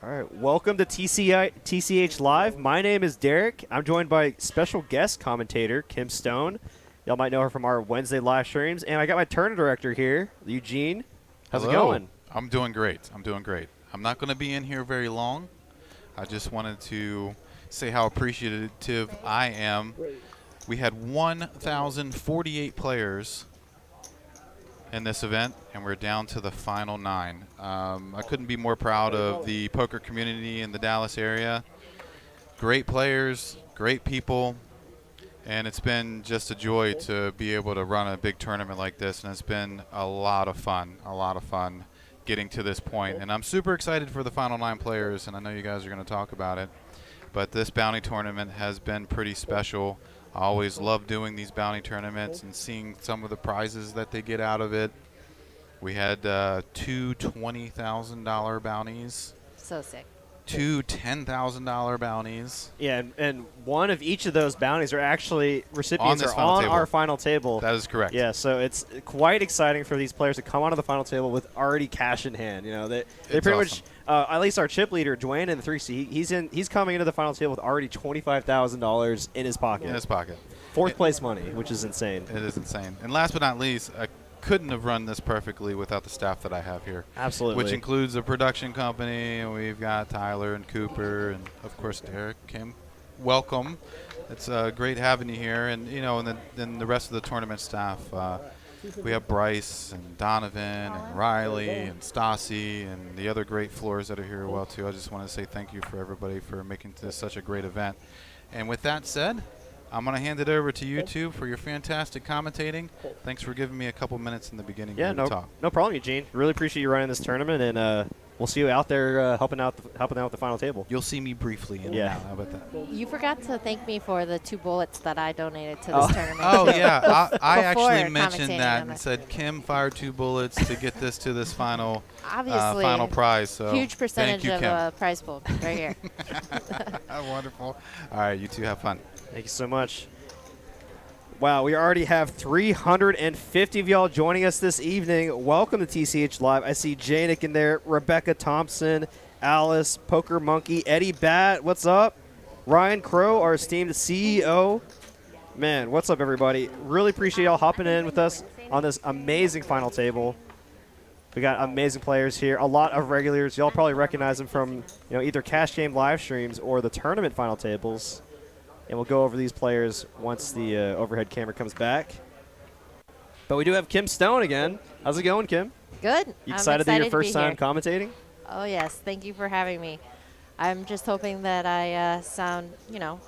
All right, welcome to TCH Live. My name is Derek. I'm joined by special guest commentator Kim Stone. Y'all might know her from our Wednesday live streams. And I got my tournament director here, Eugene. How's it going? I'm doing great. I'm not going to be in here very long. I just wanted to say how appreciative I am. We had 1,048 players in this event, and we're down to the final 9. I couldn't be more proud of the poker community in the Dallas area. Great players, great people, and it's been just a joy to be able to run a big tournament like this, and it's been a lot of fun getting to this point. And I'm super excited for the final 9 players, and I know you guys are going to talk about it, but this bounty tournament has been pretty special. I always love doing these bounty tournaments and seeing some of the prizes that they get out of it. We had 2 $20,000 bounties. So sick. 2 $10,000 bounties. Yeah, and one of each of those bounties are actually recipients on our final table. That is correct. Yeah, so it's quite exciting for these players to come onto the final table with already cash in hand. You know, they pretty awesome. much. At least our chip leader, Dwayne, in the 3C, he's coming into the final table with already $25,000 in his pocket. In his pocket. Fourth place money, which is insane. It is insane. And last but not least, I couldn't have run this perfectly without the staff that I have here. Absolutely. Which includes a production company, and we've got Tyler and Cooper, and of course Derek. Kim, welcome. It's great having you here, and you know, and then the rest of the tournament staff. We have Bryce and Donovan and Riley and Stassi and the other great floors that are here as well too. I just want to say thank you for everybody for making this such a great event. And with that said, I'm going to hand it over to you two for your fantastic commentating. Thanks for giving me a couple minutes in the beginning to talk. No problem, Eugene. Really appreciate you running this tournament, and we'll see you out there helping out with the final table. You'll see me briefly in and out. How about that? You forgot to thank me for the 2 bullets that I donated to this tournament. Oh, yeah. I actually mentioned that and said Kim fired 2 bullets to get this to this final prize. So huge percentage of a prize pool right here. Wonderful. All right, you two have fun. Thank you so much. Wow, we already have 350 of y'all joining us this evening. Welcome to TCH Live. I see Janik in there, Rebecca Thompson, Alice, Poker Monkey, Eddie Bat, what's up? Ryan Crow, our esteemed CEO. Man, what's up, everybody? Really appreciate y'all hopping in with us on this amazing final table. We got amazing players here, a lot of regulars. Y'all probably recognize them from either cash game live streams or the tournament final tables. And we'll go over these players once the overhead camera comes back. But we do have Kim Stone again. How's it going, Kim? Good. You excited that your first time commentating? Oh, yes. Thank you for having me. I'm just hoping that I sound,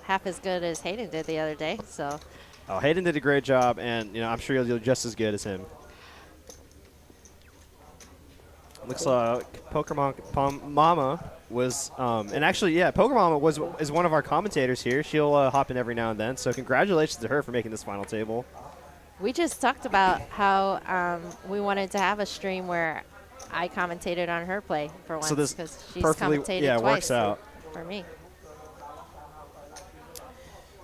half as good as Hayden did the other day. So. Oh, Hayden did a great job, and I'm sure you'll do just as good as him. Looks like Poker Mama was, and actually, yeah, Poker Mama is one of our commentators here. She'll hop in every now and then. So congratulations to her for making this final table. We just talked about how we wanted to have a stream where I commentated on her play for once, because she's commentated twice works out for me.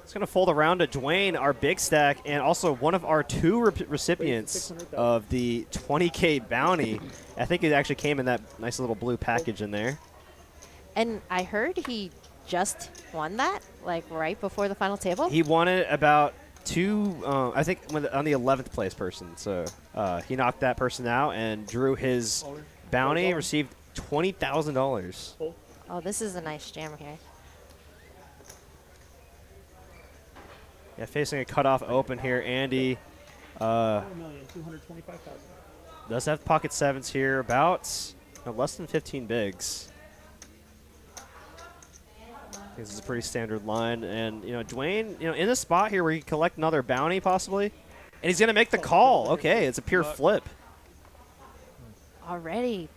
It's going to fold around to Dwayne, our big stack, and also one of our 2 recipients of the 20K bounty. I think it actually came in that nice little blue package in there. And I heard he just won that, like right before the final table. He won it about 2, I think, on the 11th place person. So he knocked that person out and drew his bounty and received $20,000. Oh, this is a nice jam here. Yeah, facing a cutoff open here, Andy. Does have pocket 7s here, about less than 15 bigs. I think this is a pretty standard line. And, Dwayne, in a spot here where he can collect another bounty possibly. And he's going to make the call. Okay, it's a pure flip. Already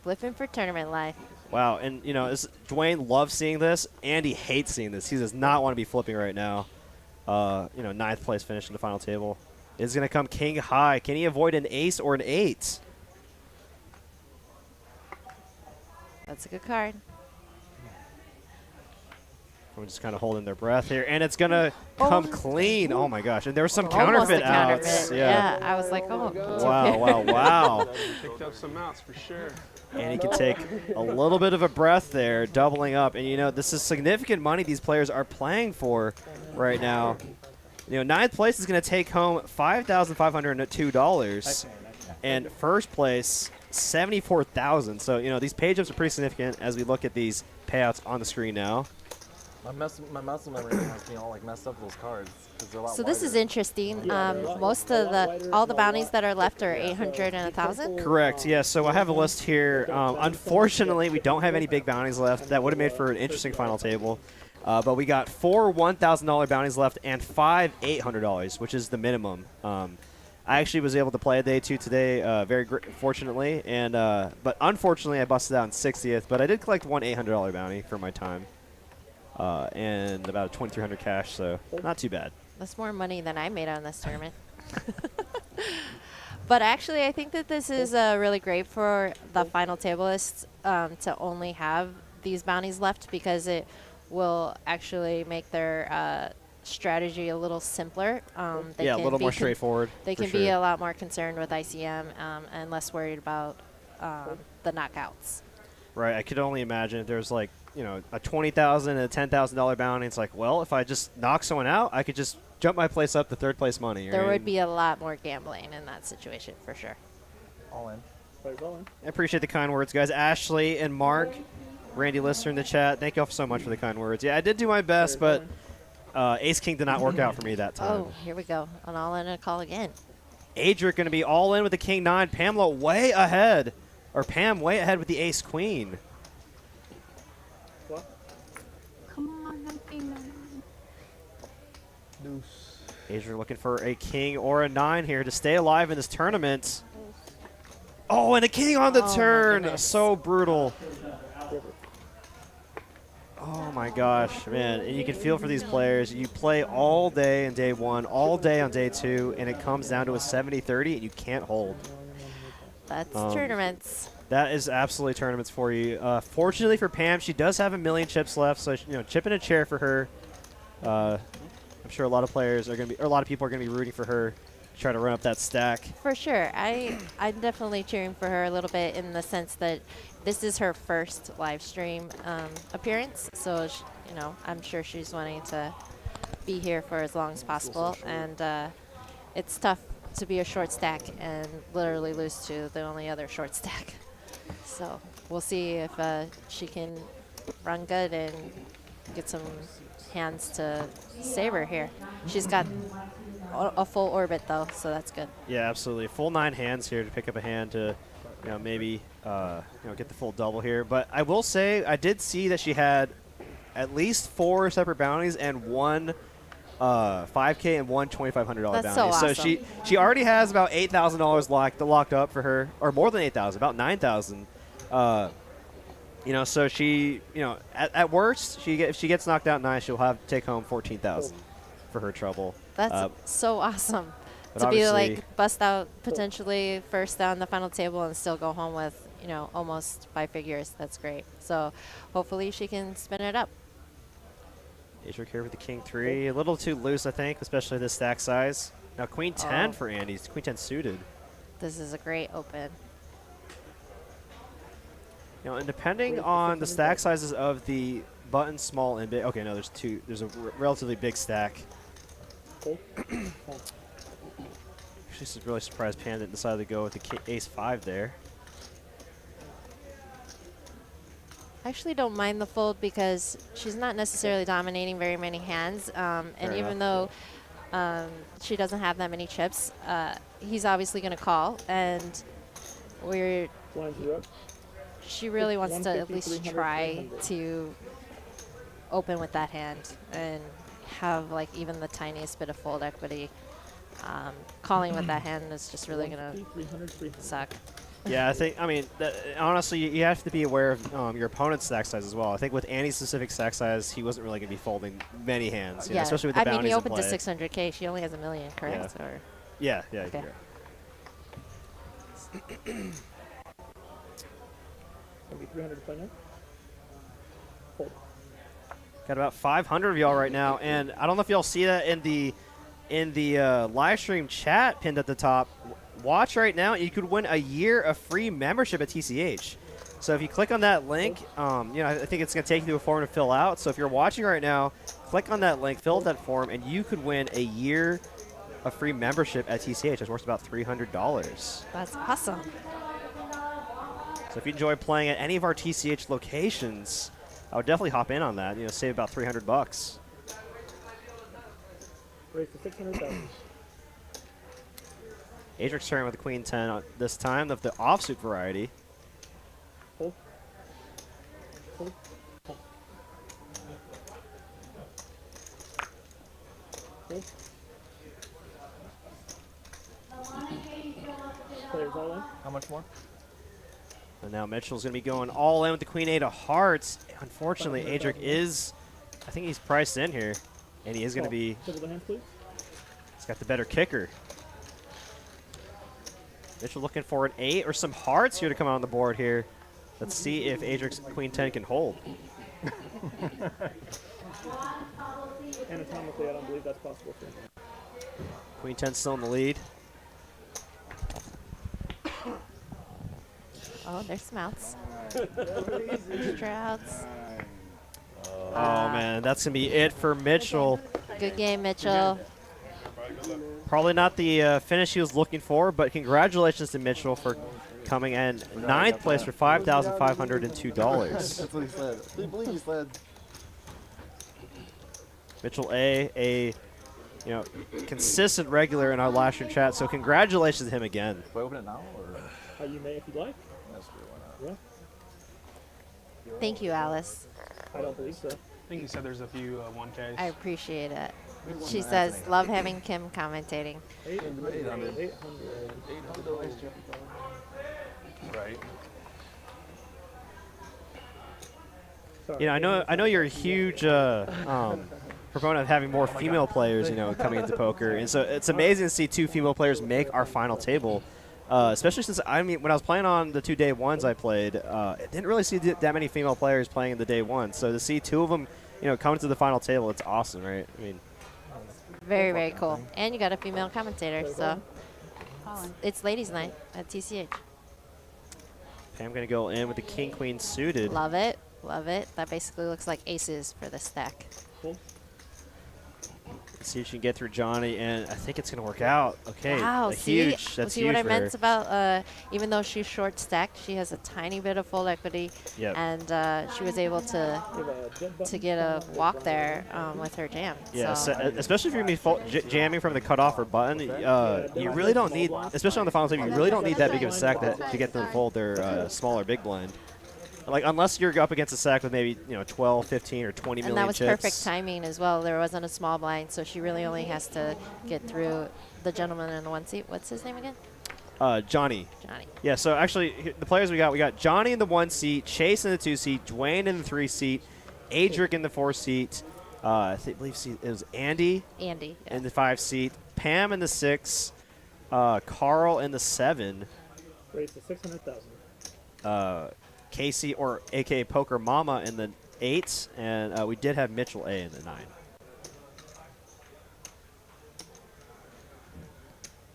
flipping for tournament life. Wow, and, Dwayne loves seeing this. Andy hates seeing this. He does not want to be flipping right now. 9th place finish in the final table. Is going to come king high. Can he avoid an ace or an 8? That's a good card. We're just kind of holding their breath here, and it's gonna come clean. Oh my gosh! And there were some counterfeit outs. Yeah, I was like, oh. Wow. Picked up some outs for sure. And he can take a little bit of a breath there, doubling up. And, you know, this is significant money these players are playing for right now. You know, 9th place is going to take home $5,502. And first place, $74,000. So, you know, these pay jumps are pretty significant as we look at these payouts on the screen now. My muscle memory has me all like messed up those cards because they're a lot So this is interesting. Most of all the bounties that are left are 800 and 1,000. Correct. Yeah. So I have a list here. Unfortunately, we don't have any big bounties left. That would have made for an interesting final table. But we got 4 $1,000 bounties left and 5 $800, which is the minimum. I actually was able to play a day 2 today, very fortunately, and but unfortunately I busted out in 60th. But I did collect one $800 bounty for my time. And about 2,300 cash, so not too bad. That's more money than I made on this tournament. But actually, I think that this is really great for the final tablists to only have these bounties left because it will actually make their strategy a little simpler. Yeah, a little more straightforward. They can be a lot more concerned with ICM and less worried about the knockouts. Right, I could only imagine if there's like, you know, a $20,000 and a $10,000 bounty. It's like, well, if I just knock someone out, I could just jump my place up to 3rd place money. There would be a lot more gambling in that situation for sure. all in. I appreciate the kind words, guys. Ashley and Mark, Randy Lister in the chat. Thank you all so much for the kind words. Yeah, I did do my best, but Ace King did not work out for me that time. Oh, here we go. An all in and a call again. Adric going to be all in with the King 9. Pamela way ahead. Or Pam way ahead with the Ace Queen. Come on, nothing. Deuce. Adric looking for a King or a 9 here to stay alive in this tournament. Oh, and a King on the turn. So brutal. Oh my gosh, man. And you can feel for these players. You play all day in day 1, all day on day 2, and it comes down to a 70-30 and you can't hold. That's tournaments. That is absolutely tournaments for you. Fortunately for Pam, she does have 1,000,000 chips left, so you know, chip in a chair for her. I'm sure a lot of players are going to be, or a lot of people are going to be rooting for her to try to run up that stack. For sure, I'm definitely cheering for her a little bit in the sense that this is her first live stream appearance, so you know, I'm sure she's wanting to be here for as long as possible, and it's tough to be a short stack and literally lose to the only other short stack. So we'll see if she can run good and get some hands to save her here. She's got a full orbit though, so that's good. Yeah, absolutely. Full 9 hands here to pick up a hand to, you know, maybe get the full double here. But I will say I did see that she had at least 4 separate bounties and one $5K and one $2,500 bounty. So awesome. So she already has about $8,000 locked up for her, or more than 8,000, about 9,000. You know, so she, you know, at worst, if she gets knocked out 9, she'll take home 14,000 for her trouble. That's so awesome but to be like bust out potentially first down the final table and still go home with, you know, almost 5 figures. That's great. So hopefully she can spin it up. Adric here with the King 3. A little too loose, I think, especially this stack size. Now Queen 10 for Andy. Queen 10 suited. This is a great open. You know, and depending on the stack sizes of the button, small and big. Okay, no, there's 2. There's a relatively big stack. Actually, really surprised Panda decided to go with the Ace 5 there. I actually don't mind the fold because she's not necessarily dominating very many hands. And even though she doesn't have that many chips, he's obviously going to call. And she really wants to at least try to open with that hand and have like even the tiniest bit of fold equity. Calling with that hand is just really going to suck. Yeah, I think, I mean, honestly, you have to be aware of your opponent's stack size as well. I think with Annie's specific stack size, he wasn't really going to be folding many hands, you know, especially with the bounties. I mean, he opened to 600K. She only has 1,000,000, correct? Yeah, or yeah. Okay. Maybe 300 to play now. Fold. Got about 500 of y'all right now, and I don't know if y'all see that in the live stream chat pinned at the top. Watch right now, you could win a year of free membership at TCH. So if you click on that link, I think it's going to take you to a form to fill out. So if you're watching right now, click on that link, fill out that form, and you could win a year of free membership at TCH. It's worth about $300. That's awesome. So if you enjoy playing at any of our TCH locations, I would definitely hop in on that. Save about $300. Raise to 600,000. Adric's turn with the Queen 10 this time of the offsuit variety. Hold. Hold. Hold. Hold. Players all in. How much more? And now Mitchell's going to be going all in with the Queen 8 of Hearts. Unfortunately, Adric I think he's priced in here, and he is going to be, Tip of the hands, please. he's got the better kicker. Mitchell looking for an 8 or some hearts here to come out on the board here. Let's see if Adric's Queen 10 can hold. Anatomically, I don't believe that's possible for him. Queen 10 still in the lead. Oh, there's mouths. Trouts. Oh, man, that's going to be it for Mitchell. Good game, Mitchell. Probably not the finish he was looking for, but congratulations to Mitchell for coming in 9th place for $5,502. That's what he said. I believe he said. Mitchell a consistent regular in our live stream chat, so congratulations to him again. Do I open it now or? You may if you'd like. That's true. Why not? Yeah. Thank you, Alice. I don't believe so. I think you said there's a few 1Ks. I appreciate it. She says, love having Kim commentating. 800. 800. Right. Sorry. I know you're a huge proponent of having more female players, coming into poker, and so it's amazing to see 2 female players make our final table. Especially since, when I was playing on the 2 day ones I played, I didn't really see that many female players playing in the day one. So to see 2 of them, come to the final table, it's awesome, right? Very, very cool. And you got a female commentator, so Colin. it's ladies' night at TCH. Pam going to go in with the King Queen suited. Love it. Love it. That basically looks like aces for the stack. Cool. Let's see if she can get through Johnny, and I think it's going to work out. Okay, Wow, that's see huge what I for meant her. about even though she's short stacked, she has a tiny bit of full equity, Yep. and she was able to Give a jet button. get a walk there with her jam. Yeah, so. especially if you're going to be jamming from the cutoff or button, you really don't need, especially on the final table, you really don't need that big of a stack to get them to fold their smaller big blind. Like, unless you're up against a stack with maybe 12, 15, or 20 And million that was chips. perfect timing as well. There wasn't a small blind, so she really only has to get through the gentleman in the 1 seat. What's his name again? Johnny. Johnny. Yeah, so actually, the players we got Johnny in the 1 seat, Chase in the 2 seat, Dwayne in the 3 seat, Adric in the 4 seat, I believe it was Andy Andy. Yeah. in the 5 seat, Pam in the 6, Carl in the 7, Raise to 600,000. Casey, or a.k.a. Poker Mama, in the 8, and we did have Mitchell A in the 9.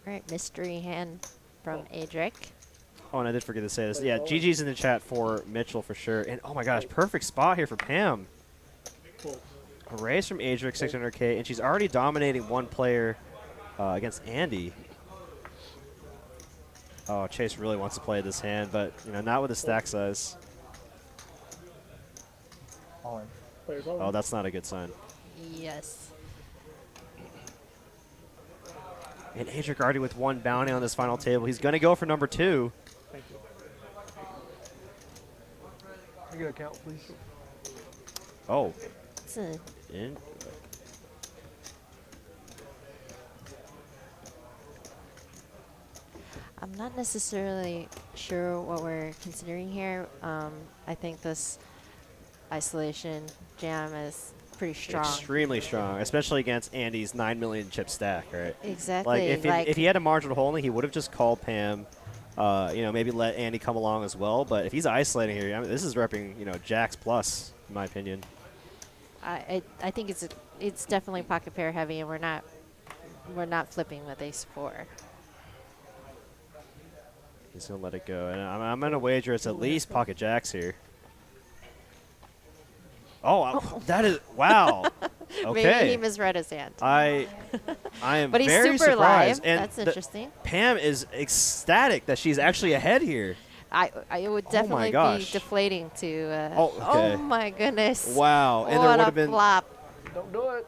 All right, mystery hand from Adric. Oh, and I did forget to say this. Yeah, GG's in the chat for Mitchell for sure. And, oh my gosh, perfect spot here for Pam. Cool. A raise from Adric, 600K, and she's already dominating 1 player against Andy. Oh, Chase really wants to play this hand, but not with the stack size. All in. Players all Oh, in. that's not a good sign. Yes. And Adric already with 1 bounty on this final table. He's going to go for number 2. Thank you. Can I get a count, please? Oh. It's a In. I'm not necessarily sure what we're considering here. I think this isolation jam is pretty strong. Extremely strong, especially against Andy's 9 million chip stack, right? Exactly. Like, if he had a marginal holding, he would have just called Pam, maybe let Andy come along as well. But if he's isolating here, this is repping, Jacks plus, in my opinion. I think it's definitely pocket pair heavy, and we're not flipping with ace 4. He's gonna let it go, and I'm gonna wager it's at least pocket jacks here. Oh, that is wow. Okay. Maybe he misread his hand. I am But he's very super surprised. live. And That's interesting. Pam is ecstatic that she's actually ahead here. It would definitely be gosh. deflating to. Okay. Oh my goodness! Wow, and there What would a have been flop! Don't do it.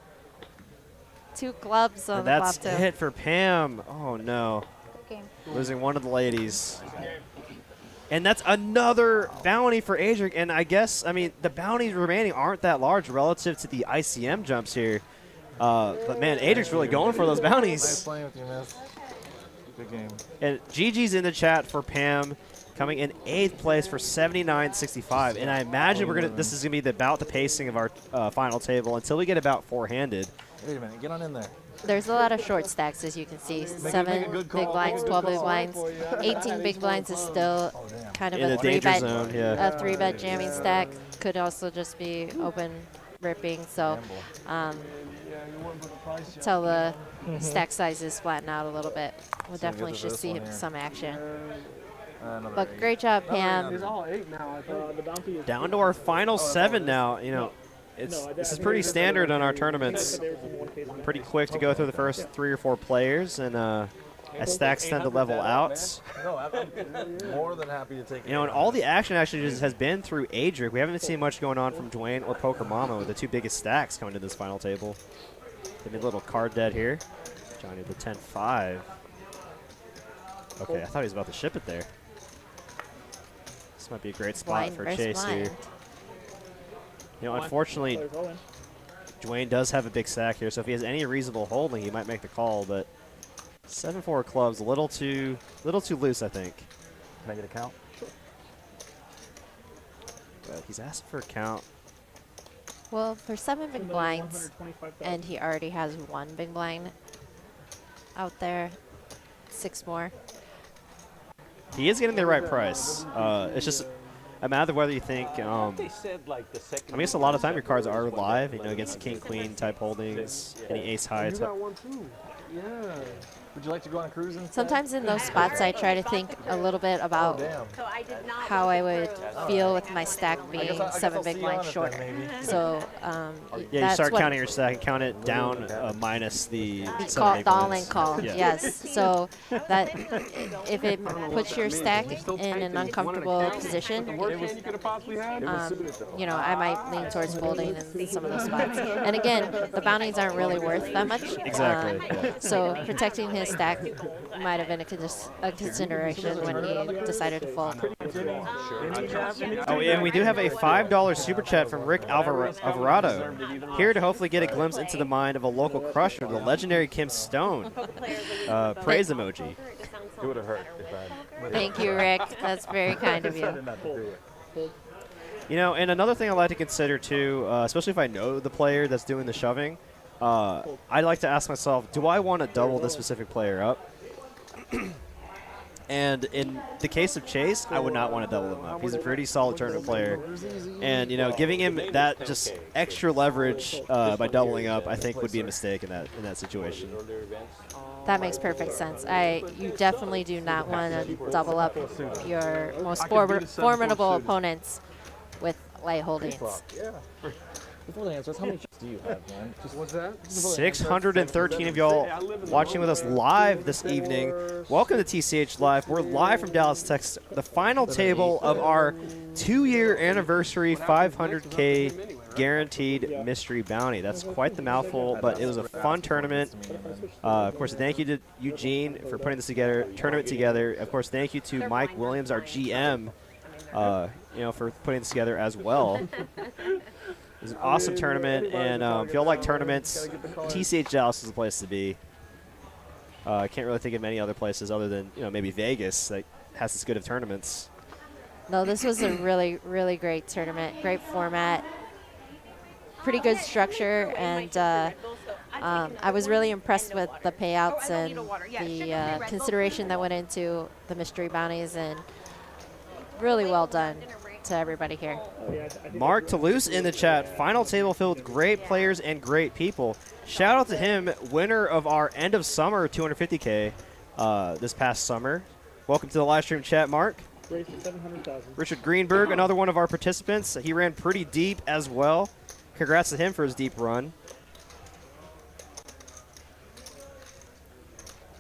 2 clubs on and the that's flop too. it for Pam. Oh no, Good game. losing one of the ladies. And that's another bounty for Adric. And I guess, I mean, the bounties remaining aren't that large relative to the ICM jumps here. But man, Adric's really going for those Nice bounties. playing with you, miss. Good game. And GG's in the chat for Pam, coming in 8th place for 79.65. And I imagine this is gonna be about the pacing of our final table until we get about 4-handed. Wait a minute, get on in there. There's a lot of short stacks, as you can see. 7 big blinds, 12 big blinds, 18 big blinds is still kind of In a the danger 3-bet zone, yeah. a 3-bet jamming stack. Could also just be open ripping. So until the stack sizes flatten out a little bit, we'll So definitely good for should this see one here. some action. Another But 8. great job, Another Pam. It's all 8 now, I think. The bounty is Down to our final 7 now. You know, No, this is pretty standard on our tournaments. Pretty quick to go through the first 3 or 4 players, and as stacks tend to level out. No, I'm more than happy to take it. You know, and all the action actually just has been through Adric. We haven't seen much going on from Dwayne or Poker Mama with the 2 biggest stacks coming to this final table. Give me a little card dead here. Johnny with the 10-5. Okay, I thought he was about to ship it there. This might be a great spot Blind for versus Chase blind. here. You know, unfortunately, Dwayne does have a big stack here, so if he has any reasonable holding, he might make the call. But 7-4 clubs, a little too loose, I think. Can I get a count? But he's asking for a count. Well, for 7 big blinds, and he already has 1 big blind out there, 6 more. He is getting the right price. It's just a matter of whether you think. I guess a lot of time your cards are live. You know, against the king queen type holdings, any ace high. You got one too. Yeah. Would you like to go on a cruise instead? Sometimes in those spots, I try to think a little bit about Damn. how I would feel with my stack being I 7 I'll big see you blinds on it shorter. then, maybe. So Yeah, you that's start what counting your stack and count it down minus the the 7 call, big the all-in blinds. call. Yeah. Yes. So that if it puts your stack in an uncomfortable position, You could have possibly had. you know, I might lean towards folding in some of those spots. And again, the bounties aren't really worth that much. Exactly, yeah. So protecting his stack might have been a consideration when he decided to fold. Oh, yeah, and we do have a $5 super chat from Rick Alvarado, here to hopefully get a glimpse into the mind of a local crusher, the legendary Kim Stone. Praise emoji. It would have hurt if I. Thank you, Rick. That's very kind of you. Not to do it. You know, and another thing I like to consider too, especially if I know the player that's doing the shoving, I like to ask myself, do I want to double this specific player up? And in the case of Chase, I would not want to double him up. He's a pretty solid tournament player. And, you know, giving him that just extra leverage by doubling up, I think would be a mistake in that situation. That makes perfect sense. You definitely do not want to double up your most formidable opponents with light holdings. Before the answers, how many chips do you have, man? Just What's that? 613 of y'all watching with us live this evening. Welcome to TCH Live. We're live from Dallas, Texas. The final table of our 2-year anniversary 500K guaranteed mystery bounty. That's quite the mouthful, but it was a fun tournament. Of course, thank you to Eugene for putting this tournament together. Of course, thank you to Mike Williams, our GM, you know, for putting this together as well. It was an awesome tournament, and if you all like tournaments, TCH Dallas is the place to be. I can't really think of many other places other than, you know, maybe Vegas that has as good of tournaments. No, this was a really, really great tournament. Great format. Pretty good structure, and I was really impressed with the payouts and the consideration that went into the mystery bounties, and really well done. to everybody here. Oh, yeah, I think Mark that's Toulouse in the chat. Final table filled with great players and great people. Shout out to him, winner of our end of summer 250K this past summer. Welcome to the live stream chat, Mark. race to 700,000. Richard Greenberg, another one of our participants. He ran pretty deep as well. Congrats to him for his deep run.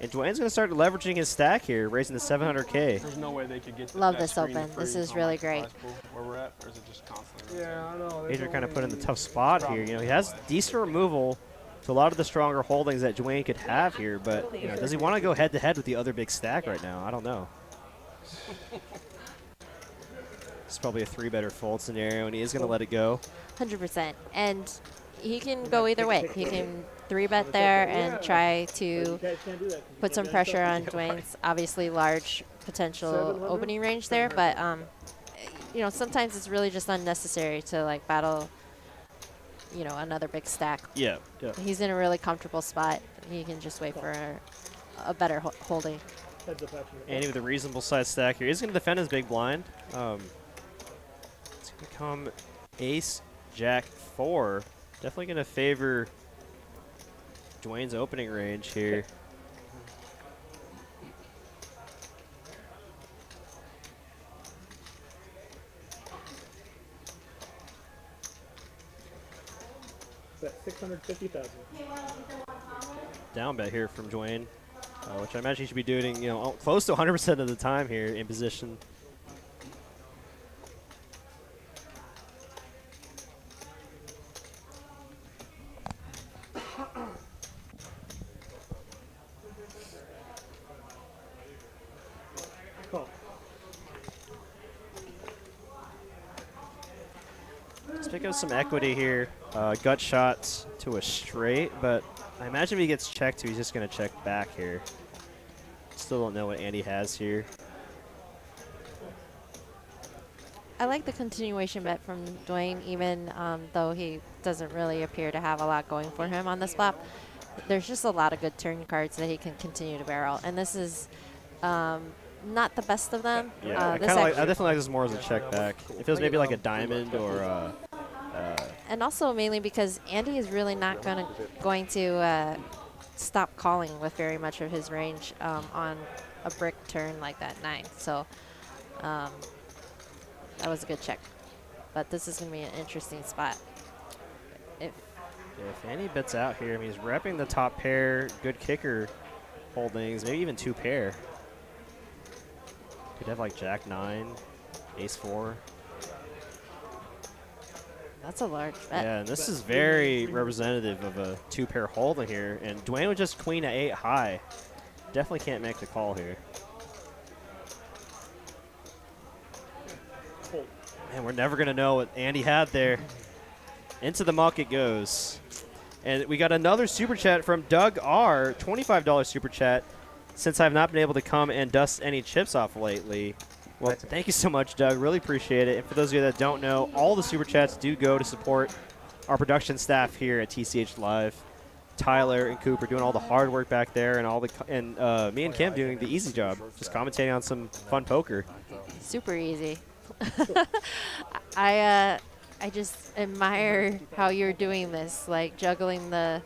And Dwayne's going to start leveraging his stack here, raising the 700K. There's no way they could get Love that this screen to open. This freeze is on, really like, great. prize pool where we're at, or is it just constantly? Yeah, I know. Major kind of put in the tough spot here. You know, he has decent removal to a lot of the stronger holdings that Dwayne could have here, but you know, does he want to go head-to-head with the other big stack right now? I don't know. It's probably a 3-better fold scenario, and he is going to let it go. 100%. And he can go either way. He can 3-bet there and try to You guys can't do that. put some pressure on Dwayne's obviously large potential opening range there, but you know, sometimes it's really just unnecessary to like battle, you know, another big stack. Yeah. He's in a really comfortable spot. He can just wait for a better holding. Heads up, actually. Andy with a reasonable size stack here. He's going to defend his big blind. It's going to come ace, jack, 4. Definitely going to favor Dwayne's opening range here. It's at 650,000. Down bet here from Dwayne, which I imagine he should be doing, you know, close to 100% of the time here in position. Call. Let's pick up some equity here. Gut shots to a straight, but I imagine if he gets checked, he's just going to check back here. Still don't know what Andy has here. I like the continuation bet from Dwayne, even though he doesn't really appear to have a lot going for him on this flop. There's just a lot of good turn cards that he can continue to barrel, and this is not the best of them. Yeah, I definitely like this more as a check back. It feels maybe like a diamond or and also mainly because Andy is really not going to stop calling with very much of his range on a brick turn like that 9. So that was a good check. But this is going to be an interesting spot. if Andy bets out here, I mean, he's repping the top pair, good kicker holdings, maybe even 2 pair. Could have like jack 9, ace 4. That's a large bet. Yeah, and this is very representative of a 2-pair holding here. And Dwayne was just queen at 8 high. Definitely can't make the call here. Man, we're never going to know what Andy had there. Into the muck it goes. And we got another super chat from Doug R. $25 super chat. Since I've not been able to come and dust any chips off lately. Well, thank you so much, Doug. Really appreciate it. And for those of you that don't know, all the super chats do go to support our production staff here at TCH Live. Tyler and Cooper doing all the hard work back there, and me and Kim doing the easy job, just commentating on some fun poker. Super easy. I just admire how you're doing this, like juggling the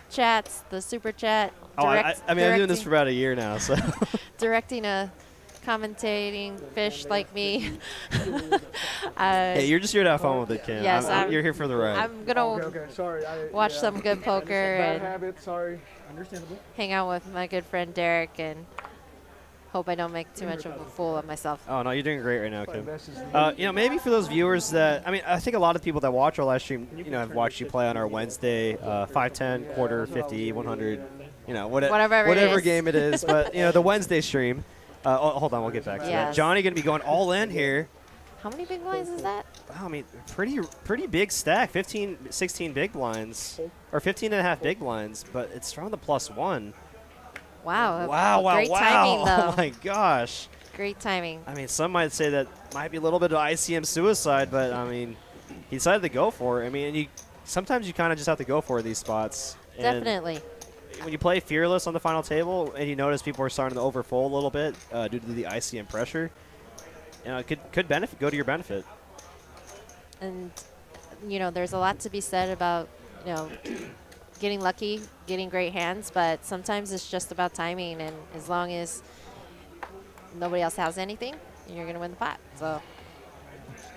chats, the super chat. I mean, I'm doing this for about a year now, so. Directing a commentating fish like me. Hey, you're just here to have fun with it, Kim. Yes, you're here for the ride. I'm going to Okay, sorry. watch some good poker Bad and habit, sorry. Understandable. hang out with my good friend Derek and hope I don't make too much of a fool of myself. Oh, no, you're doing great right now, Kim. That's just You know, maybe for those viewers that, I mean, I think a lot of people that watch our live stream, you know, have watched you play on our Wednesday, 510, quarter, 50, 100, you know, Whatever it is. game it is. But, you know, the Wednesday stream. Hold on, we'll get back to that. Yes. Johnny going to be going all in here. How many big blinds is that? Wow, I mean, pretty big stack. 15, 16 big blinds. Or 15 and a half big blinds, but it's from the +1. Wow. Wow. Great timing, though. Oh, my gosh. Great timing. I mean, some might say that might be a little bit of ICM suicide, but, I mean, he decided to go for it. I mean, sometimes you kind of just have to go for these spots. And Definitely. when you play Fearless on the final table and you notice people are starting to overfold a little bit due to the ICM pressure, you know, it could go to your benefit. And, you know, there's a lot to be said about, you know, getting lucky, getting great hands, but sometimes it's just about timing. And as long as nobody else has anything, you're going to win the pot. So.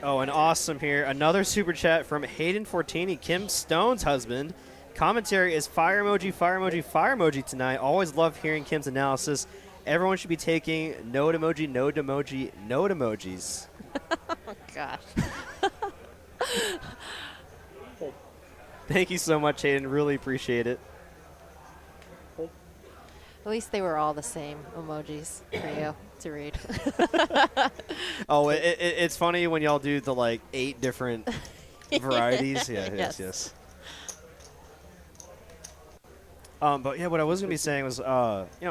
Oh, and awesome here. Another super chat from Hayden Fortini, Kim Stone's husband. Commentary is fire emoji, fire emoji, fire emoji tonight. Always love hearing Kim's analysis. Everyone should be taking note emoji, note emoji, note emojis. Oh, gosh. Thank you so much, Hayden. Really appreciate it. At least they were all the same emojis for you to read. Oh, it's funny when y'all do the like 8 different varieties. Yeah, Yes. yes. But yeah, what I was gonna be saying was,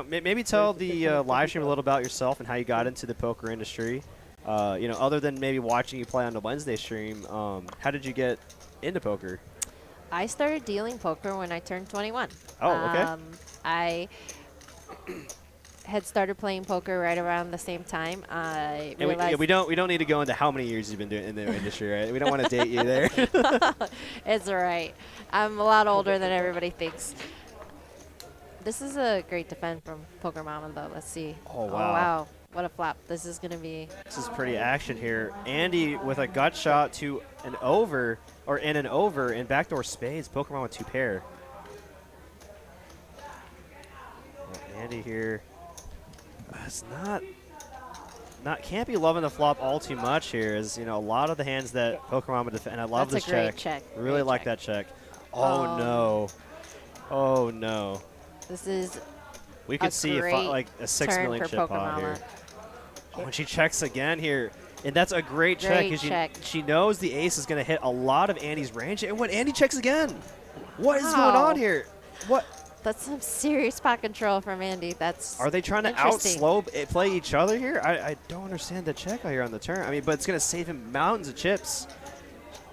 maybe tell the live stream a little about yourself and how you got into the poker industry. Other than maybe watching you play on the Wednesday stream, how did you get into poker? I started dealing poker when I turned 21. Oh, okay. I had started playing poker right around the same time. I And realized we don't need to go into how many years you've been doing in the industry, right? We don't want to date you there. it's all right. I'm a lot older than everybody thinks. This is a great defend from Poker Mama, though. Let's see. Oh, wow. Oh, wow. What a flop. This is going to be. This is pretty action here. Andy with a gut shot to an over, and backdoor spades. Pokemon with 2 pair. Well, Andy here. It's can't be loving the flop all too much here. As a lot of the hands that Pokemon would defend. And I love That's this a great check. Really Great like check. that check. Oh no. Oh no. This is We could see great like a 6 turn million for chip Poker pot here. Mama. Oh, and she checks again here. And that's a great check Great because check. she knows the ace is going to hit a lot of Andy's range. And when Andy checks again, what is going Wow. on here? What That's some serious pot control from Andy. That's are they trying to interesting. play each other here? I don't understand the check out here on the turn. I mean, but it's going to save him mountains of chips.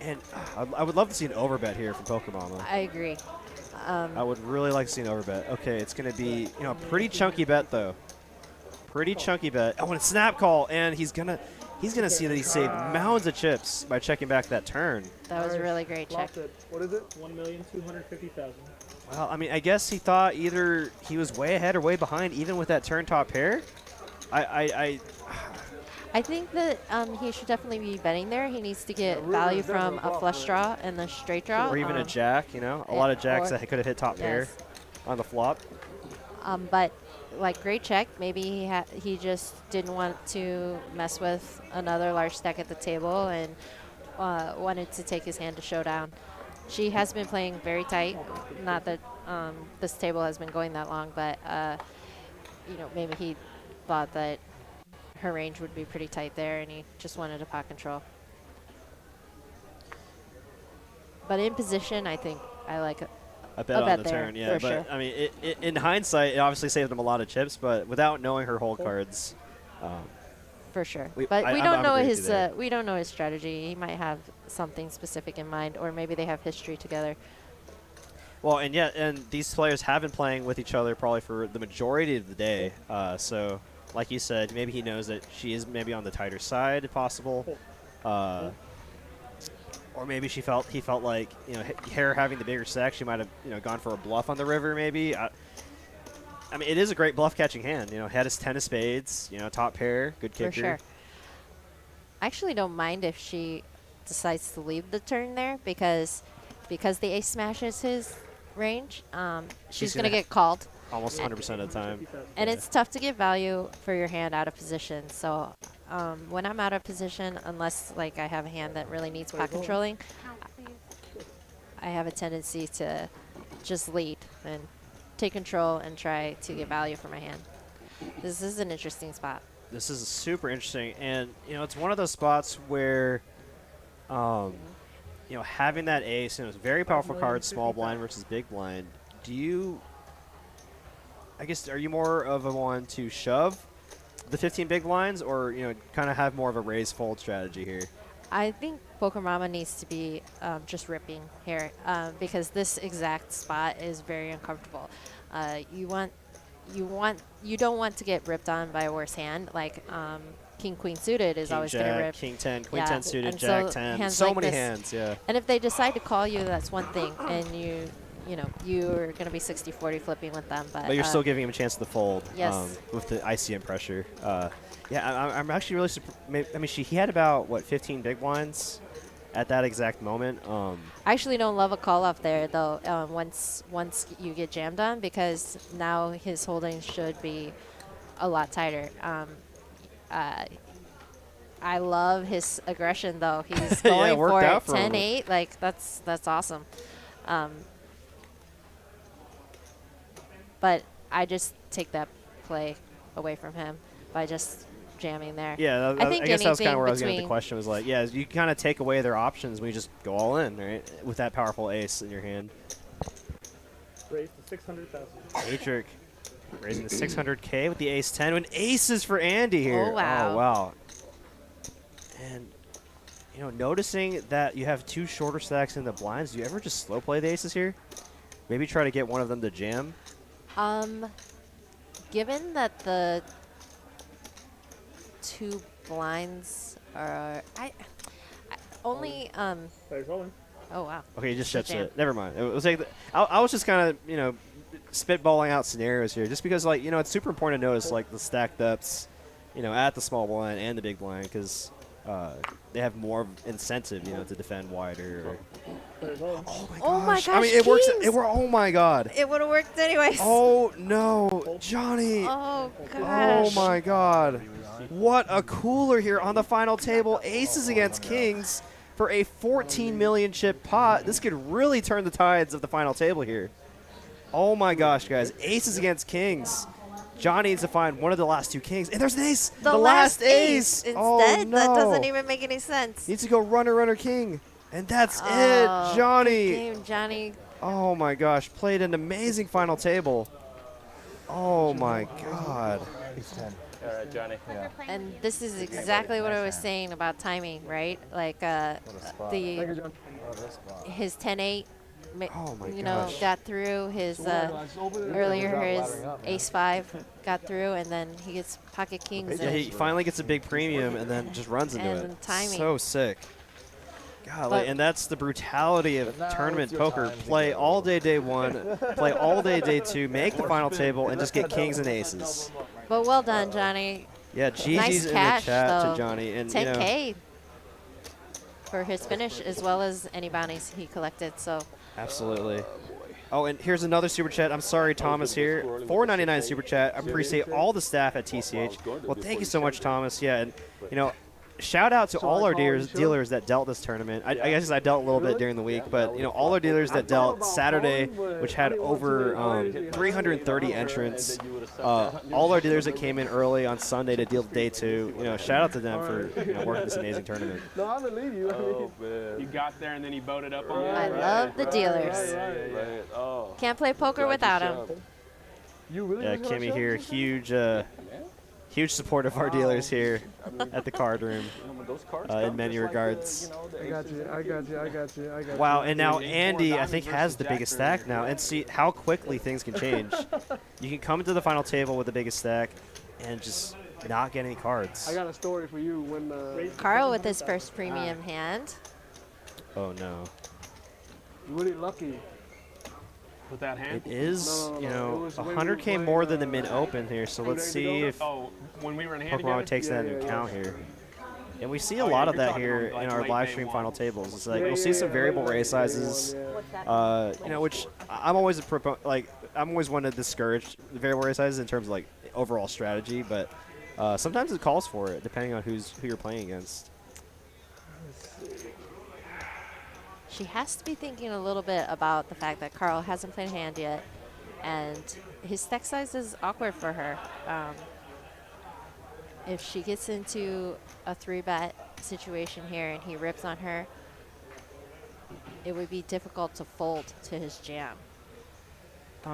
And I would love to see an overbet here from Poker Mama. I agree. I would really like to see an overbet. Okay, it's going to be a pretty chunky bet though. Pretty chunky bet. Oh, and a snap call, and he's gonna see that he saved mounds of chips by checking back that turn. That was a really great check. Lost it. What is it? 1,250,000. Well, I mean, I guess he thought either he was way ahead or way behind, even with that turn top pair. I think that he should definitely be betting there. He needs to get value from a flush draw and the straight draw. Or even a jack. A lot of jacks or- that could have hit top pair Yes. on the flop. But like great check. Maybe he just didn't want to mess with another large stack at the table and wanted to take his hand to showdown. She has been playing very tight. Not that this table has been going that long, but maybe he thought that her range would be pretty tight there, and he just wanted a pot control. But in position, I think I like it. A bet on bet the there, turn, yeah. for But sure. I mean, in hindsight, it obviously saved him a lot of chips. But without knowing her hold cards, For sure, We- but we I'm don't know agreeing with his you there. we don't know his strategy. He might have something specific in mind, or maybe they have history together. well, and these players have been playing with each other probably for the majority of the day. So, like you said, maybe he knows that she is maybe on the tighter side, if possible. Or maybe he felt like her having the bigger stack, she might have gone for a bluff on the river. Maybe. I mean, it is a great bluff catching hand. Had his 10 of spades. Top pair, good kicker. For sure. I actually don't mind if she decides to leave the turn there because the ace smashes his range. She's going to gonna get called. Almost 100% of the time. And it's tough to get value for your hand out of position. So when I'm out of position, unless like I have a hand that really needs pot controlling, I have a tendency to just lead and take control and try to get value for my hand. This is an interesting spot. This is super interesting, and it's one of those spots where, having that ace, it's a very powerful card, small blind versus big blind. Are you more of a one to shove the 15 big blinds, or kind of have more of a raise fold strategy here? I think Poker Mama needs to be just ripping here because this exact spot is very uncomfortable. You don't want to get ripped on by a worse hand. Like king queen suited is King always going to Jack, rip. King 10, Queen Yeah, 10 suited, and Jack so 10. hands So like many this- hands, yeah. And if they decide to call you, that's one thing, and you know, you're going to be 60-40 flipping with them. But you're still giving him a chance to the fold. Yes. With the ICM pressure. Yeah, I'm actually really surprised. I mean, he had about, what, 15 big blinds at that exact moment. I actually don't love a call off there though. Once you get jammed on, because now his holding should be a lot tighter. I love his aggression though. He's Yeah, going it worked for out it. for him. 10-8. Like that's awesome. But I just take that play away from him by just jamming there. Yeah, I think guess that was kind of anything where I was going with the between- question. Was like, yeah, you kind of take away their options when you just go all in, right? With that powerful ace in your hand. Raise to 600,000. Atric raising the 600K with the ace 10. And aces for Andy here. Oh, wow. Oh, wow. And, you know, noticing that you have two shorter stacks in the blinds, do you ever just slow play the aces here? Maybe try to get one of them to jam? Given that the two blinds are, I only Players holding. oh wow. Okay, he just Good shuts jam. it. Never mind. It was like I was just kind of, you know, spitballing out scenarios here, just because, like, you know, it's super important to notice, like, the stacked ups, you know, at the small blind and the big blind, because they have more incentive, you know, to defend wider. Or, Players holding. Oh my gosh, I mean, it works. kings! Oh my god. It would have worked anyways. Oh no, Johnny. Oh Oh gosh. my god. What a cooler here on the final table. Aces against kings for a 14 million chip pot. This could really turn the tides of the final table here. Oh my gosh, guys. Aces against kings. Johnny needs to find one of the last two kings. And there's an ace. The last ace. Instead, Oh, no. that doesn't even make any sense. Needs to go runner, runner, king. And that's Oh, it, Johnny. good game, Johnny. Oh my gosh, played an amazing final table. Oh my god. He's 10. All right, Johnny. Yeah. And this is exactly what I was saying about timing, right? Like What a spot. the Thank you, John. What a spot. his 10-8, Oh my you know, gosh. got through his earlier his ace 5 got through, and then he gets pocket kings Yeah, and, he finally gets a big premium and then just runs into And it. timing. So sick. Golly, But- and that's the brutality of But now tournament it's your poker. time to Play get all day, day one, play all day, day two, make the final table, and just get kings and aces. but well done, Johnny. Yeah, GG's Nice in cash, the chat though. to Johnny. And, you know, 10K for his finish, as well as any bounties he collected. So absolutely. Oh, and here's another super chat. I'm sorry, Thomas here. $4.99 super chat. I appreciate all the staff at TCH. Well, thank you so much, Thomas. Yeah, and, you know, shout out to all our dealers that dealt this tournament. I guess I dealt a little bit during the week, but, you know, all our dealers that dealt Saturday, which had over 330 entrants. All our dealers that came in early on Sunday to deal day two. You know, shout out to them for, you know, working this amazing tournament. No, I believe you. Oh, man. You got there and then he boated up on you. I love the dealers. Right. Oh. Can't play poker without him. You really Yeah, was gonna Kimmy show here, me? huge support of our dealers here at the card room in many regards. I got you. Wow, and now Andy, I think, has the biggest stack now. And see how quickly things can change. You can come to the final table with the biggest stack and just not get any cards. I got a story for you when Carl with his first premium hand. Oh, no. really lucky. With that hand? It is, No, you it know, was when we 100K were more playing, than the mid-open here. So let's see if Oh, when we were in hand Pokemon together? takes that Yeah, into yeah, account here. And we see a Oh, yeah, lot of you're that talking here about, like, in our late live day stream one. final tables. It's like Yeah, we'll see yeah, some yeah, variable late raise day one, sizes. yeah. You know, which I'm always I'm always one to discourage the variable raise sizes in terms of like overall strategy, but sometimes it calls for it depending on who you're playing against. She has to be thinking a little bit about the fact that Carl hasn't played hand yet, and his stack size is awkward for her. If she gets into a 3-bet situation here and he rips on her, it would be difficult to fold to his jam.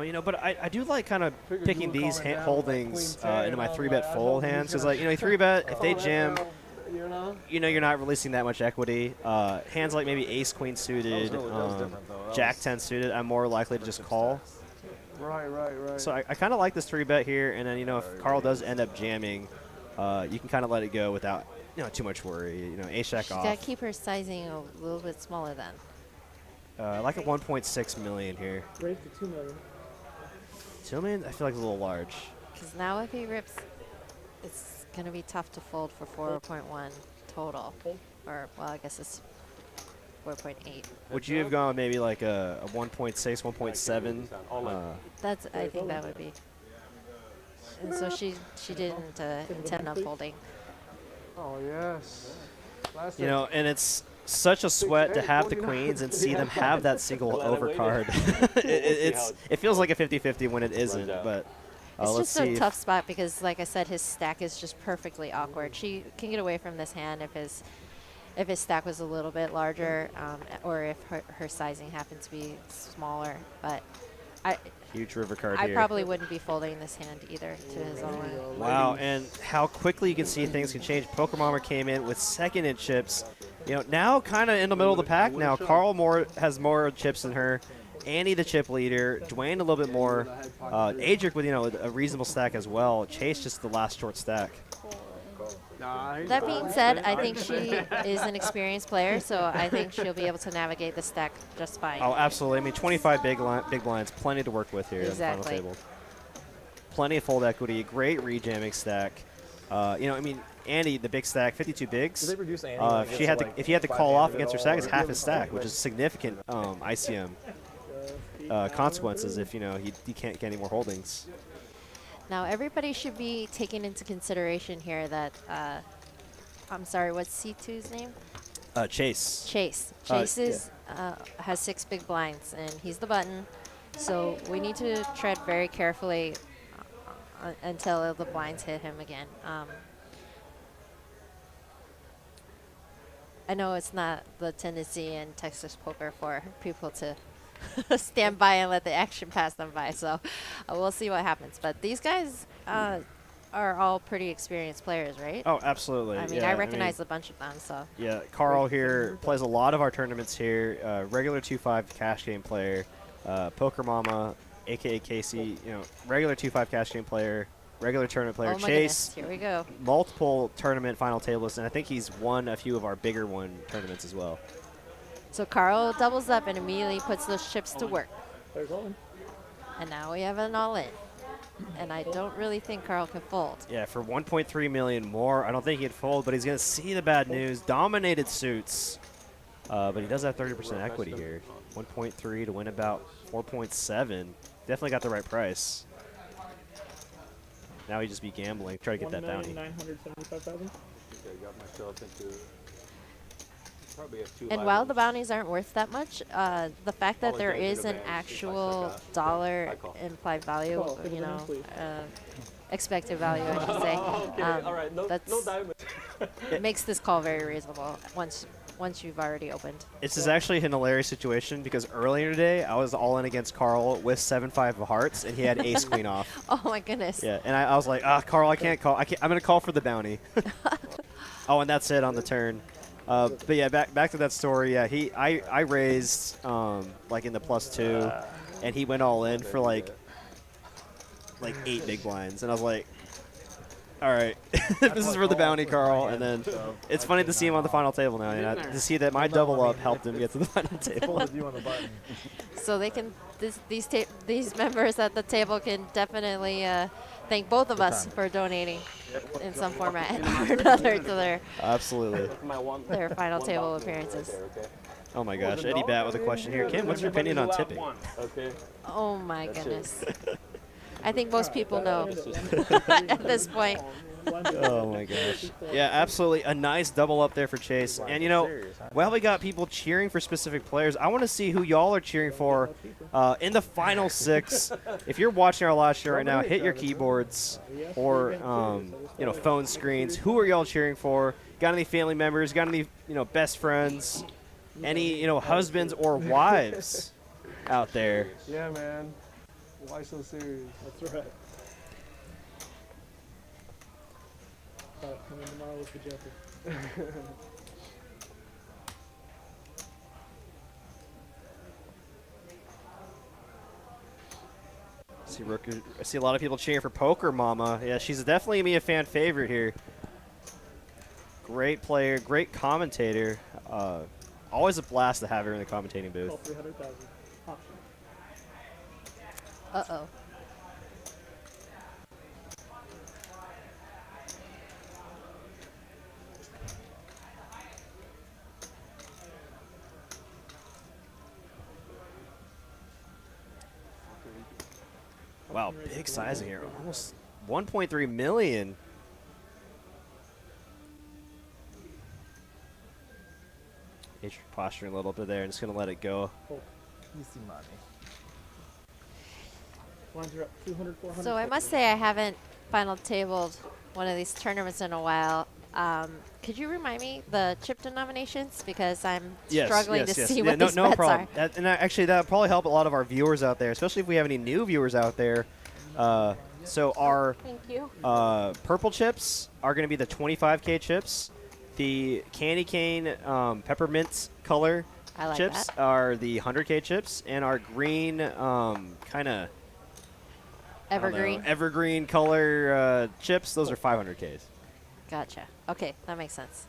You know, but I do like kind of Figured picking you would these calm it down holdings with, like, queen into my 10, 3-bet I fold hope he's hands. Because, gonna- like, you know, 3-bet, if they jam, You know? you know you're not releasing that much equity. Hands like maybe ace queen suited, That was different, though. That jack was 10 suited, I'm more likely to just call. Right. So I kind of like this 3-bet here, and then, you know, if Carl does end up jamming, you can kind of let it go without too much worry. Ace Jack She's off. got to keep her sizing a little bit smaller then. Like a 1.6 million here. Raise to 2 million. 2 million, I feel like it's a little large. Because now if he rips, it's going to be tough to fold for 4.1 total. Or, well, I guess it's 4.8. Would you have gone maybe like a 1.6, 1.7? That's, I think that would be. And so she didn't intend on folding. Oh, yes. And it's such a sweat to have the queens and see them have that single overcard. It feels like a 50-50 when it isn't, but It's let's just a see. tough spot because, like I said, his stack is just perfectly awkward. She can get away from this hand if his stack was a little bit larger, or if her sizing happened to be smaller. But Huge river card I here. probably wouldn't be folding this hand either to his all-in. Wow, and how quickly you can see things can change. Poker Mama came in with second in chips. Now kind of in the middle of the pack now. Carl has more chips than her. Andy, the chip leader. Dwayne, a little bit more. Adric with, a reasonable stack as well. Chase, just the last short stack. That being said, I think she is an experienced player, so I think she'll be able to navigate the stack just fine. Oh, absolutely. I mean, 25 big blinds, plenty to work with here Exactly. on the final table. Plenty of fold equity, great rejamming stack. Andy, the big stack, 52 bigs. Did they reduce Andy? If he had to call off against her stack, it's half his stack, which is significant ICM consequences if he can't get any more holdings. Now, everybody should be taking into consideration here that, I'm sorry, what's C2's name? Chase. Chase. Chase has 6 big blinds, and he's the button. So we need to tread very carefully until the blinds hit him again. I know it's not the tendency in Texas poker for people to stand by and let the action pass them by. So we'll see what happens. But these guys are all pretty experienced players, right? Oh, absolutely. I mean, I recognize a bunch of them. So yeah, Carl here plays a lot of our tournaments here. Regular 2-5 cash game player. Poker Mama, aka Casey, regular 2-5 cash game player. Regular tournament player. oh my Chase, goodness, here we go. multiple tournament final tablist, and I think he's won a few of our bigger tournaments as well. So Carl doubles up and immediately puts those chips to work. There's all in. And now we have an all-in. And I don't really think Carl can fold. Yeah, for 1.3 million more, I don't think he'd fold, but he's going to see the bad news. Dominated suits, but he does have 30% equity here. 1.3 to win about 4.7. Definitely got the right price. Now he just be gambling, try to get that bounty. 1,975,000. And while the bounties aren't worth that much, the fact that there is an actual dollar implied value, Oh, you know, please. expected value, I should say, All right, no diamond. it makes this call very reasonable once you've already opened. This is actually an hilarious situation because earlier today I was all in against Carl with 7-5 of hearts, and he had ace queen off. Oh my goodness. Yeah, and I was like, Carl, I can't call. I'm going to call for the bounty. Oh, and that's it on the turn. But yeah, back to that story. Yeah, I raised like in the +2, and he went all in for like 8 big blinds, and I was like, all right, this is for the bounty, Carl. And then it's funny to see him on the final table now, to see that my double up helped him get to the final table. You on the button. So they can these members at the table can definitely thank both of us for donating in some format or another to Absolutely. their final table appearances. Oh my gosh, Eddie Bat with a question here. Kim, what's your opinion on tipping? Okay. Oh my goodness. I think most people know at this point. Oh my gosh. Yeah, absolutely. A nice double up there for Chase. And while we got people cheering for specific players, I want to see who y'all are cheering for in the final 6. If you're watching our live show right now, hit your keyboards or phone screens. Who are y'all cheering for? Got any family members? Got any best friends? Any husbands or wives out there? Yeah, man. Why so serious? That's right. Coming tomorrow with the Joker. I see a lot of people cheering for Poker Mama. Yeah, she's definitely gonna be a fan favorite here. Great player, great commentator. Always a blast to have her in the commentating booth. Call 300,000. Option. Uh-oh. Wow, big sizing here. Almost 1.3 million. He's posturing a little bit there and just going to let it go. Easy money. Lines are up 200, 400. So I must say I haven't final tabled one of these tournaments in a while. Could you remind me the chip denominations? Because I'm struggling to see what these bets problem. are. Actually, that would probably help a lot of our viewers out there, especially if we have any new viewers out there. So our Thank you. purple chips are going to be the 25K chips. The candy cane peppermint color I like chips that. are the 100K chips, and our green kind of Evergreen. evergreen color chips, those are 500Ks. Gotcha. Okay, that makes sense.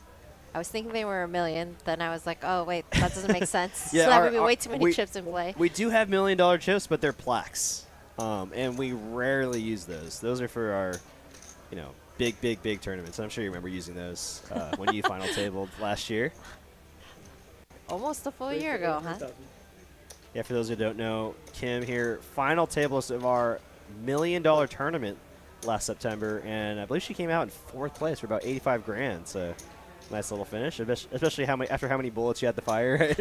I was thinking they were $1 million. Then I was like, oh, wait, that doesn't make sense. Yeah, so that would be way too many chips in play. We do have $1 million chips, but they're plaques, and we rarely use those. Those are for our, big tournaments. I'm sure you remember using those when you final tabled last year. Almost a full year ago, huh? 300,000. Yeah, for those who don't know, Kim here, final tablist of our $1 million tournament last September, and I believe she came out in 4th place for about 85 grand. So nice little finish, especially after how many bullets you had to fire.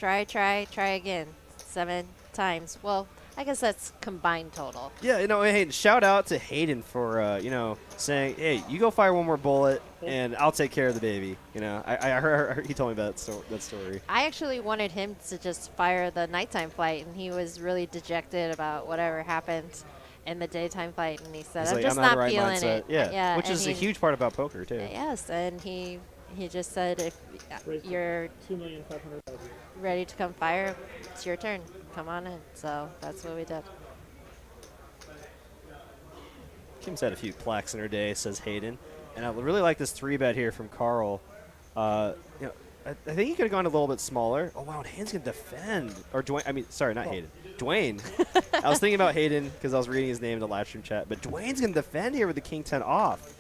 Right? Try again. 7 times. Well, I guess that's combined total. Yeah, hey, shout out to Hayden for saying, hey, you go fire one more bullet, and I'll take care of the baby. I heard he told me about that story. I actually wanted him to just fire the nighttime flight, and he was really dejected about whatever happened in the daytime flight, and he said, He's I'm like, just I'm not not the right feeling mindset. it. Yeah, which and is a huge part about poker, too. Yes, and he just said, if Raised you're 2,500,000. ready to come fire, it's your turn. Come on in. So that's what we did. Kim's had a few plaques in her day, says Hayden. And I really like this 3-bet here from Carl. I think he could have gone a little bit smaller. Oh, wow, and Hayden's going to defend. Or Dwayne, sorry, not Hayden. Dwayne. I was thinking about Hayden because I was reading his name in the live stream chat. But Dwayne's going to defend here with the King 10 off.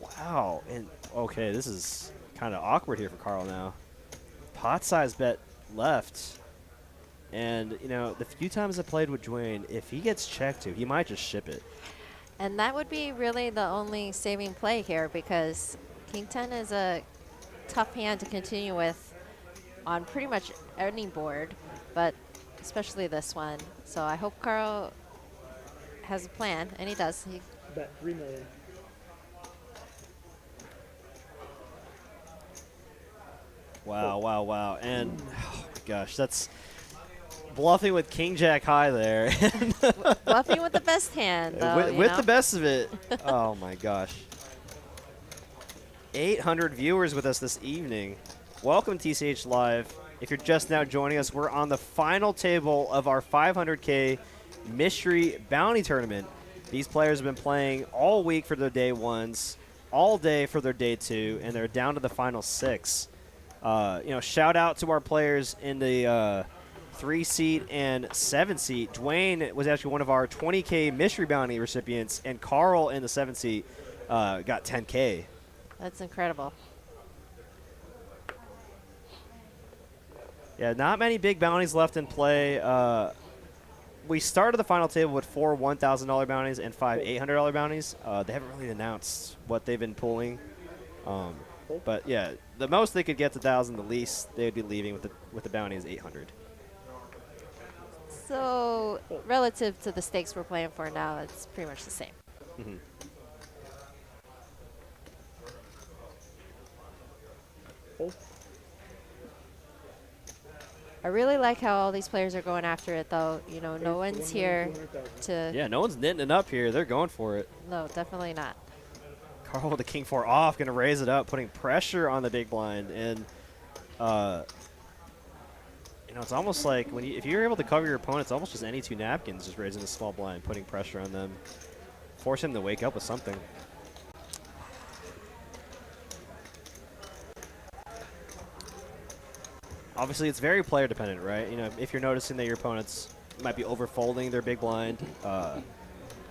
Wow. And, okay, this is kind of awkward here for Carl now. Pot size bet left. And, the few times I played with Dwayne, if he gets checked to, he might just ship it. And that would be really the only saving play here because King 10 is a tough hand to continue with on pretty much any board, but especially this one. So I hope Carl has a plan, and he does. Bet 3 million. Wow. And, oh my gosh, that's bluffing with King Jack high there. Bluffing with the best hand, though. with the best of it. Oh my gosh. 800 viewers with us this evening. Welcome to TCH Live. If you're just now joining us, we're on the final table of our 500K Mystery Bounty Tournament. These players have been playing all week for their day ones, all day for their day two, and they're down to the final 6. Shout out to our players in the 3-seat and 7-seat. Dwayne was actually one of our 20K Mystery Bounty recipients, and Carl in the 7-seat got 10K. That's incredible. Yeah, not many big bounties left in play. We started the final table with 4 $1,000 bounties and 5 $800 bounties. They haven't really announced what they've been pulling. But yeah, the most they could get to 1,000, the least they'd be leaving with the bounty is 800. So relative to the stakes we're playing for now, it's pretty much the same. Mm-hmm. I really like how all these players are going after it, though. No one's here to... Yeah, no one's knitting it up here. They're going for it. No, definitely not. Carl with the King 4 off, going to raise it up, putting pressure on the big blind. And you know, it's almost like if you're able to cover your opponent, it's almost just any 2 napkins, just raising the small blind, putting pressure on them, force him to wake up with something. Obviously, it's very player dependent, right? You know, if you're noticing that your opponents might be overfolding their big blind,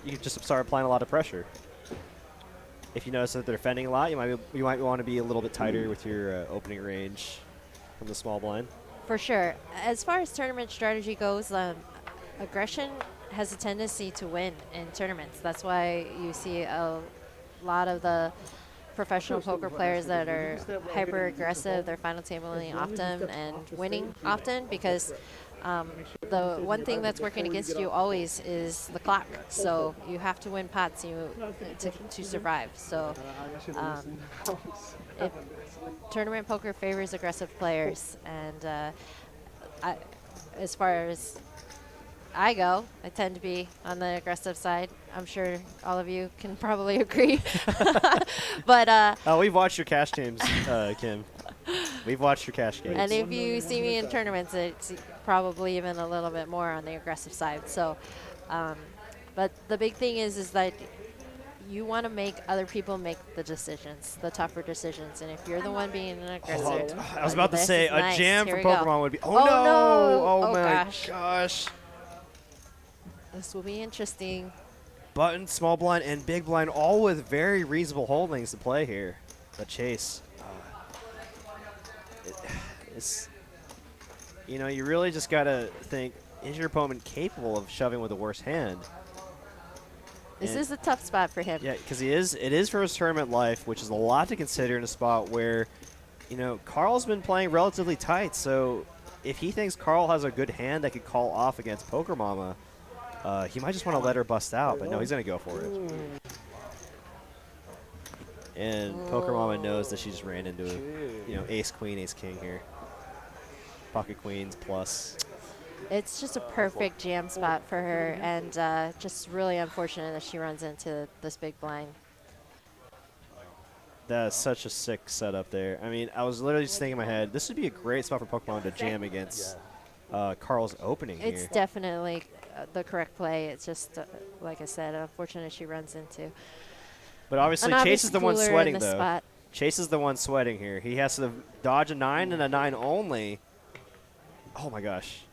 you can just start applying a lot of pressure. If you notice that they're defending a lot, you might want to be a little bit tighter with your opening range from the small blind. For sure. As far as tournament strategy goes, aggression has a tendency to win in tournaments. That's why you see a lot of the professional poker players that are hyper aggressive. They're final tabling often and winning often because the one thing that's working against you always is the clock. So you have to win pots to survive. So tournament poker favors aggressive players, and as far as I go, I tend to be on the aggressive side. I'm sure all of you can probably agree. But we've watched your cash games, Kim. We've watched your cash games. and if you see me in tournaments, it's probably even a little bit more on the aggressive side. So, but the big thing is that you want to make other people make the decisions, the tougher decisions. And if you're the one being an aggressor, I was about to say a nice. jam Here for we go. Pokemon would be. Oh, Oh, no! no. Oh, Oh, my gosh. gosh! This will be interesting. Button, small blind, and big blind, all with very reasonable holdings to play here. The chase. It's, you know, you really just gotta think: is your opponent capable of shoving with a worse hand? This And is a tough spot for him. yeah, because it is for his tournament life, which is a lot to consider in a spot where, you know, Carl's been playing relatively tight. So if he thinks Carl has a good hand that could call off against Poker Mama, he might just want to let her bust out. But no, he's gonna go for it. And Poker Mama knows that she just ran into, you know, ace queen, ace king here. Pocket queens plus. It's just a perfect jam spot for her, and just really unfortunate that she runs into this big blind. That's such a sick setup there. I mean, I was literally just thinking in my head, this would be a great spot for Pokemon to jam against Carl's opening It's here. definitely the correct play. It's just, like I said, unfortunate she runs into. But obviously, an Chase is the one obvious cooler in sweating, this though. spot. Chase is the one sweating here. He has to dodge a 9 and a 9 only. Oh, my gosh.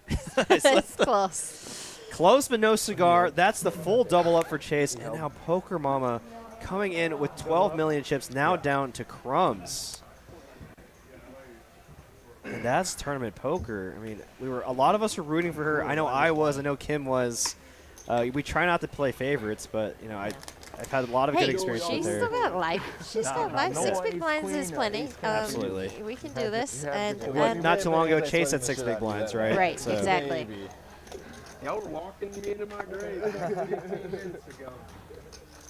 It's close. Close, but no cigar. That's the full double up for Chase. And now Poker Mama coming in with 12 million chips, now down to crumbs. And that's tournament poker. I mean, a lot of us were rooting for her. I know I was. I know Kim was. We try not to play favorites, but you know, I've had a lot of good Hey, experience with she's her. still got life. She's still life. no. 6 big Ace blinds queen is or plenty. ace queen. Absolutely. We can do this. And Not too long ago, Chase had 6 big blinds, right? Right, So- exactly. Y'all were walking me into my grave 15 minutes ago.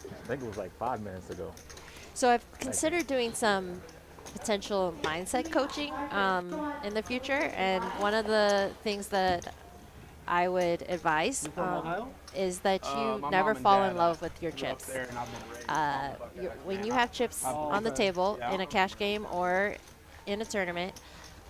I think it was like 5 minutes ago. So I've considered doing some potential mindset coaching in the future, and one of the things that I would advise is that you My never mom and fall dad, in love with your grew up chips. there, and I've been raised When you have chips on the table in a cash game or in a tournament,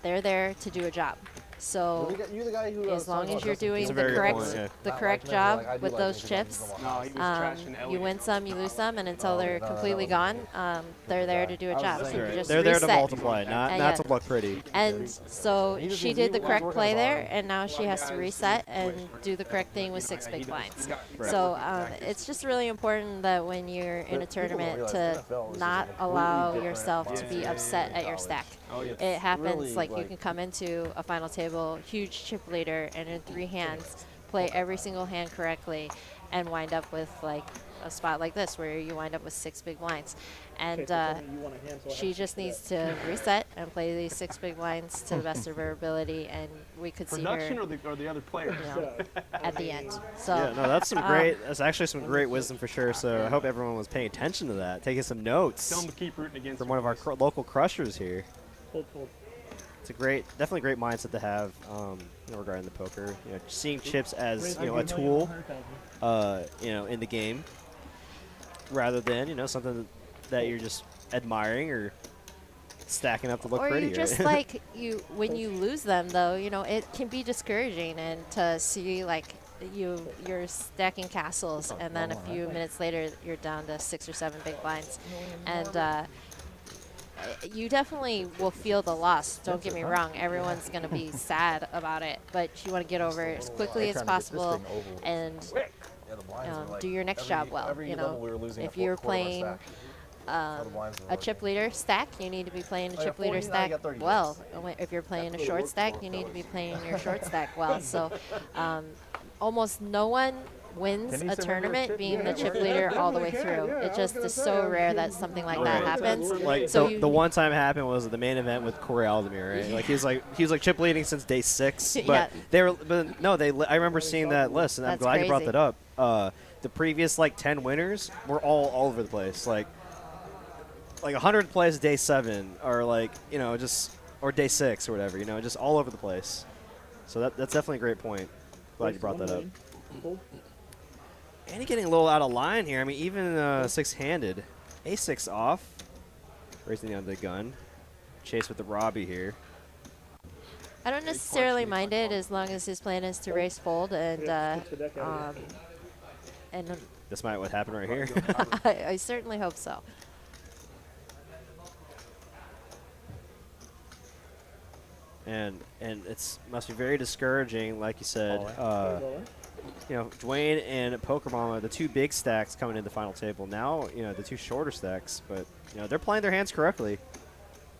they're there to do a job. So You the guy who, as long as you're doing That's a the very good correct point, yeah. the Not correct like me, like, I job do with like those me 'cause I'm chips, just a No, he was trashing you Elliot. win some, you lose some, and until Oh, they're okay, no, completely that gone, they're there to do a I was job. saying So you right. just They're there to reset. multiply, not Yeah. to look pretty. And so He just she needs- did he the was correct working play his there, arm. and now she has to reset and do the correct thing with 6 big blinds. So it's just really important that when you're in a But people don't tournament realize to NFL is just not completely allow different yourself to be game upset than at your college. stack. Oh, yeah. It happens really, like you like- can come into a final table, huge chip leader, and in 3 hands, play every single hand correctly, and wind up with like a spot like this where you wind up with 6 big blinds. And she just needs to reset and play these 6 big blinds to the best of her ability, and we could see Production her or the other players? you know, at the end. So Yeah, no, that's that's actually some great wisdom for sure. So I hope everyone was paying attention to that, taking some notes Tell them to keep rooting against from you, one of our boys. local crushers here. Hold. It's a definitely great mindset to have you know, regarding the poker. You know, seeing chips as a tool, in the game, rather than something that you're just admiring or stacking up to look or pretty. you just right? like when you lose them though, you know, it can be discouraging, and to see like you're stacking castles, and then a few minutes later you're down to 6 or 7 big blinds, and you definitely will feel the loss. Don't get me wrong, everyone's going to be sad about it, but you want to get over it as quickly as possible and do your next job well. You know, if you're playing a chip leader stack, you need to be playing a chip leader stack well. If you're playing a short stack, you need to be playing your short stack well. So almost no one wins a tournament being the chip leader all the way through. It just is so rare that something like that happens. Like so the one time it happened was the main event with Corey Aldemir, right? Like he was like chip leading since day 6, but I remember seeing that list, and I'm glad you brought that up. The previous like 10 winners were all over the place. Like 100 plays day 7, or like, you know, just, or day 6 or whatever, you know, just all over the place. So that's definitely a great point. Glad you brought that up. And he's getting a little out of line here. I mean, even six-handed. A6 off. Raising down the gun. Chase with the Robbie here. I don't necessarily mind it as long as his plan is to race fold, and This might what happened right here. I certainly hope so. And it's must be very discouraging, like you said. You know, Dwayne and Poker Mama, the 2 big stacks coming in the final table. Now, you know, the 2 shorter stacks, but you know they're playing their hands correctly,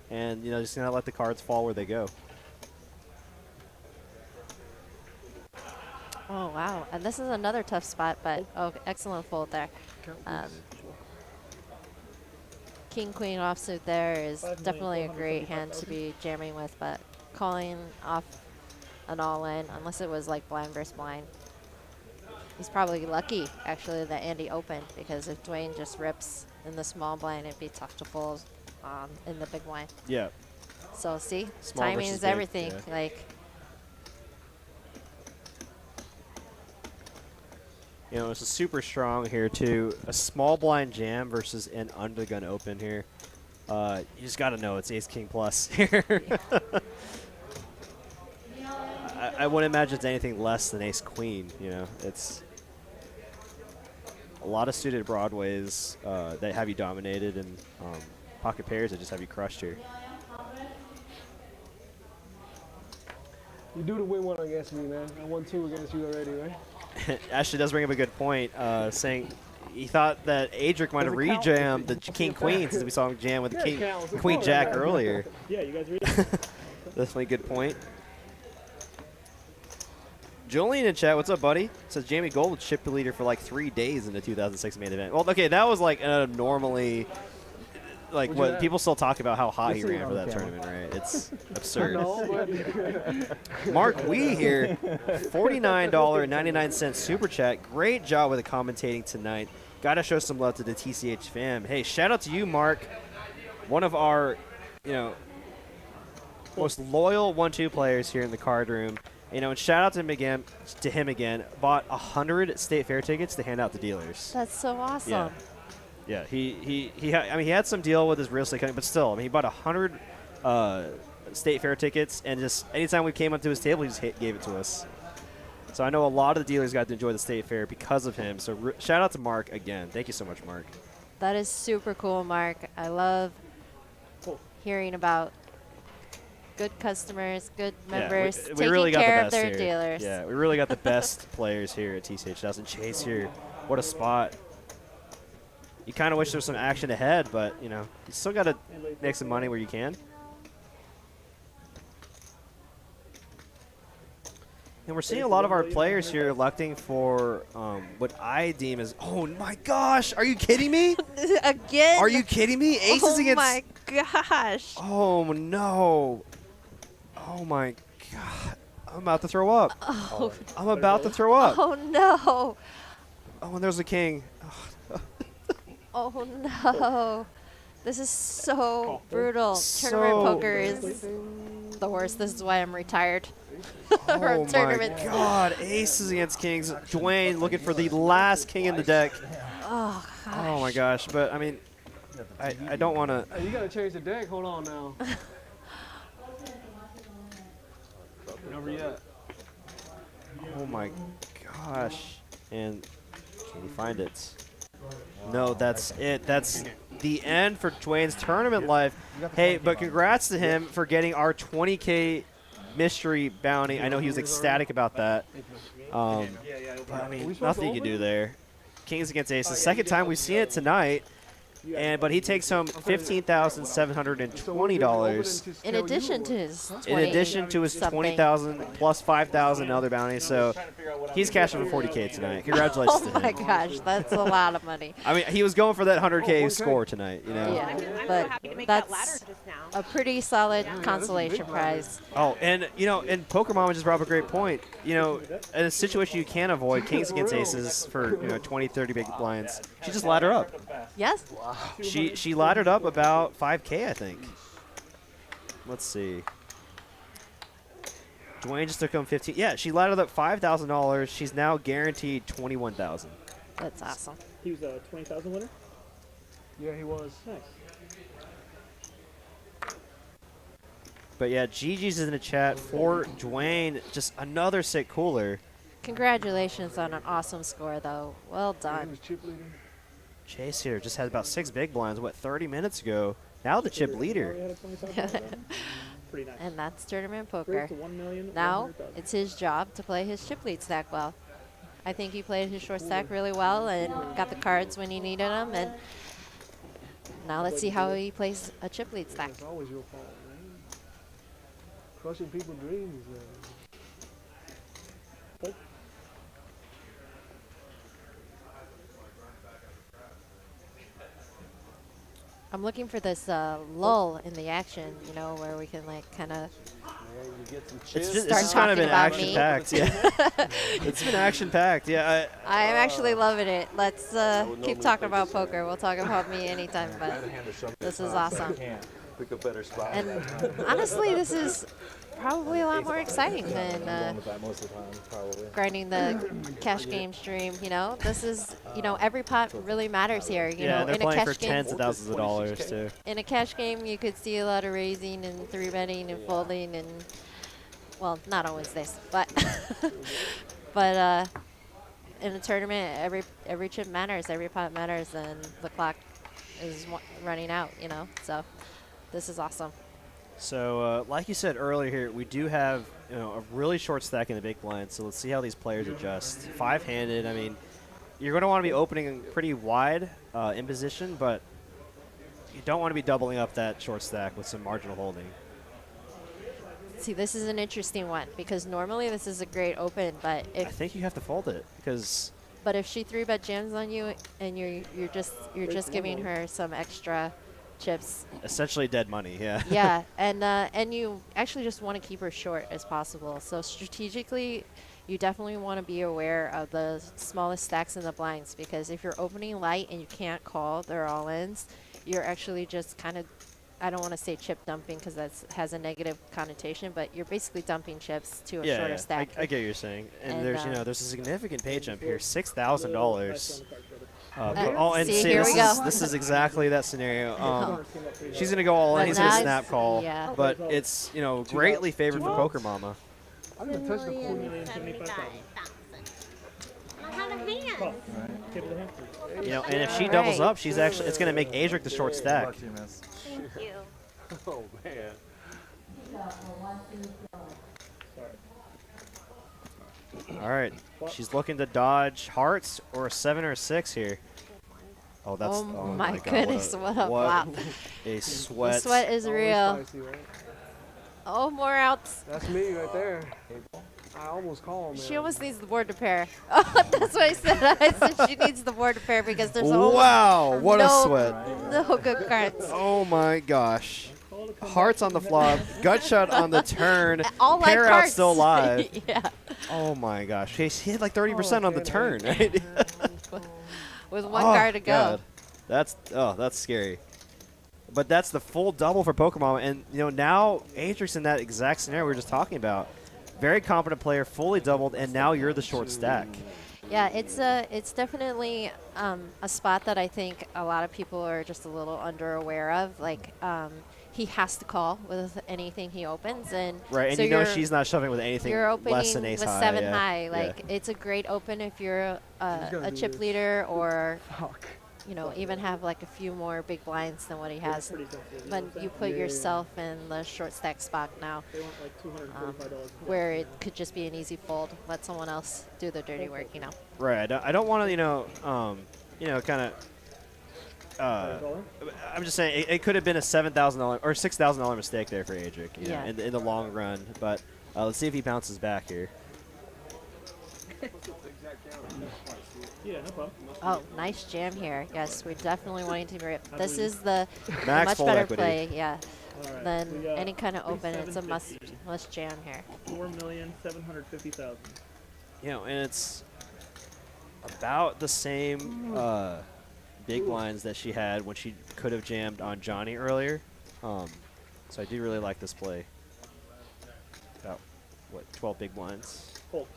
and you know just gonna let the cards fall where they go. Oh wow! And this is another tough spot, but excellent fold there. King Queen offsuit there is definitely a great hand to be jamming with, but calling off an all-in, unless it was like blind versus blind. He's probably lucky, actually, that Andy opened, because if Dwayne just rips in the small blind, it'd be tough to fold in the big blind. Yeah. So see, Small timing versus is big, everything. yeah. Like, you know, it's a super strong here too. A small blind jam versus an under the gun open here. You just got to know it's Ace King plus here. I wouldn't imagine it's anything less than Ace Queen. You know, it's a lot of suited broadways that have you dominated, and pocket pairs that just have you crushed here. You do the win one against me, man. I won 2 against you already, right? Ashley does bring up a good point, saying he thought that Adric might have rejammed the King Queen since we saw him jam with the King Queen Jack earlier. Yeah, you guys read Definitely a good point. Julian in chat, what's up, buddy? Says Jamie Gold was chip leader for like 3 days in the 2006 main event. Well, okay, that was like normally, like what people still talk about how hot he ran for that tournament, right? It's absurd. Mark Wee here, $49.99 super chat. Great job with the commentating tonight. Got to show some love to the TCH fam. Hey, shout out to you, Mark. One of our, you know, most loyal 1-2 players here in the card room. You know, and shout out to him again. Bought 100 state fair tickets to hand out to dealers. that's so awesome. Yeah, he had some deal with his real estate company, but still, I mean, he bought 100 state fair tickets, and just anytime we came up to his table, he just gave it to us. So I know a lot of the dealers got to enjoy the state fair because of him. So shout out to Mark again. Thank you so much, Mark. That is super cool, Mark. I love hearing about good customers, good members, we taking really got care the of best their here. dealers. Yeah, we really got the best players here at TCH. Doesn't Chase here. What a spot. You kind of wish there was some action ahead, but, you know, you still got to make some money where you can. And we're seeing a lot of our players here electing for what I deem as, oh my gosh, are you kidding me? Again? Are you kidding me? Aces against. Oh my gosh. Oh no. Oh my god. I'm about to throw up. Oh. I'm about to throw up. Oh no. Oh, and there's the king. Oh no. This is so brutal. Tournament poker is the worst. This is why I'm retired. Oh my tournaments. god. Aces against kings. Dwayne looking for the last king in the deck. Oh, gosh. Oh my gosh. But I mean, I don't want to. Hey, you gotta change the deck. Hold on now. Number yet. Oh my gosh. And can you find it? No, that's it. That's the end for Dwayne's tournament life. Hey, but congrats to him for getting our 20K mystery bounty. I know he was ecstatic about that. But I mean, nothing you can do there. Kings against aces. Second time we've seen it tonight. But he takes home $15,720 In addition to his $20,000 plus $5,000 other bounties. So he's cashing for $40K tonight. Congratulations to him. Oh my gosh, that's a lot of money. I mean, he was going for that 100K score tonight, you know. Yeah, but that's a pretty solid consolation prize. Oh, and you know, and Poker Mama just brought up a great point. You know, in a situation you can't avoid, Kings against aces for 20, 30 big blinds. She just ladder up. Yes. She laddered up about 5K, I think. Let's see. Dwayne just took home 15. Yeah, she laddered up $5,000. She's now guaranteed 21,000. That's awesome. He was a 20,000 winner? Yeah, he was. Nice. But yeah, Gigi's in the chat for Dwayne. Just another sick cooler. Congratulations on an awesome score, though. Well done. Chase here just had about 6 big blinds, 30 minutes ago. Now the chip leader. Pretty nice. And that's tournament Raised poker. to 1,100,000. Now it's his job to play his chip lead stack well. I think he played his short stack really well and got the cards when he needed them. And now let's see how he plays a chip lead stack. It's always your fault, man. Crushing people's dreams. I'm looking for this lull in the action, you know, where we can like kind of It's Start just kind of talking been about action me. packed. Yeah, it's been action packed. Yeah. I am actually loving it. Let's keep talking about poker. We'll talk about me anytime, but this is awesome. Pick a better spot. And honestly, this is probably a lot more exciting than most of the time, probably. grinding the cash game stream. You know, this is, you know, every pot really matters here. You Yeah, know, they're in a playing for cash game, tens of thousands of dollars too. in a cash game, you could see a lot of raising and 3-betting and folding and, well, not on Wednesdays, but but in a tournament, every chip matters, every pot matters, and the clock is running out. You know, so this is awesome. So, like you said earlier here, we do have a really short stack in the big blind. So let's see how these players adjust. 5-handed. I mean, you're going to want to be opening pretty wide in position, but you don't want to be doubling up that short stack with some marginal holding. See, this is an interesting one because normally this is a great open, but I think you have to fold it because. But if she 3-bet jams on you and you're just giving her some extra chips. Essentially dead money, yeah. Yeah, and you actually just want to keep her short as possible. So strategically, you definitely want to be aware of the smallest stacks in the blinds because if you're opening light and you can't call their all-ins, you're actually just kind of, I don't want to say chip dumping because that has a negative connotation, but you're basically dumping chips to a shorter stack. I get what you're saying. And there's there's a significant pay jump here, $6,000. And see, here we go. This is exactly that scenario. She's gonna go all in. But He's gonna now snap call. yeah. But it's greatly favored for Poker Mama. I didn't touch the corner. 1,075,000. I had a hand. Table the hand. And if she doubles up, she's actually it's gonna make Adric the short stack. Thank you. Oh, man. All right, she's looking to dodge hearts or a 7 or a 6 here. Oh, that's Oh my my God, goodness, what a flop. a The sweat. sweat is Always real. spicy, right? Oh, more outs. That's me right there. I almost called, man. She almost needs the board to pair. Oh, that's what I said. I said she needs the board to pair because there's Wow, what a no, sweat. no good cards. Oh my gosh. Hearts on the flop, gut shot on the turn, All live pair out cards. still alive. Yeah. Oh my gosh, he hit like 30% on the turn, right? With one card to go. God. That's scary. But that's the full double for Pokemon, and now Atrix in that exact scenario we were just talking about. Very competent player, fully doubled, and now you're the short stack. Yeah, it's definitely a spot that I think a lot of people are just a little under aware of. Like he has to call with anything he opens, and Right, and so you know you're- she's not shoving with anything You're opening less than ace with high. 7 yeah. high. Yeah. Like it's a great open if you're gotta a do chip this. leader or Fuck. you know even have like a few more big blinds than what he has. Pretty sensitive. But know what I'm you saying? put Yeah. yourself in the short stack spot now, They want like $245. where it could just be an easy fold. Let someone else do the dirty work. You know. Right. I don't want to, kind of. All in? I'm just saying it could have been a $7,000 or $6,000 mistake there for Adric, Yeah. in the long run. But let's see if he bounces back here. Yeah, no problem. Oh, nice jam here. Yes, we're definitely wanting to rip. I This believe is the Max much fold better equity. play, yeah, All right. than we got any kind of open. It's a must 750. jam here. 4,750,000. And it's about the same big blinds that she had when she could have jammed on Johnny earlier. So I do really like this play. About, 12 big blinds?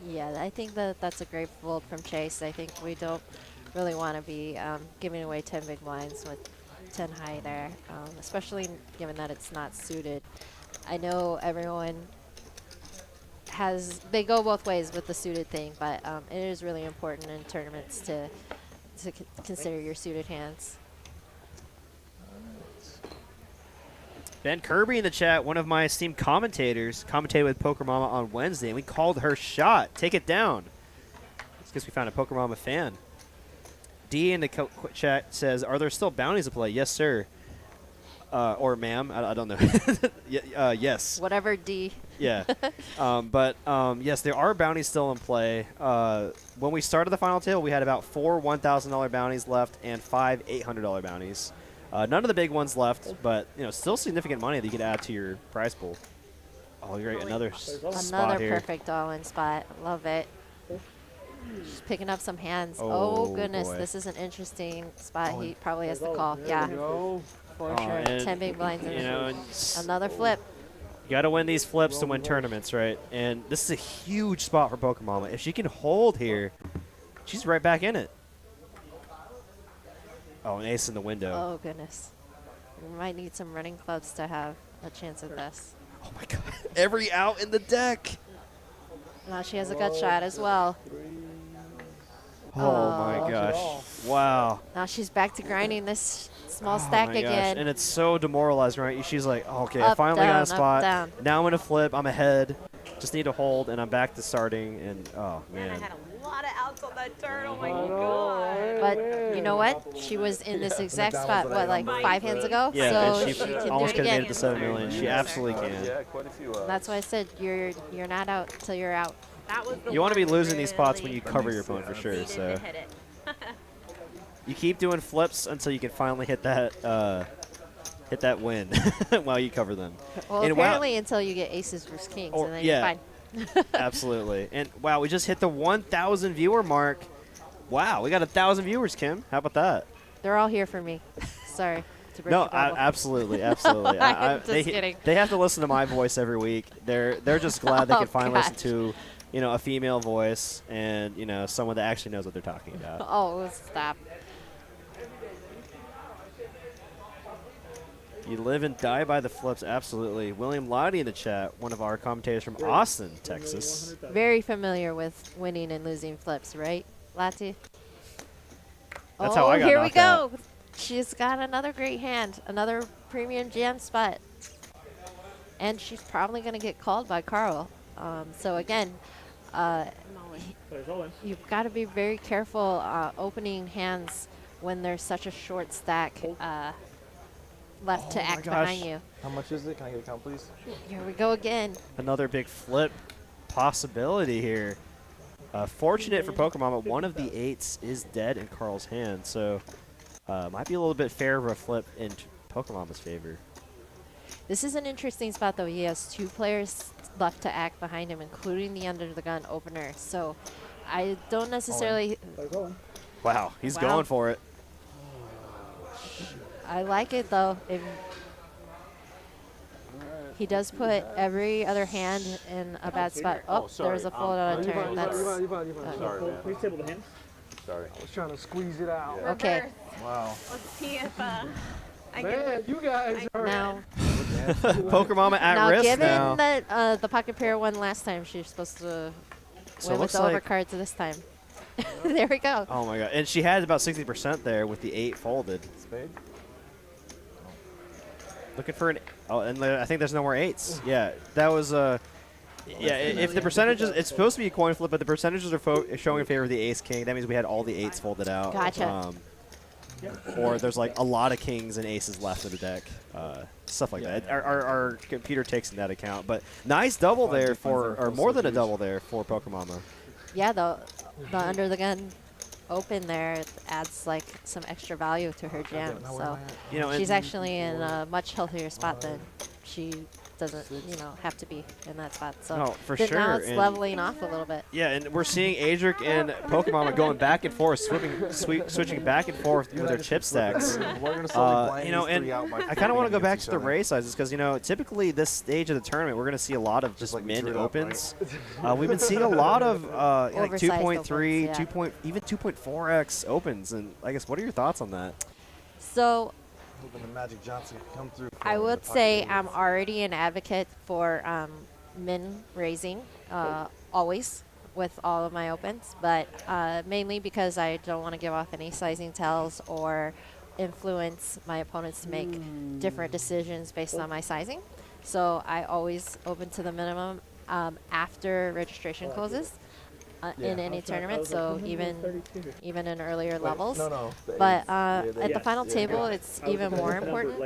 Yeah, I think that's a great fold from Chase. I think we don't really want to be giving away 10 big blinds with 10 high there, especially given that it's not suited. I know everyone they go both ways with the suited thing, but it is really important in tournaments to consider your suited hands. Ben Kirby in the chat, one of my esteemed commentators, commentated with Poker Mama on Wednesday, and we called her shot. Take it down. It's because we found a Poker Mama fan. D in the chat says, are there still bounties to play? Yes, sir. Or ma'am. I don't know. Yes. Whatever D. Yeah. Yes, there are bounties still in play. When we started the final table, we had about 4 $1,000 bounties left and 5 $800 bounties. None of the big ones left, but still significant money that you could add to your prize pool. Oh, you're right. Another spot Another here. perfect all-in spot. Love it. Just picking up some hands. Oh, Oh goodness, boy. this is an interesting spot. He probably has There's the all- call. there Yeah, we Go. for Oh, sure. and, 10 big blinds. in it. and Another flip. you got to win these flips to win tournaments, right? And this is a huge spot for Poker Mama. If she can hold here, she's right back in it. Oh, an ace in the window. Oh goodness. We might need some running clubs to have a chance at this. Oh my God! Every out in the deck. Now she has a gut shot as well. Oh my gosh! Wow. Now she's back to grinding this small Oh stack my gosh. again. And it's so demoralizing, right? She's like, okay, I Up, finally got down, a up, spot. down. Now I'm gonna flip. I'm ahead. Just need to hold, and I'm back to starting. And oh Man, I man. had a lot of outs on that turn. Oh my I know, god. But you know what? She was in this exact that spot, was what, like like 5 hands ago? Yeah, so and she can almost do it could have made again. it to 7 million. She absolutely can. Yeah, quite a few. That's why I said you're not out till you're out. That was the You want to be one losing these spots when really you cover your opponent for sure. needed So to hit it. you keep doing flips until you can finally hit that win while you cover them. Well, And wow- apparently until you get aces versus kings, Or- and then yeah. you're fine. Absolutely. And wow, we just hit the 1,000 viewer mark. Wow, we got 1,000 viewers, Kim. How about that? They're all here for me. Sorry to break No, your bubble. absolutely, absolutely. I'm just kidding. They have to listen to my voice every week. They're just glad they Oh, can finally listen gosh. to, a female voice and someone that actually knows what they're talking about. Oh, stop. You live and die by the flips, absolutely. William Lottie in the chat, one of our commentators from Austin, Texas. Very familiar with winning and losing flips, right, Lati? That's how I got here we knocked go. out. She's got another great hand, another premium jam spot. And she's probably going to get called by Carl. So again, There's all in. you've got to be very careful opening hands when there's such a short stack left to Oh my act gosh. behind you. How much is it? Can I get a count, please? Here we go again. Another big flip possibility here. Fortunate for Pokemon, but one of the 8s is dead in Carl's hand, so might be a little bit fair of a flip in Pokemon's favor. This is an interesting spot, though. He has 2 players left to act behind him, including the under-the-gun opener. So I don't necessarily... There's all in. Wow, he's Wow. going for it. I like it, though. He does put every other hand in a bad spot. Oh, there's a fold on a turn. That's You fine. Sorry, man. Please table the hand. Sorry. I was trying to squeeze it out. okay. Wow. Let's see if I Man, you guys are. Now, Poker Mama at now risk given now. that the pocket pair won last time, she's supposed to So win it with looks the like overcards this time. There we go. Oh my god! And she had about 60% there with the 8 folded. Spade? Looking for an. Oh, and I think there's no more 8s. Yeah, that was yeah, if the percentages, it's supposed to be a coin flip, but the percentages are showing in favor of the ace king. That means we had all the 8s folded out. Gotcha. Or there's like a lot of kings and aces left in the deck. Stuff like that. Our computer takes in that account. But nice double there for, or more than a double there for Pokemama. Yeah, the under the gun open there adds like some extra value to her jam. So You know, she's and- actually in a much healthier spot than she doesn't, have to be in that spot. So No, for then now sure, it's and- leveling off a little bit. Yeah, and we're seeing Adric and Pokemama going back and forth, switching back and forth with their chip stacks. We're gonna slowly blind You know, these and three out by I kind of want to go against back each to the other. raise sizes because, typically this stage of the tournament, we're going to see a lot of just like we min drew it up, opens. We've been seeing a lot of like Oversized 2.3, opens, yeah. even 2.4x opens. And I guess, what are your thoughts on that? So Hoping the Magic Johnson can come through. for I the would pocket say eights. I'm already an advocate for min raising always with all of my opens, but mainly because I don't want to give off any sizing tells or influence my opponents to make different decisions based on my sizing. So I always open to the minimum after registration closes in any tournament. So even in earlier levels. No. But at the final table, it's even more important,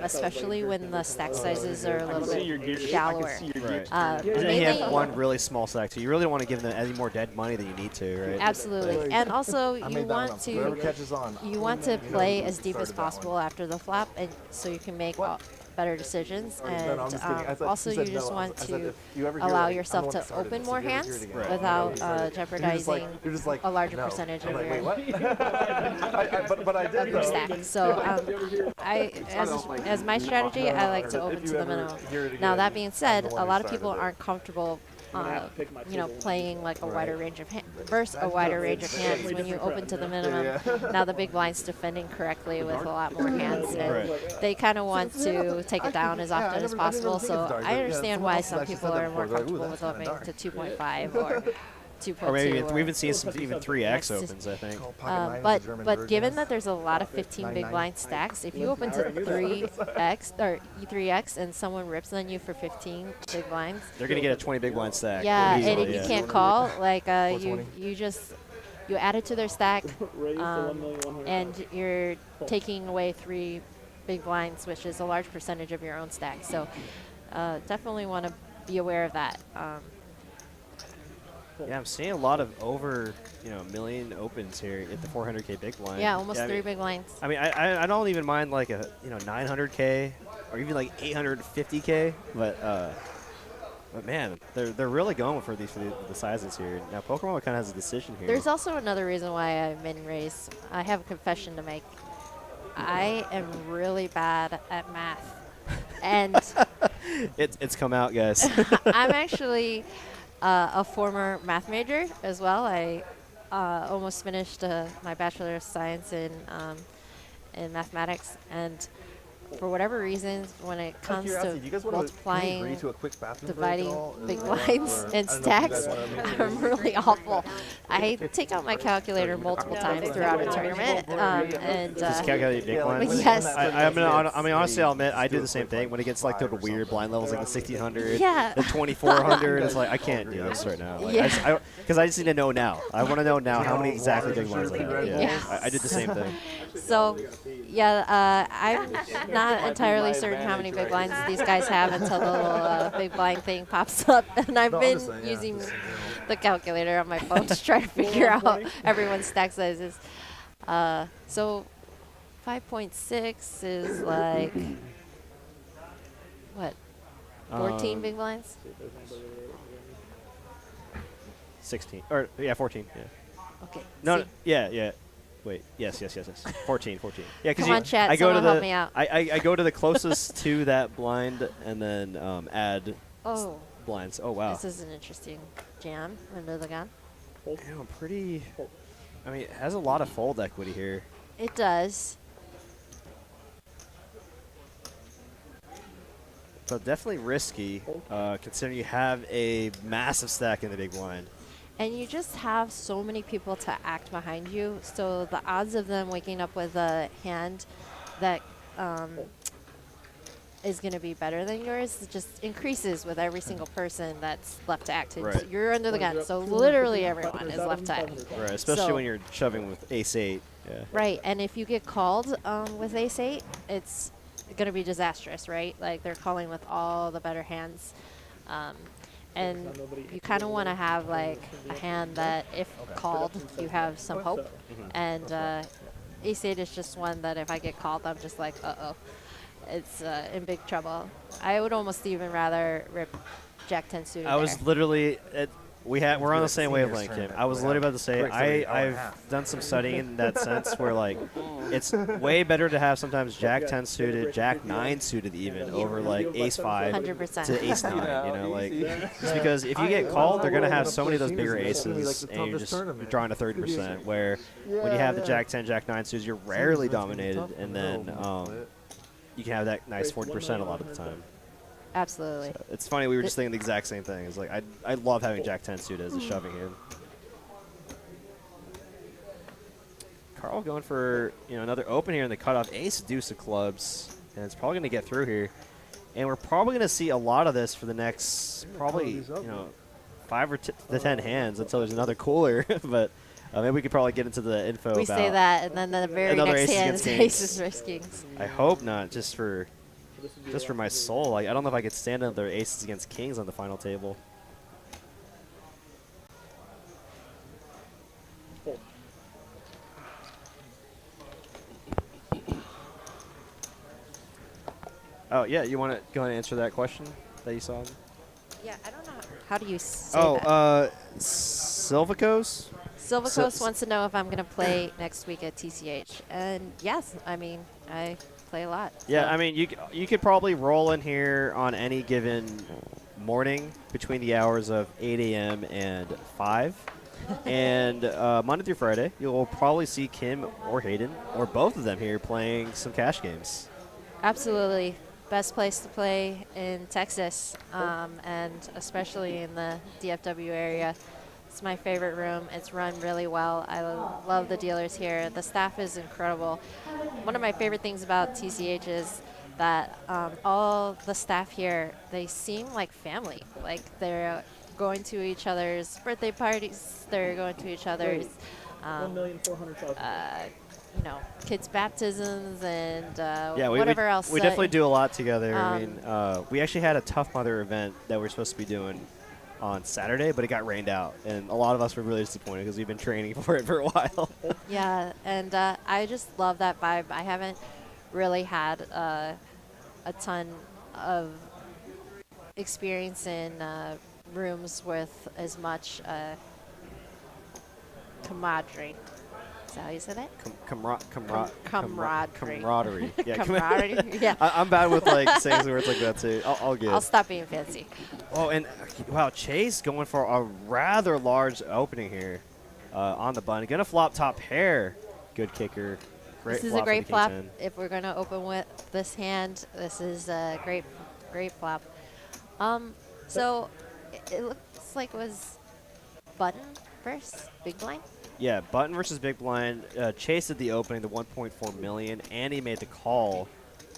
especially when the stack sizes are a little bit shallower. Right. Uh, And then you mainly- have one really small stack, so you really don't want to give them any more dead money than you need to, right? Absolutely, and also I you made that want one up. Whoever to catches on. play as deep started as that one. possible after the flop, and so you can make better decisions. No, And I'm just kidding. I said- also, she you said just no. want I said to if you ever hear, allow like, I'm yourself the one to that started open it, more so if you ever hands hear it again. without jeopardizing You're just like a larger no. percentage I'm of like, your wait, what? but I of did your though. stack. So as my strategy, I like to open to the minimum. Now that being said, a lot of people aren't comfortable, playing like a wider range of versus a wider range of hands when you open to the minimum. Now the big blind's defending correctly with a lot more hands, and they kind of want to take it down as often as possible. So I understand why some people are more comfortable with opening to 2.5 or 2.2. Or maybe or we've been seeing some even 3x Next is- opens, I think. but given that there's a lot of 15 big blind stacks, if you open to 3x or E3x and someone rips on you for 15 big blinds, They're going to get a 20 big blind stack. yeah, and easily, if you yeah. can't call, like you add it to their stack, Raise to 1,100,000. and you're taking away 3 big blinds, which is a large percentage of your own stack. So definitely want to be aware of that. Yeah, I'm seeing a lot of over, million opens here at the 400K big blind. Yeah, almost I 3 mean, big blinds. I mean, I don't even mind like a 900K or even like 850K, but man, they're really going for the sizes here. Now Pokemon kind of has a decision here. There's also another reason why I min raise. I have a confession to make. I am really bad at math, and it's come out, guys. I'm actually a former math major as well. I almost finished my Bachelor of Science in mathematics, and for whatever reason, when it comes to multiplying, dividing big blinds and stacks, I'm really awful. I take out my calculator multiple times throughout a tournament, and Just calculate big blinds. Yes. I mean, honestly, I'll admit I do the same thing when it gets like to the weird blind levels, like the 1600, Yeah. the 2400. It's like I can't do this right now. Like, Yeah. because I just need to know now. I want to know now how many exactly big blinds I have. Yeah, Yeah. I did the same thing. So, yeah, I'm not entirely certain how many big blinds these guys have until the little big blind thing pops up. And I've been using the calculator on my phone to try to figure out everyone's stack sizes. So 5.6 is like, what, 14 big blinds? 16 or 14. Yeah. Okay. No, see? yeah. Wait, yes. 14. Yeah, because Come on, chat, I go to someone the help me out. I go to the closest to that blind and then add Oh, blinds. Oh wow. this is an interesting jam under the gun. Damn, pretty. I mean, it has a lot of fold equity here. It does. But definitely risky, considering you have a massive stack in the big blind. And you just have so many people to act behind you, so the odds of them waking up with a hand that is going to be better than yours just increases with every single person that's left to act. Right. You're under the gun, so literally everyone is left to act. Right, especially So- when you're shoving with ace-8. Yeah. Right, and if you get called with ace-8, it's going to be disastrous, right? Like, they're calling with all the better hands. And you kind of want to have, like, a hand that, if called, you have some hope. And ace-8 is just one that if I get called, I'm just like, uh-oh. It's in big trouble. I would almost even rather rip Jack-10 suited I was there. literally we're on the same Seniors wavelength, Kim. tournament. I was literally about to say Breaks every hour and a I've half. done some studying in that sense where like it's way better to have sometimes Jack-10 suited, Jack-9 suited even over like ace-5 100%. to ace-9. You know, like just because if you get called, they're gonna have so many of those bigger aces, and you're drawing a 30%. Where when you have the Jack-10, Jack-9 suits, you're rarely dominated, and then you can have that nice 40% a lot of the time. Absolutely. It's funny, we were just thinking the exact same thing. It's like I love having Jack-10 suited as a shoving hand. Carl going for another open here in the cutoff ace deuce of clubs, and it's probably going to get through here. And we're probably going to see a lot of this for the next probably 5 or to 10 hands until there's another cooler. But maybe we could probably get into the info We about say that, and then the very another next aces hand against is kings. aces versus kings. I hope not, just for my soul. Like I don't know if I could stand another aces against kings on the final table. Oh yeah, you want to go ahead and answer that question that you saw? Yeah, I don't know. How do you say Oh, that? Silvicos? Silvicos wants to know if I'm going to play next week at TCH. And yes, I mean, I play a lot. Yeah, so. I mean, you could probably roll in here on any given morning between the hours of 8 a.m. and 5. And Monday through Friday, you'll probably see Kim or Hayden or both of them here playing some cash games. Absolutely. Best place to play in Texas, and especially in the DFW area. It's my favorite room. It's run really well. I love the dealers here. The staff is incredible. One of my favorite things about TCH is that all the staff here, they seem like family. Like they're going to each other's birthday parties. They're going to each other's 1,400,000. kids' baptisms and Yeah, whatever else. We definitely do a lot together. I mean, we actually had a Tough Mother event that we were supposed to be doing on Saturday, but it got rained out, and a lot of us were really disappointed because we've been training for it for a while. Yeah, and I just love that vibe. I haven't really had a ton of experience in rooms with as much camaraderie. Is that how you say that? Camaraderie. Yeah, Camaraderie. Yeah. I'm bad with like saying words like that too. I'll get. I'll stop being fancy. Oh, and wow, Chase going for a rather large opening here on the button. Gonna flop top pair. Good kicker. Great This is flop a for the great flop. King 10. If we're going to open with this hand, this is a great flop. So it looks like it was button first, big blind. Yeah, button versus big blind. Chase at the opening, the 1.4 million, and he made the call.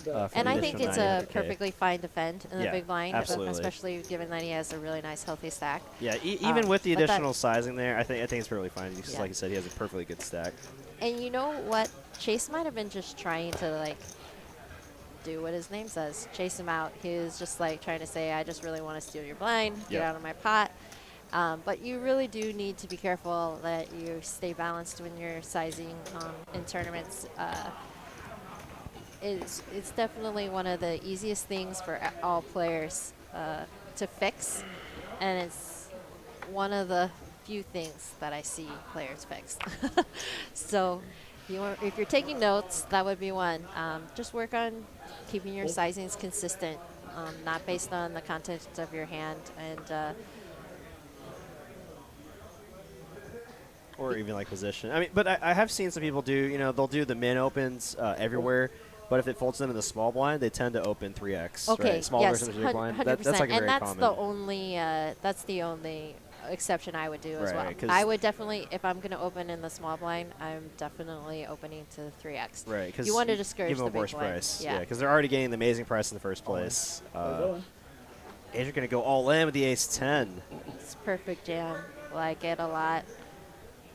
For And the I think additional it's a 900K. perfectly fine defend in the Yeah, big blind, absolutely. especially given that he has a really nice healthy stack. Yeah, even with the but that- additional sizing there, I think it's really fine. Just Yeah. like you said, he has a perfectly good stack. And you know what? Chase might have been just trying to like do what his name says, chase him out. He was just like trying to say, I just really want to steal your blind, get Yep. out of my pot. But you really do need to be careful that you stay balanced when you're sizing in tournaments. It's definitely one of the easiest things for all players to fix, and it's one of the few things that I see players fix. So If you're taking notes, that would be one. Just work on keeping your sizings consistent, not based on the contents of your hand, and or even like position. I mean, but I have seen some people do, you know, they'll do the min opens everywhere, but if it folds them in the small blind, they tend to open 3x. okay, right? Small yes, versus big blind. 100%. That's like a and very that's common. that's the only exception I would do as Right, well. 'cause- I would definitely, if I'm going to open in the small blind, I'm definitely opening to 3x. Right, because you want to discourage give them the a big worse blind. price. Yeah. Because they're already getting the amazing price in the first place. Adrian going to go all in with the ace-10. It's perfect jam. Like it a lot.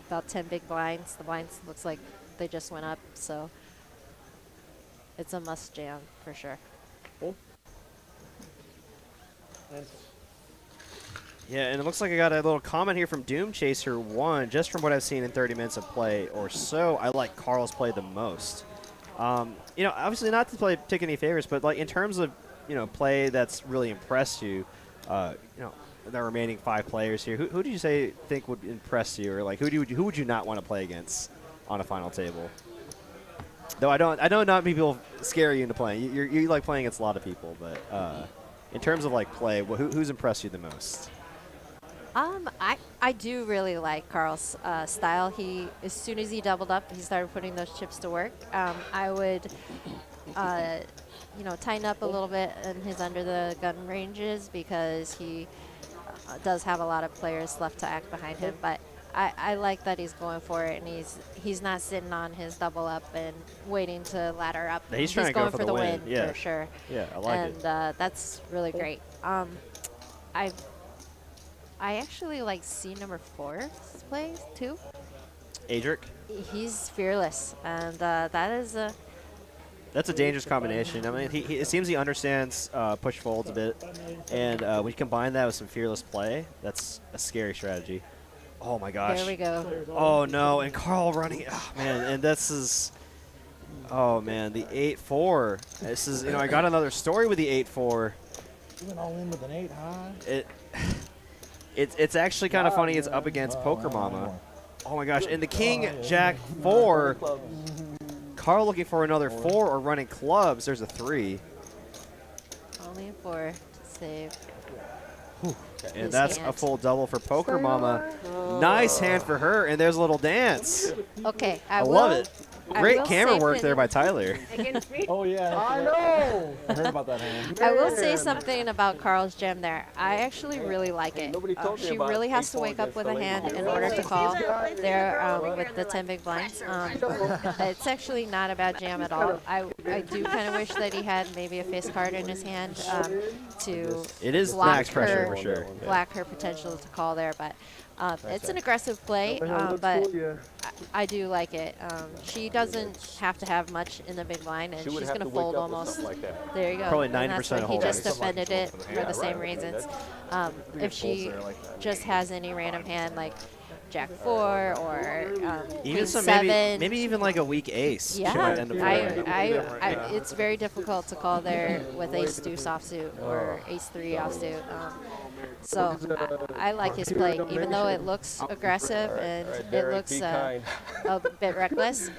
About 10 big blinds. The blinds looks like they just went up, so it's a must jam for sure. Yeah, and it looks like I got a little comment here from Doom Chaser 1. Just from what I've seen in 30 minutes of play or so, I like Carl's play the most. You know, obviously not to take any favorites, but like in terms of, you know, play that's really impressed you, you know, the remaining 5 players here, who do you think would impress you, or like who would you not want to play against on a final table? Though I know not many people scare you into playing. You like playing against a lot of people, but in terms of like play, who's impressed you the most? I do really like Carl's style. As soon as he doubled up, he started putting those chips to work. I would, you know, tighten up a little bit in his under the gun ranges because he does have a lot of players left to act behind him. But I like that he's going for it, and he's not sitting on his double up and waiting to ladder up. He's trying to going go for the win. Yeah, for sure. Yeah, I like it. And that's really great. I actually like C number 4's play too. Adric? He's fearless, and that is a. That's a dangerous combination. I mean, it seems he understands push folds a bit, and when you combine that with some fearless play, that's a scary strategy. Oh my gosh. There we go. Oh no, and Carl running. Oh man, and this is. Oh man, the 8-4. This is, you know, I got another story with the 8-4. You went all in with an 8 high. It's actually kind of funny. It's up against Poker Mama. Oh my gosh, and the King Jack 4. Carl looking for another 4 or running clubs. There's a 3. Only a 4 to save. And that's a full double for Poker Mama. Nice hand for her, and there's a little dance. Okay, I love it. Great camera work there by Tyler. Against me? Oh, yeah. I know. I heard about that hand. I will say something about Carl's gem there. I actually really like it. Nobody told me She about really has to 8-4 wake up against with the a lady. hand in order to call there with the 10 big blinds. It's actually not a bad jam at all. I do kind of wish that he had maybe a face card in his hand to It is block max pressure her, for sure. block her potential to call there, but it's an aggressive play, but I do like it. She doesn't have to have much in the big blind, and she's going to fold almost. There you go. Probably And that's 90% why he Holdem. just defended it for the same reasons. If she just has any random hand like Jack 4 or Even Queen some 7. maybe even like a weak ace. She might Yeah, end up folding. it's very difficult to call there with ace deuce offsuit or ace 3 offsuit. So I like his play, even though it looks aggressive and it looks a bit reckless.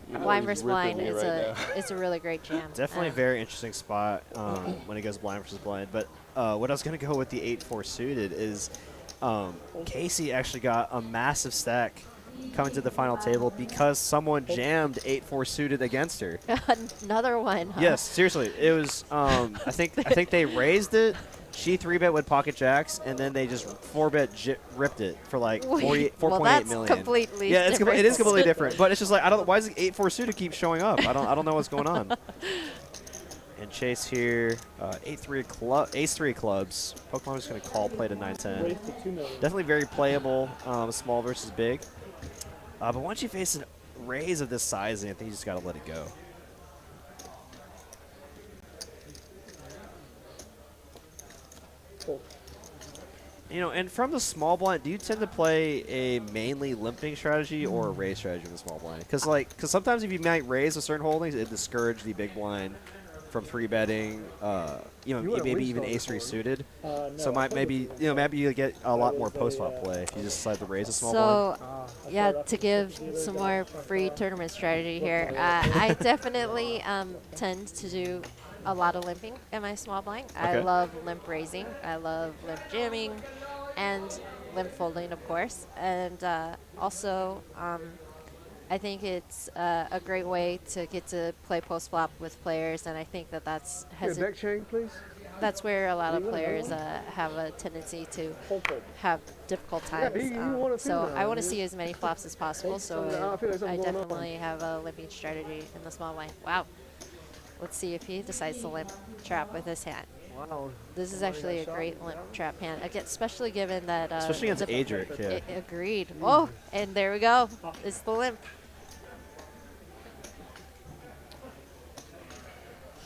Blind versus blind it's a really great jam. Definitely a very interesting spot when it goes blind versus blind. But what I was going to go with the 8-4 suited is Casey actually got a massive stack coming to the final table because someone jammed 8-4 suited against her. Another one. Huh? Yes, seriously. It was I think they raised it. She 3-bet with pocket jacks, and then they just 4-bet ripped it for like 4.8 well, that's million. completely Yeah, different. it is completely different. But it's just like I don't. Why does the 8-4 suited keep showing up? I don't know what's going on. And Chase here, 8-3 club, ace 3 clubs. Pokemon is going to call play to 9-10. Definitely very playable, small versus big. But once you face a raise of this sizing, I think you just got to let it go. You know, and from the small blind, do you tend to play a mainly limping strategy or a raise strategy in the small blind? Because sometimes if you might raise with certain holdings, it discourage the big blind from three betting. You know, You went maybe even Winston ace three before. suited. No, So maybe you get a lot more post flop play if you just decide to raise a small blind. So, yeah, to give some more free tournament strategy here, I definitely tend to do a lot of limping in my small blind. I Okay. love limp raising. I love limp jamming and limp folding, of course. And also, I think it's a great way to get to play post flop with players, and I think that Here, deck chain, please. that's where a lot of players have a tendency to have difficult times. you wanna So too now, I want to dude. see as many flops as possible. So I feel like I something going on. definitely have a limping strategy in the small blind. Wow. Let's see if he decides to limp trap with his hand. Wow. This is actually a great limp trap hand, again, especially given that. Especially against the- Adric, yeah. Agreed. Oh, and there we go. It's the limp.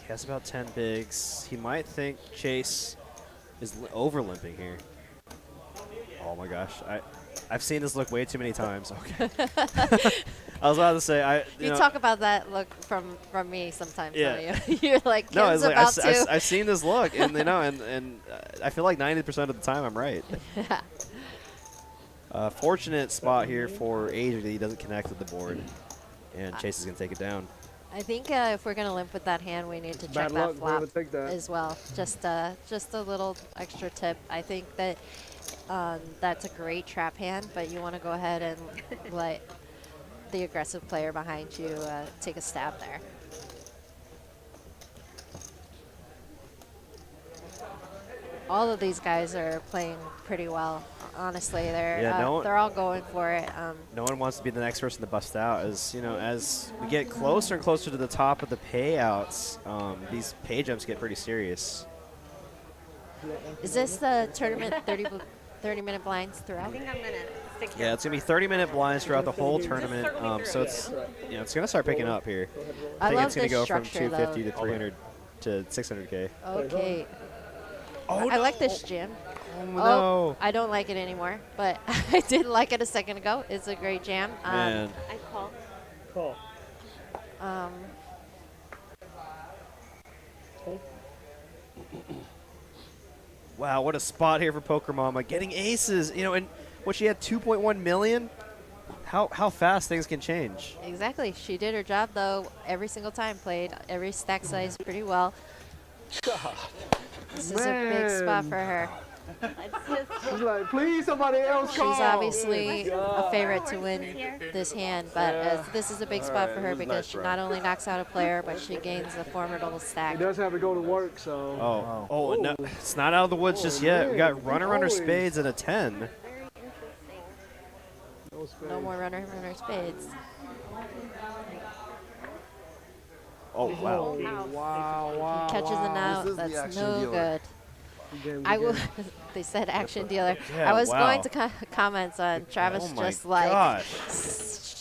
He has about 10 bigs. He might think Chase is over limping here. Oh my gosh, I've seen this look way too many times. Okay. I was about to say You know, talk about that look from me sometimes. Yeah. Don't you? You're like, no, Kim's it's like about to. I've seen this look, and you know, and I feel like 90% of the time I'm right. Fortunate spot here for Adrian that he doesn't connect with the board, and Chase is gonna take it down. I think if we're gonna limp with that hand, we need to check Bad that luck, flop whoever take that. as well. Just a little extra tip. I think that that's a great trap hand, but you want to go ahead and let the aggressive player behind you take a stab there. All of these guys are playing pretty well. Honestly, they're all going for it. No one wants to be the next person to bust out. As you know, as we get closer and closer to the top of the payouts, these pay jumps get pretty serious. Is this the tournament 30-minute blinds throughout? I think I'm gonna stick Yeah, it's gonna be 30-minute blinds throughout the whole tournament. So it's it's gonna start picking up here. I think love it's gonna this go from structure, 250 though. to 300 to 600K. Okay. I like this jam. Oh no! I don't like it anymore, but I did like it a second ago. It's a great jam. Man, I call. Call. wow, what a spot here for Poker Mama, getting aces. You know, and what she had 2.1 million. How fast things can change. Exactly. She did her job, though, every single time. Played every stack size pretty well. This is a big spot for her. She's like, please, somebody else She's call. obviously a favorite to win this hand, but this is a big spot for her because she not only knocks out a player, but she gains a formidable stack. He does have to go to work, so. Oh, no, it's not out of the woods just yet. We got runner Always. spades and a 10. Very interesting. No more runner spades. Oh, wow. Wow. Catches an out. This is the That's action no dealer. good. I will. They said action dealer. Yeah, I was wow. going to comments on Travis Oh my just like gosh.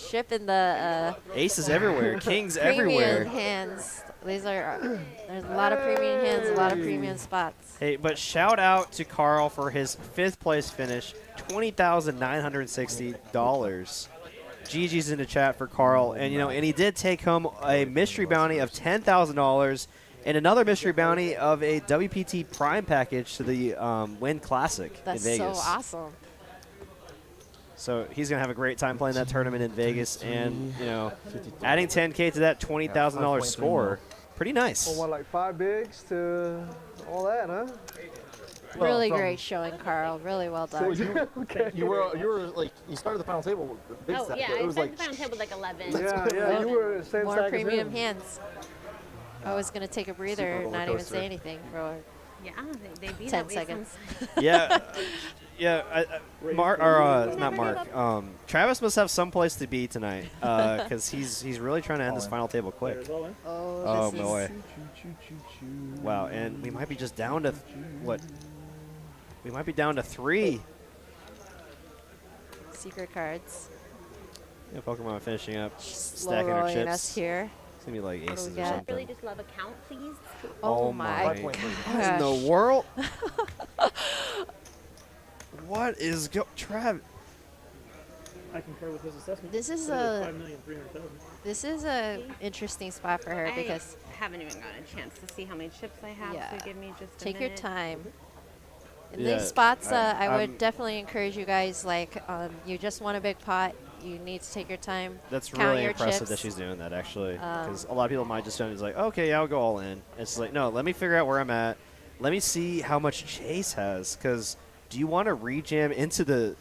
shipping the Aces everywhere, kings premium everywhere. hands. These are there's a lot of premium hands, a lot of premium spots. Hey, but shout out to Carl for his 5th place finish, $20,960. GG's in the chat for Carl, and and he did take home a mystery bounty of $10,000 and another mystery bounty of a WPT Prime package to the Wynn Classic That's in Vegas. so awesome. So he's gonna have a great time playing that tournament in Vegas, and adding 10K to that $20,000 score, pretty nice. Well, what, like 5 bigs to all that, huh? Really from- great showing, Carl. Really well done. Okay. You were like you started the final table with the big Oh stack. yeah, It I was started like the final table with like 11. Yeah, you were the same More stack as premium him. hands. I was gonna take a breather, roller not even coaster. say anything for Yeah, they beat 10 that way seconds. Yeah, Mark or not Mark. Travis must have some place to be tonight because he's really trying to end this final table quick. There's all in. Oh this boy! is Wow, and we might be just down to what? We might be down to 3. secret cards. Yeah, Pokemon finishing up, Slow stacking our rolling us chips. here. It's gonna be like do we aces or got? Really something. just love a count, please. Oh my my What in gosh. the world? What is Trav? I concur with his assessment. This is It a 5,300,000. this is a interesting spot for her Hey. because haven't even gotten a chance to see how many chips I have, Yeah. so give me just a Take your minute. time. In Yeah, these spots, I I'm- would definitely encourage you guys, like, you just want a big pot. You need to take your time. That's count really your impressive chips. that she's doing that, actually. Because a lot of people might just do it. It's like, okay, yeah, I'll go all in. It's like, no, let me figure out where I'm at. Let me see how much Chase has. Because do you want to rejam into the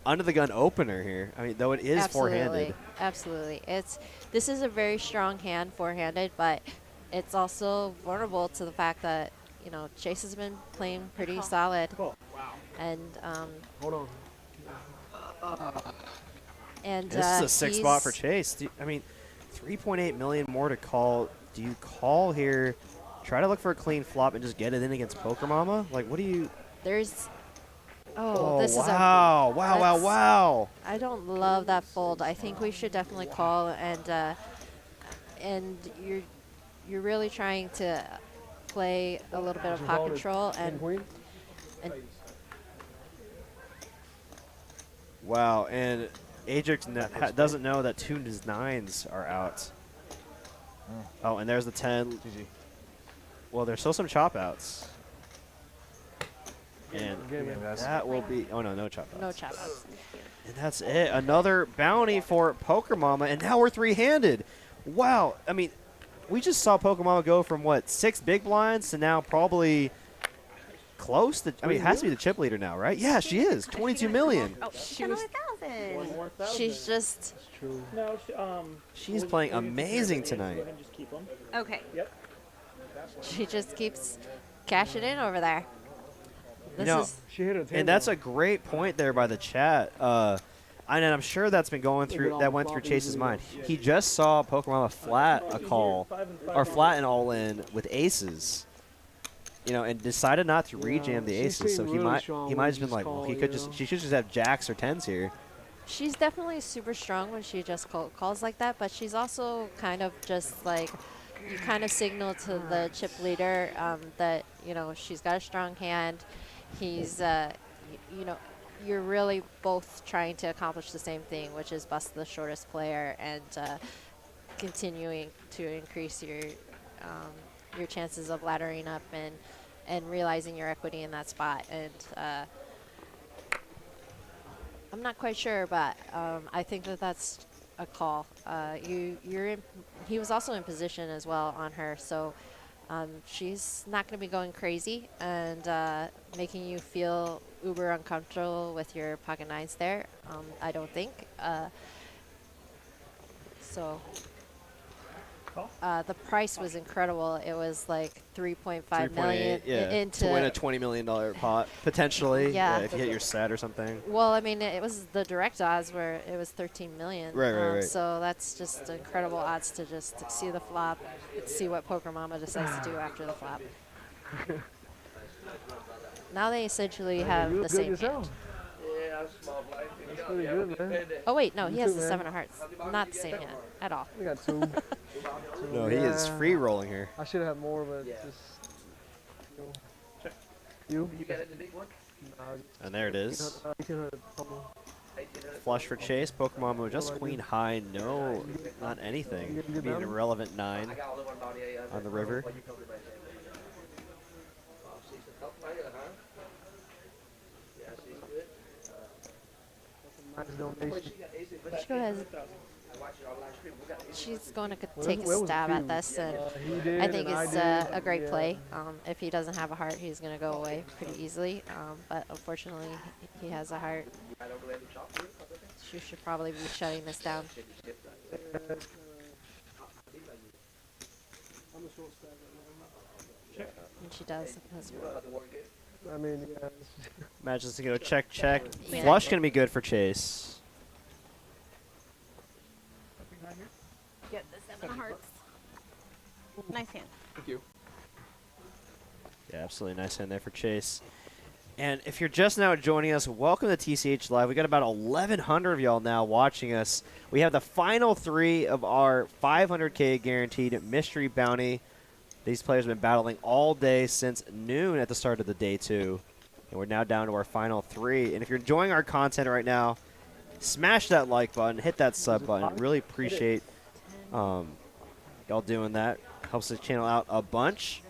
under the gun opener here? I mean, though it is four-handed. Absolutely. This is a very strong hand, four-handed, but it's also vulnerable to the fact that, you know, Chase has been playing pretty solid. Cool. And Hold on. This is a sick spot for Chase. I mean, 3.8 million more to call. Do you call here, try to look for a clean flop and just get it in against Poker Mama? Like, what do you? There's. Oh, this is a. wow. Wow, wow, that's- wow. I don't love that fold. I think we should definitely call, and you're really trying to play a little bit of pot control and Queen. Wow, and Ajax doesn't know that two nines are out. Oh, and there's the 10. Well, there's still some chop outs. And that will be. Oh, no chop outs. no chop outs. And that's it. Another bounty for Poker Mama, and now we're three-handed. Wow. I mean, we just saw Poker Mama go from, what, 6 big blinds to now probably close to. I mean, it has to be the chip leader now, right? Yeah, she is. 22 million. Oh, She was- 10,000. She's just. True. No, She's we'll playing use the amazing cards. Go tonight. ahead and just keep 'em. Okay. Yep. She just keeps cashing in over there. This know, is. She hit a 10. And that's a great point there by the chat. And I'm sure that's been going through. That went through Chase's mind. He just saw Poker Mama flat a call, or flat and all in with aces. You know, and decided not to rejam the she aces. So seemed he really might strong he when might have he been just like, well, he called, could you just know? she should just have jacks or tens here. She's definitely super strong when she just calls like that, but she's also kind of just like, you kind of signal to the chip leader that, you know, she's got a strong hand. He's, you know, you're really both trying to accomplish the same thing, which is bust the shortest player and continuing to increase your chances of laddering up and realizing your equity in that spot. And I'm not quite sure, but I think that that's a call. He was also in position as well on her, so she's not going to be going crazy and making you feel uber uncomfortable with your pocket nines there. I don't think. So the price was incredible. It was like 3.5 million into to win a $20 million pot potentially. Yeah. If you hit your set or something. Well, I mean, it was the direct odds where it was 13 million. Right. So that's just incredible odds to just see the flop, see what Poker Mama decides to do after the flop. Now they essentially have you the look good same yourself. hand. That's pretty good, man. Oh wait, no, he You has too, the man. 7 of hearts. Not the same hand at all. We got 2. No, he is Yeah. free rolling here. I should have more, but just. You? You got the big one? And there it is. You can hit a couple. Flush for Chase. Poker Mama just queen high. No, not anything. Being an irrelevant 9 on the river. Nice donation. She goes, she's going to Well, take that was a stab few. at this, and He did, I think and it's did, a great yeah. play. If he doesn't have a heart, he's going to go away pretty easily. But unfortunately, he has a heart. She should probably be shutting this down. And she does. That's I mean, yeah. Matches to go check. Yeah. Flush gonna be good for Chase. Get the 7 of hearts. Nice hand. Yeah, absolutely nice hand there for Chase. And if you're just now joining us, welcome to TCH Live. We got about 1,100 of y'all now watching us. We have the final 3 of our 500K guaranteed mystery bounty. These players have been battling all day since noon at the start of the day 2. And we're now down to our final 3. And if you're enjoying our content right now, smash that like button, hit that sub button. Really appreciate y'all doing that. Helps the channel out a bunch.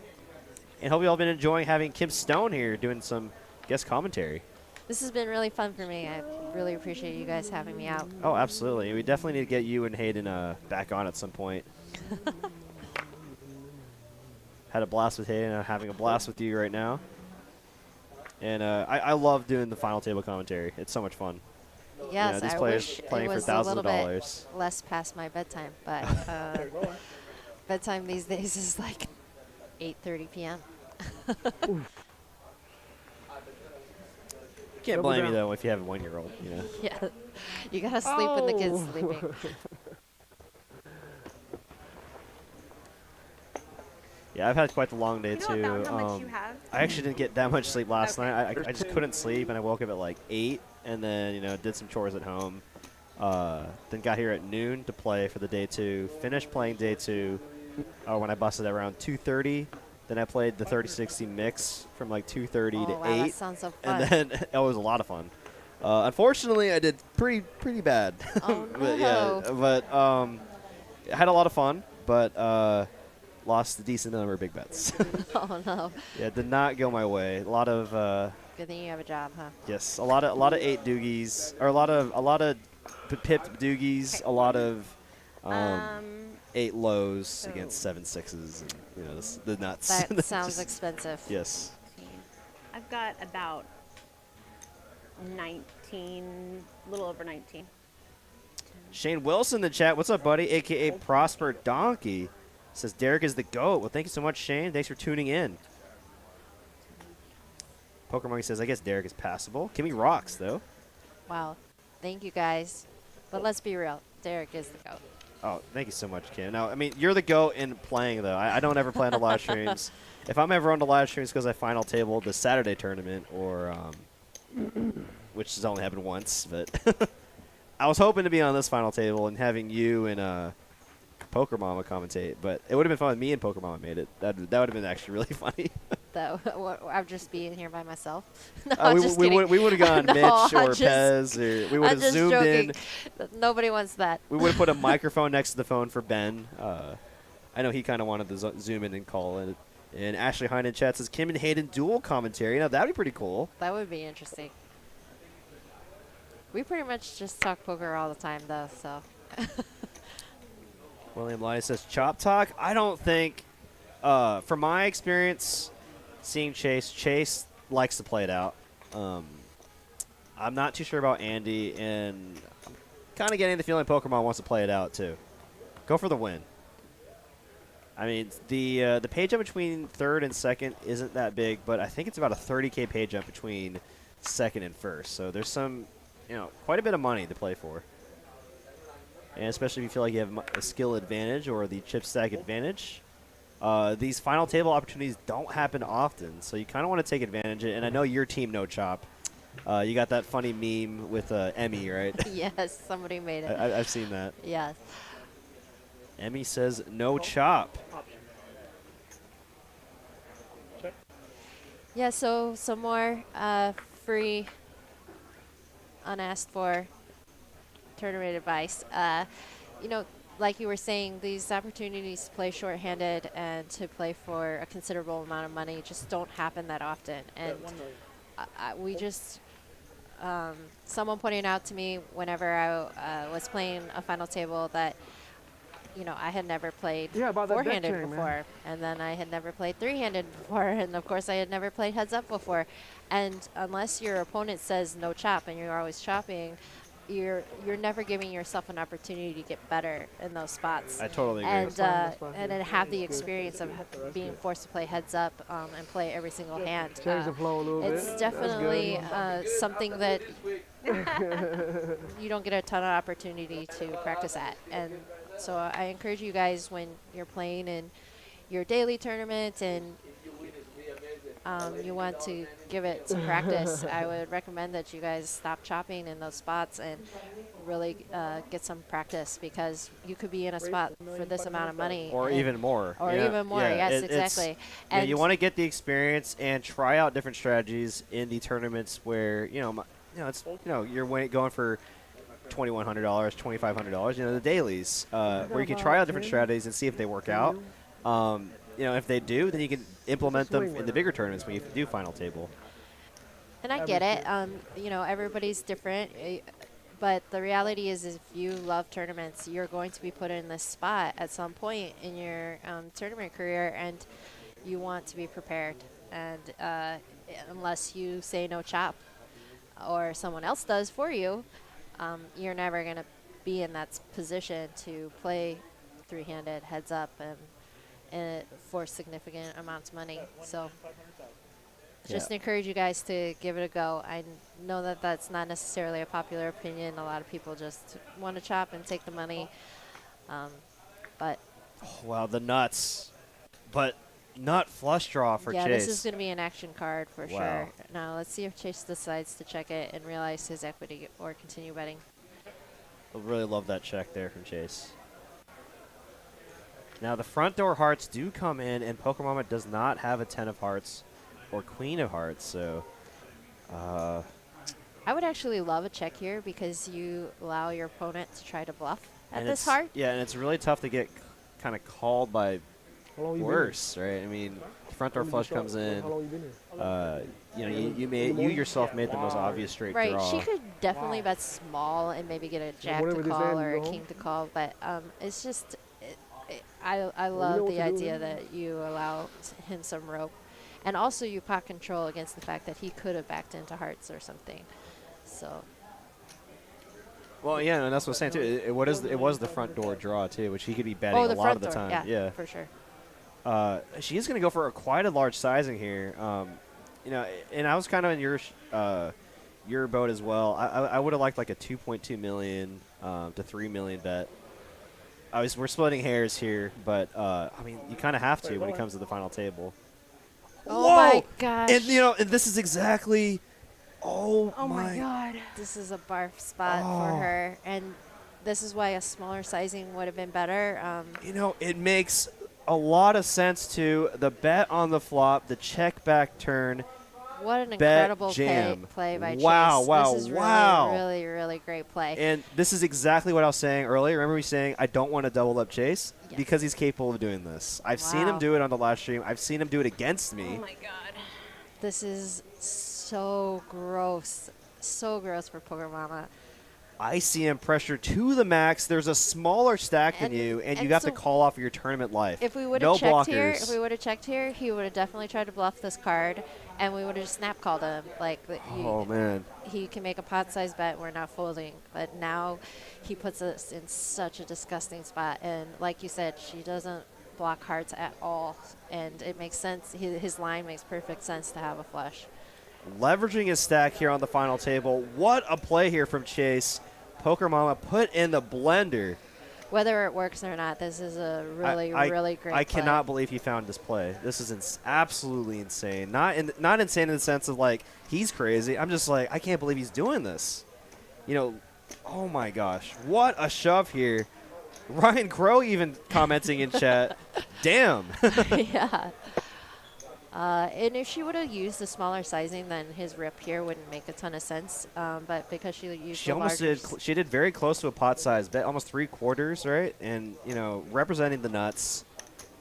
And hope you all been enjoying having Kim Stone here doing some guest commentary. This has been really fun for me. I really appreciate you guys having me out. Oh, absolutely. We definitely need to get you and Hayden back on at some point. Had a blast with Hayden. I'm having a blast with you right now. And I love doing the final table commentary. It's so much fun. Yes, these I players wish playing it for was thousands a of little dollars. bit less past my bedtime, but bedtime these days is like 8:30 p.m. Can't blame you though if you have a 1-year-old. You know. Yeah, you gotta sleep when the kid's sleeping. Yeah, I've had quite the long day You know too. about how much you have? I actually didn't get that much sleep last night. I just couldn't sleep, and I woke up at like 8, and then did some chores at home. Then got here at noon to play for the day 2. Finished playing day 2 when I busted around 2:30. Then I played the 30-60 mix from like 2:30 to wow, 8. that sounds so fun. And then it was a lot of fun. Unfortunately, I did pretty bad. Oh, but no. I had a lot of fun, but lost a decent number of big bets. Oh no. Yeah, did not go my way. A lot of Good thing you have a job, huh? yes, a lot of 8 doogies, or a lot of pipped doogies, a lot of 8 lows against 7 sixes, and the nuts. That sounds expensive. Yes. I've got about 19, a little over 19. Shane Wilson in the chat. What's up, buddy? AKA Prosper Donkey. Says Derek is the GOAT. Well, thank you so much, Shane. Thanks for tuning in. Poker Monkey says, I guess Derek is passable. Kimmy rocks, though. Wow. Thank you guys. But let's be real. Derek is the GOAT. Oh, thank you so much, Kim. Now, I mean, you're the GOAT in playing, though. I don't ever play on the live streams. If I'm ever on the live streams because I final table the Saturday tournament, or which has only happened once, but I was hoping to be on this final table and having you and Poker Mama commentate, but it would have been fun if me and Poker Mama made it. That would have been actually really funny. I'm just being here by myself. We would have gone No, Mitch or I'm just- Pez, or we would have zoomed in. Nobody wants that. We would have put a microphone next to the phone for Ben. I know he kind of wanted to zoom in and call it. And Ashley Hine in chat says Kim and Hayden dual commentary. Now that'd be pretty cool. That would be interesting. We pretty much just talk poker all the time, though, so. William Lai says Chop Talk. I don't think, from my experience seeing Chase likes to play it out. I'm not too sure about Andy, and I'm kind of getting the feeling Pokemon wants to play it out too. Go for the win. I mean, the pay jump between third and second isn't that big, but I think it's about a 30K pay jump between second and first. So there's some, quite a bit of money to play for. And especially if you feel like you have a skill advantage or the chip stack advantage. These final table opportunities don't happen often, so you kind of want to take advantage of it. And I know your team, No Chop. You got that funny meme with Emmy, right? Yes, somebody made it. I've seen that. Yes. Emmy says no chop. Check. Yeah, so some more free, unasked for tournament advice. Like you were saying, these opportunities to play shorthanded and to play for a considerable amount of money just don't happen that often. And we just, someone pointed out to me whenever I was playing a final table that, I had never played four-handed before, and then I had never played three-handed before, and of course I had never played heads-up before. And unless your opponent says no chop and you're always chopping, you're never giving yourself an opportunity to get better in those spots. I totally agree. And then have the experience of being forced to play heads up and play every single hand. Change the flow a little bit. It's definitely something that you don't get a ton of opportunity to practice at. And so I encourage you guys, when you're playing in your daily tournament and you want to give it some practice, I would recommend that you guys stop chopping in those spots and really get some practice, because you could be in a spot for this amount of money. Or even more. Or even more, yes, exactly. And you want to get the experience and try out different strategies in the tournaments where, you're going for $2,100, $2,500, the dailies, where you can try out different strategies and see if they work out. If they do, then you can implement them in the bigger tournaments when you do final table. And I get it. Everybody's different. But the reality is if you love tournaments, you're going to be put in this spot at some point in your tournament career, and you want to be prepared. And unless you say no chop or someone else does for you, you're never going to be in that position to play three-handed heads up and for significant amounts of money. So just encourage you guys to give it a go. I know that that's not necessarily a popular opinion. A lot of people just want to chop and take the money. But Wow, the nuts. But nut flush draw for yeah, Chase. this is going to be an action card for Wow. sure. Now let's see if Chase decides to check it and realize his equity or continue betting. I really love that check there from Chase. Now the front door hearts do come in, and Poker Mama does not have a 10 of hearts or queen of hearts, so I would actually love a check here because you allow your opponent to try to bluff at and this it's- heart. Yeah, and it's really tough to get kind of called by How long you been worse, right? I mean, front door here? flush comes in. How long you been here? You yourself made the most obvious straight Right, draw. she could definitely bet small and maybe get a jack whatever to this call ends, or you a go king home. to call, but it's just, I know love what the to do idea then. that you allow him some rope. And also you pot control against the fact that he could have backed into hearts or something. So, Well, yeah, and that's what I'm saying too. It was the front door draw too, which he could be betting oh, a the lot front of the door, time. yeah, for sure. She is going to go for quite a large sizing here. And I was kind of in your boat as well. I would have liked like a 2.2 million to 3 million bet. We're splitting hairs here, but I mean, you kind of have to when it comes to the final table. Oh Whoa! my gosh. And and this is exactly. Oh my God. This is a barf spot Oh. for her, and this is why a smaller sizing would have been better. It makes a lot of sense to the bet on the flop, the check back turn. What an Bet incredible jam. play by Wow, Chase. wow, This is wow. really, really, really great play. And this is exactly what I was saying earlier. Remember me saying I don't want to double up Chase? Yes. Because he's capable of doing this. I've seen him Wow. do it on the live stream. I've seen him do it against me. Oh my God. This is so gross. So gross for Poker Mama. I see him pressure to the max. There's a smaller stack than And- you, and you and have to so call off your tournament life. If we would no have checked here, blockers. if we would have checked here, he would have definitely tried to bluff this card, and we would have just snap called him. Oh man. He can make a pot size bet. We're not folding, but now he puts us in such a disgusting spot. And like you said, she doesn't block hearts at all, and it makes sense. His line makes perfect sense to have a flush. Leveraging his stack here on the final table. What a play here from Chase. Poker Mama put in the blender. Whether it works or not, this is a really, really great I play. cannot believe he found this play. This is absolutely insane. Not insane in the sense of like he's crazy. I'm just like I can't believe he's doing this. Oh my gosh, what a shove here. Ryan Crow even commenting in chat. Damn. Yeah. And if she would have used the smaller sizing, then his rip here wouldn't make a ton of sense. But because she used She the almost larger did. She did very close to a pot size bet, almost 3/4, right? And representing the nuts,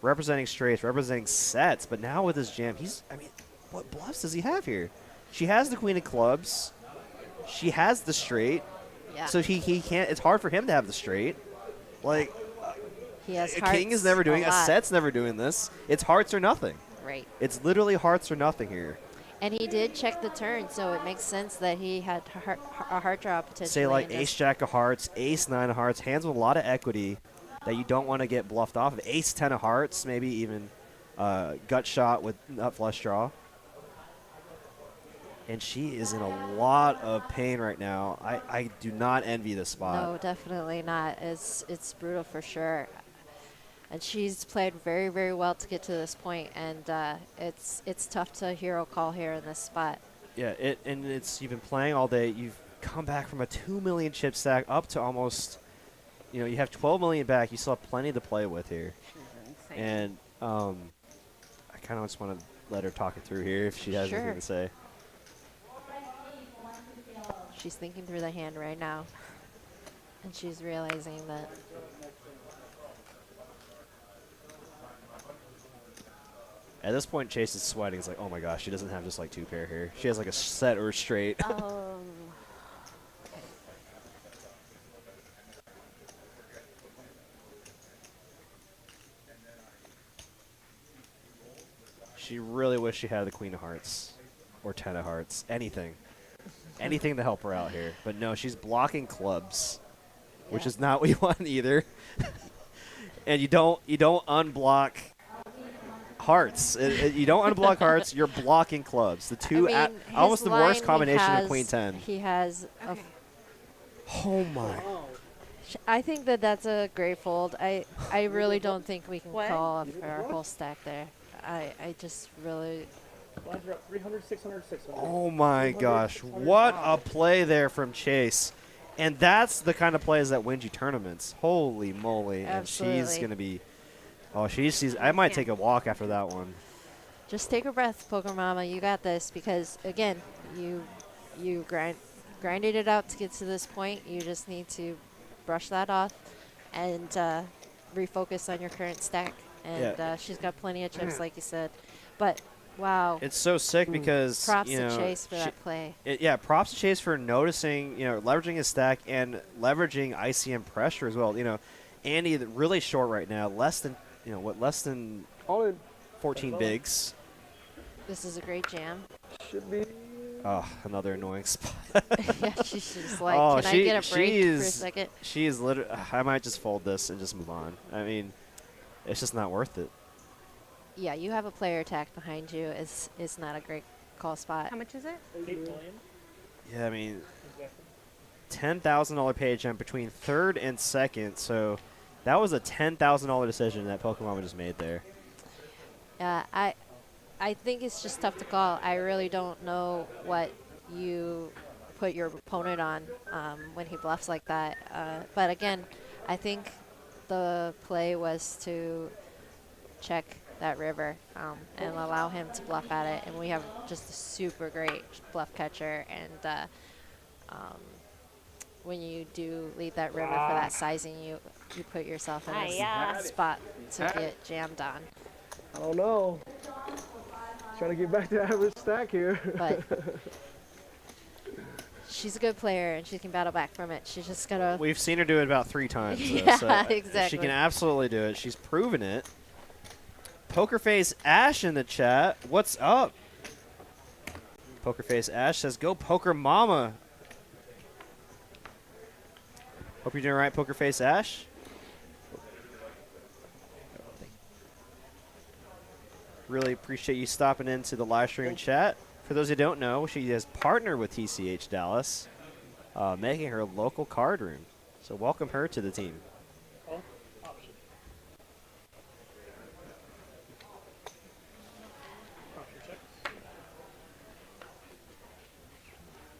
representing straights, representing sets. But now with his jam, what bluffs does he have here? She has the queen of clubs. She has the straight. Yeah. So he can't. It's hard for him to have the straight. Like he has a hearts king is never doing. A lot. set's never doing this. It's hearts or nothing. Right. It's literally hearts or nothing here. And he did check the turn, so it makes sense that he had a heart draw potentially. Say like and ace jack of hearts, ace nine of hearts, hands with a lot of equity that you don't want to get bluffed off of. Ace 10 of hearts, maybe even gut shot with nut flush draw. And she is in a lot of pain right now. I do not envy this spot. No, definitely not. It's brutal for sure. And she's played very, very well to get to this point, and it's tough to hero call here in this spot. Yeah, you've been playing all day. You've come back from a 2 million chip stack up to almost, you have 12 million back. You still have plenty to play with here. And I kind of just want to let her talk it through here if she has Sure. anything to say. She's thinking through the hand right now, and she's realizing that At this point, Chase is sweating. It's like, oh my gosh, she doesn't have just like 2 pair here. She has like a set or straight. She really wished she had the Queen of Hearts or 10 of Hearts. Anything. Anything to help her out here. But no, she's blocking clubs, which is not what you want either. And you don't unblock hearts. You don't unblock hearts. You're blocking clubs. The two, almost the worst combination of Queen 10. He has. Oh my! I think that's a great fold. I really don't think we can call up our whole stack there. I just really. Blinds are up 300, 600, 600. Oh my gosh! What a play there from Chase. And that's the kind of plays that wins you tournaments. Holy moly. Absolutely. And she's going to be – oh, she's – I might take a walk after that one. Just take a breath, Poker Mama. You got this because, again, you grinded it out to get to this point. You just need to brush that off and refocus on your current stack. And she's got plenty of chips, like you said. But – wow. It's so sick because, props you know, to Chase for that play. Props to Chase for noticing, leveraging his stack and leveraging ICM pressure as well. Andy really short right now, less than 14 bigs. This is a great jam. Should be. Oh, another annoying spot. Yeah, she's just like, can I get a break for a second? She is literally, I might just fold this and just move on. I mean, it's just not worth it. Yeah, you have a player attack behind you. It's not a great call spot. How much is it? 8 million. Yeah, I mean, $10,000 pay jump between third and second. So that was a $10,000 decision that Pokemon just made there. I think it's just tough to call. I really don't know what you put your opponent on when he bluffs like that. But again, I think the play was to check that river and allow him to bluff at it. And we have just a super great bluff catcher. And when you do lead that river for that sizing, you put yourself in a spot to get jammed on. I don't know. Trying to get back to average stack here. But she's a good player, and she can battle back from it. She's just got to... We've seen her do it about 3 times. Yeah, so exactly. She can absolutely do it. She's proven it. Pokerface Ash in the chat. What's up? Pokerface Ash says, go Poker Mama. Hope you're doing all right, Pokerface Ash. Really appreciate you stopping into the live stream chat. For those who don't know, she has partnered with TCH Dallas, making her local card room. So welcome her to the team.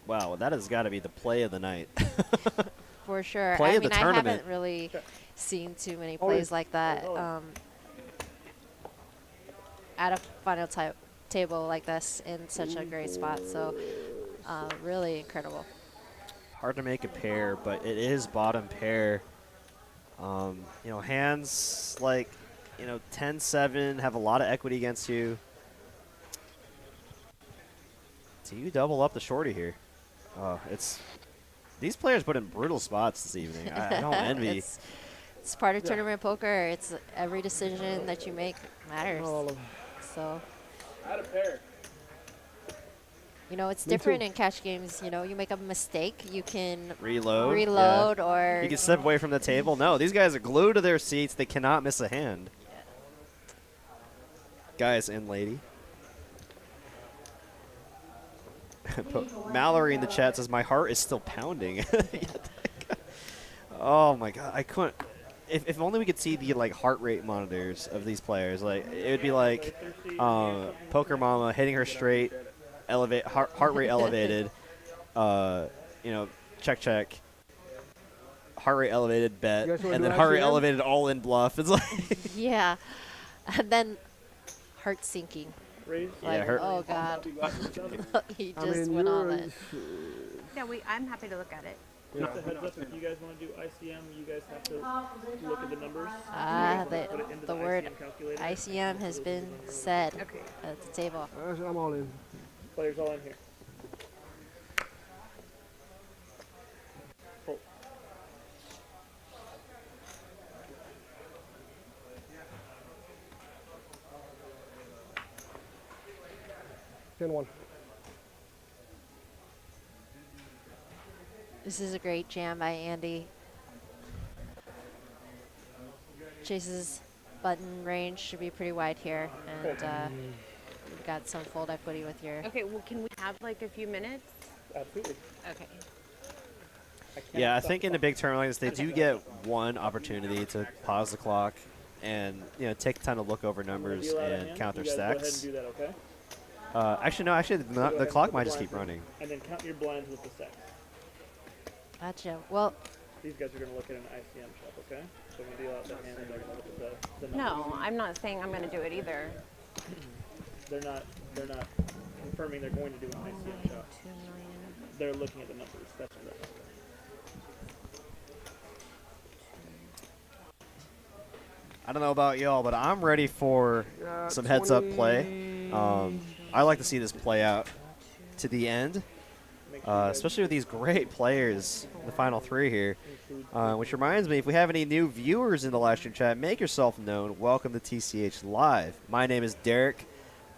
Wow, that has got to be the play of the night. For sure. Play I of the mean, I tournament. haven't really seen too many plays like that at a final table like this in such a great spot. So really incredible. Hard to make a pair, but it is bottom pair. Hands like, 10-7 have a lot of equity against you. Do you double up the shorty here? These players put in brutal spots this evening. I don't envy. It's part of tournament poker. It's every decision that you make matters. So, Out of pair. it's different in cash games. You make a mistake, you can reload, or you can step away from the table. No, these guys are glued to their seats. They cannot miss a hand. Yeah. Guys and lady. Mallory in the chat says, my heart is still pounding. Oh my god, I couldn't. If only we could see the heart rate monitors of these players. It would be like Poker Mama hitting her straight, heart rate elevated, check, heart rate elevated bet, and then heart rate elevated all in bluff. It's like yeah, and then heart sinking. Oh god, he just went all in. Yeah, I'm happy to look at it. Just a heads up, if you guys want to do ICM, you guys have to look at the numbers. The word ICM has been said at the table. I'm all in. Players all in here. Pull. Ten one. This is a great jam by Andy. Chase's button range should be pretty wide here, and you've got some fold equity with your. Okay, well, can we have like a few minutes? Absolutely. Okay. Yeah, I think in the big tournament like this, they do get one opportunity to pause the clock and take the time to look over numbers and count their you guys go ahead and stacks. do that, okay? Actually, no. Actually, So go ahead the and clock put might just blinds keep in, running. And then count your blinds with the stacks. Gotcha. Well, These guys are going to look at an ICM shop, okay? So when we deal out the hand, they're going to look at the numbers. No, I'm not saying I'm going to do it either. They're not confirming they're going to do an ICM shop. 2 million. They're looking at the numbers. That's correct. I don't know about y'all, but I'm ready for some heads-up play. I like to see this play out to the end, especially with these great players in the final three here. Which reminds me, if we have any new viewers in the live stream chat, make yourself known. Welcome to TCH Live. My name is Derek.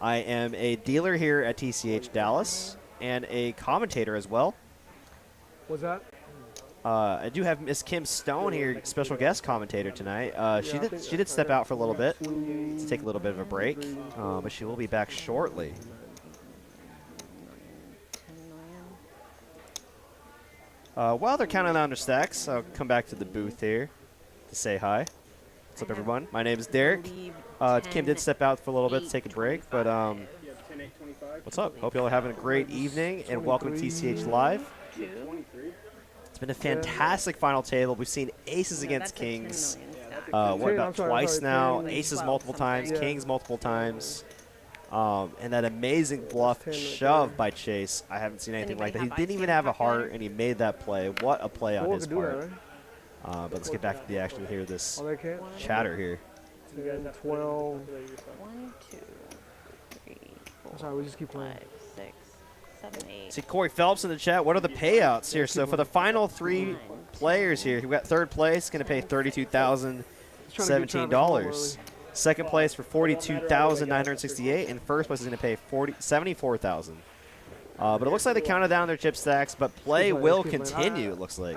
I am a dealer here at TCH Dallas and a commentator as well. What's that? I do have Miss Kim Stone here, special guest commentator tonight. She did step out for a little bit to take a little bit of a break, but she will be back shortly. 10 million. While they're counting down their stacks, I'll come back to the booth here to say hi. What's up, everyone? My name is Derek. Kim did step out for a little bit to take a break, but what's up? Hope y'all are having a great evening, and welcome to TCH Live. It's been a fantastic final table. We've seen aces against kings. What, about twice now? Aces multiple times, kings multiple times. And that amazing bluff shove by Chase. I haven't seen anything like that. He didn't even have a heart, and he made that play. What a play on his part. But let's get back to the action. Hear this chatter here. 10, 12. 1, 2, 3, 4. Sorry, we just keep playing. 5, 6, 7, 8. See Corey Phelps in the chat. What are the payouts here? So for the final three players here, we got third place, going to pay $32,017. Second place for $42,968, and first place is going to pay $74,000. But it looks like they counted down their chip stacks, but play will continue. It looks like.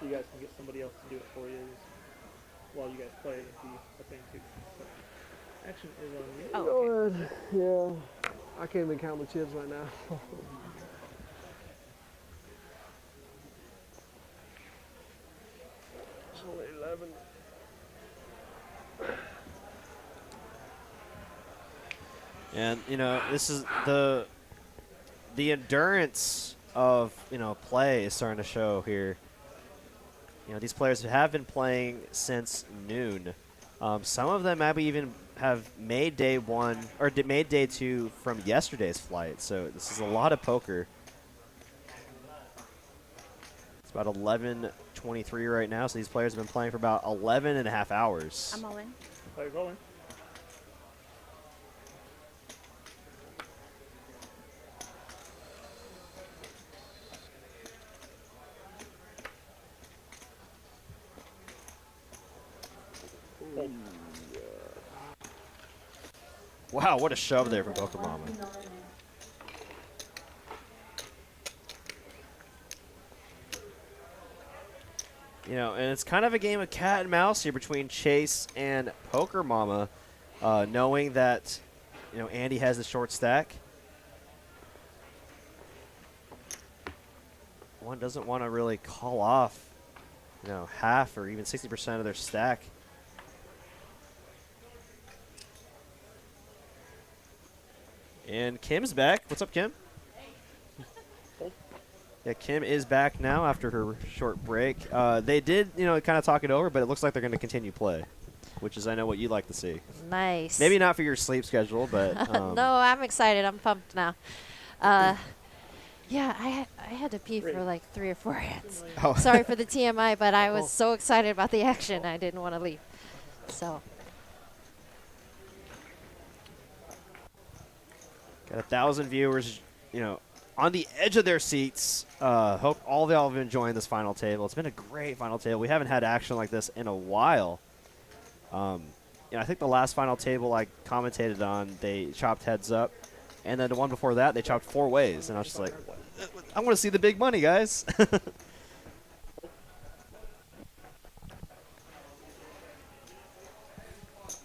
You guys can get somebody else to do it for you while you guys play. It'd be a thing too. So, action is on you. Oh, Go ahead. Yeah. I can't even count my chips right now. It's only 11. And this is the endurance of play is starting to show here. These players have been playing since noon. Some of them maybe even have made day one or made day two from yesterday's flight. So this is a lot of poker. It's about 11:23 right now. So these players have been playing for about 11 and a half hours. I'm all in. Players all in. Wow, what a shove there from Pokemon. And it's kind of a game of cat and mouse here between Chase and Poker Mama, knowing that, Andy has the short stack. One doesn't want to really call off, half or even 60% of their stack. And Kim's back. What's up, Kim? Yeah, Kim is back now after her short break. They did, kind of talk it over, but it looks like they're going to continue play, which is, I know, what you'd like to see. Nice. Maybe not for your sleep schedule, but no, I'm excited. I'm pumped now. Yeah, I had to pee for like 3 or 4 hands. Oh. Sorry for the TMI, but I was so excited about the action, I didn't want to leave. So. Got 1,000 viewers, on the edge of their seats. Hope all of y'all have been enjoying this final table. It's been a great final table. We haven't had action like this in a while. I think the last final table I commentated on, they chopped heads up. And then the one before that, they chopped 4 ways. And I was just like, I want to see the big money, guys.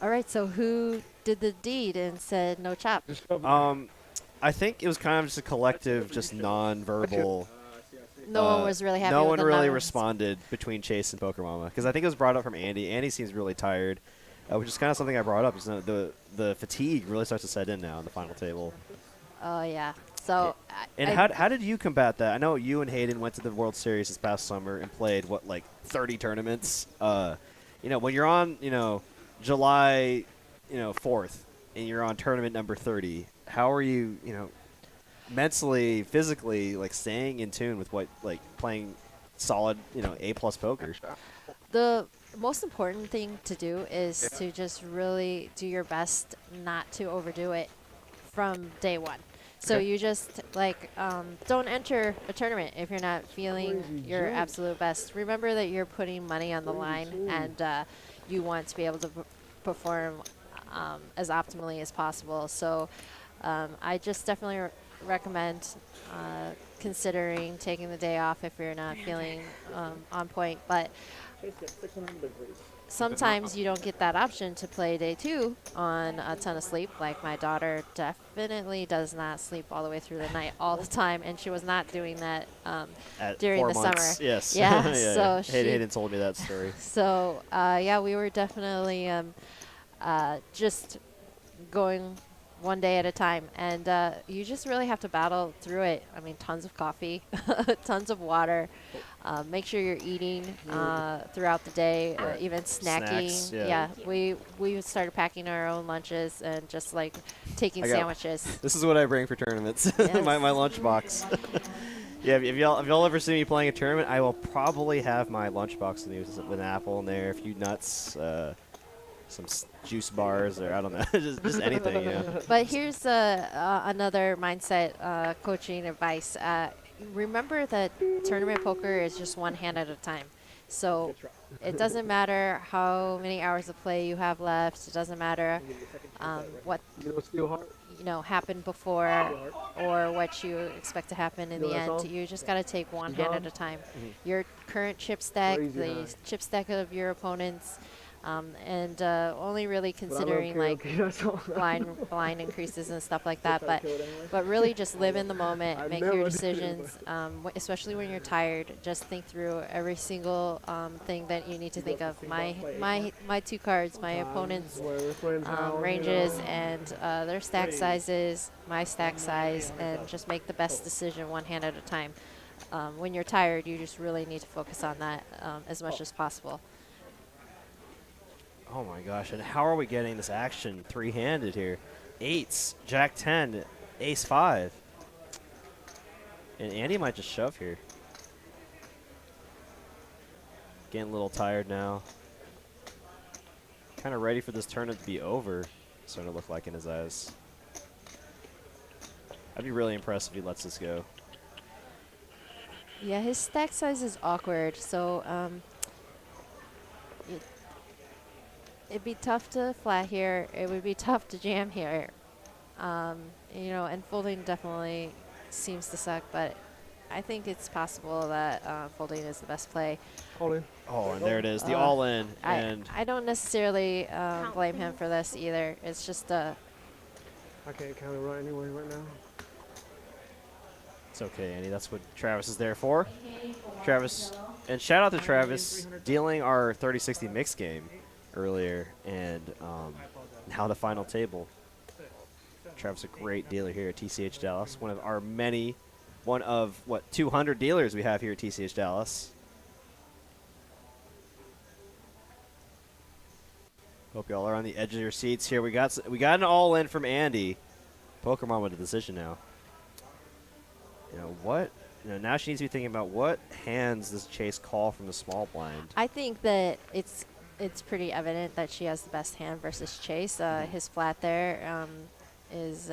All right, so who did the deed and said no chop? I think it was kind of just a collective, just non-verbal. No one was really happy No with one the really numbers. responded between Chase and Poker Mama. Because I think it was brought up from Andy. Andy seems really tired, which is kind of something I brought up. Is the fatigue really starts to set in now in the final table. Oh, yeah. So. And how did you combat that? I know you and Hayden went to the World Series this past summer and played, 30 tournaments? When you're on, July, 4th, and you're on tournament number 30, how are you, mentally, physically, staying in tune with playing solid, A-plus poker? The most important thing to do is to just really do your best not to overdo it from day one. So you just don't enter a tournament if you're not feeling your absolute best. Remember that you're putting money on the line, and you want to be able to perform as optimally as possible. So I just definitely recommend considering taking the day off if you're not feeling on point. But sometimes you don't get that option to play day 2 on a ton of sleep. Like my daughter definitely does not sleep all the way through the night all the time, and she was not doing that during 4 the months, summer. yes. Yeah. Yeah. So Hayden told me that story. So yeah, we were definitely just going one day at a time, and you just really have to battle through it. I mean, tons of coffee, tons of water. Make sure you're eating throughout the day, even snacking. Snacks, yeah. We started packing our own lunches and just taking sandwiches. This is what I bring for tournaments. Yes. my lunch box. Yeah, if y'all ever see me playing a tournament, I will probably have my lunchbox with an apple in there, a few nuts, some juice bars, or I don't know, just anything. But here's another mindset coaching advice. Remember that tournament poker is just one hand at a time. So it doesn't matter how many hours of play you have left. It doesn't matter what happened before or what you expect to happen in the end. You just got to take one hand at a time. Your current chip stack, the chip stack of your opponents, and only really considering blind increases and stuff like that, but really just live in the moment, make your decisions, especially when you're tired. Just think through every single thing that you need to think of. My 2 cards, my opponents' ranges, and their stack sizes, my stack size, and just make the best decision one hand at a time. When you're tired, you just really need to focus on that as much as possible. Oh my gosh, and how are we getting this action 3-handed here? 8s, Jack 10, Ace 5. And Andy might just shove here. Getting a little tired now. Kind of ready for this tournament to be over, starting to look like in his eyes. I'd be really impressed if he lets this go. Yeah, his stack size is awkward, so it'd be tough to flat here. It would be tough to jam here. And folding definitely seems to suck, but I think it's possible that folding is the best play. Holding. Oh, and there it is, the all-in. And I don't necessarily blame him for this either. It's just I can't count it right anyway right now. it's okay, Andy. That's what Travis is there for. Travis, and shout out to Travis dealing our 30-60 mix game earlier, and now the final table. Travis, a great dealer here at TCH Dallas. One of 200 dealers we have here at TCH Dallas. Hope y'all are on the edge of your seats here. We got an all in from Andy. Poker Mom with a decision now. Now she needs to be thinking about what hands does Chase call from the small blind. I think that it's pretty evident that she has the best hand versus Chase. His flat there is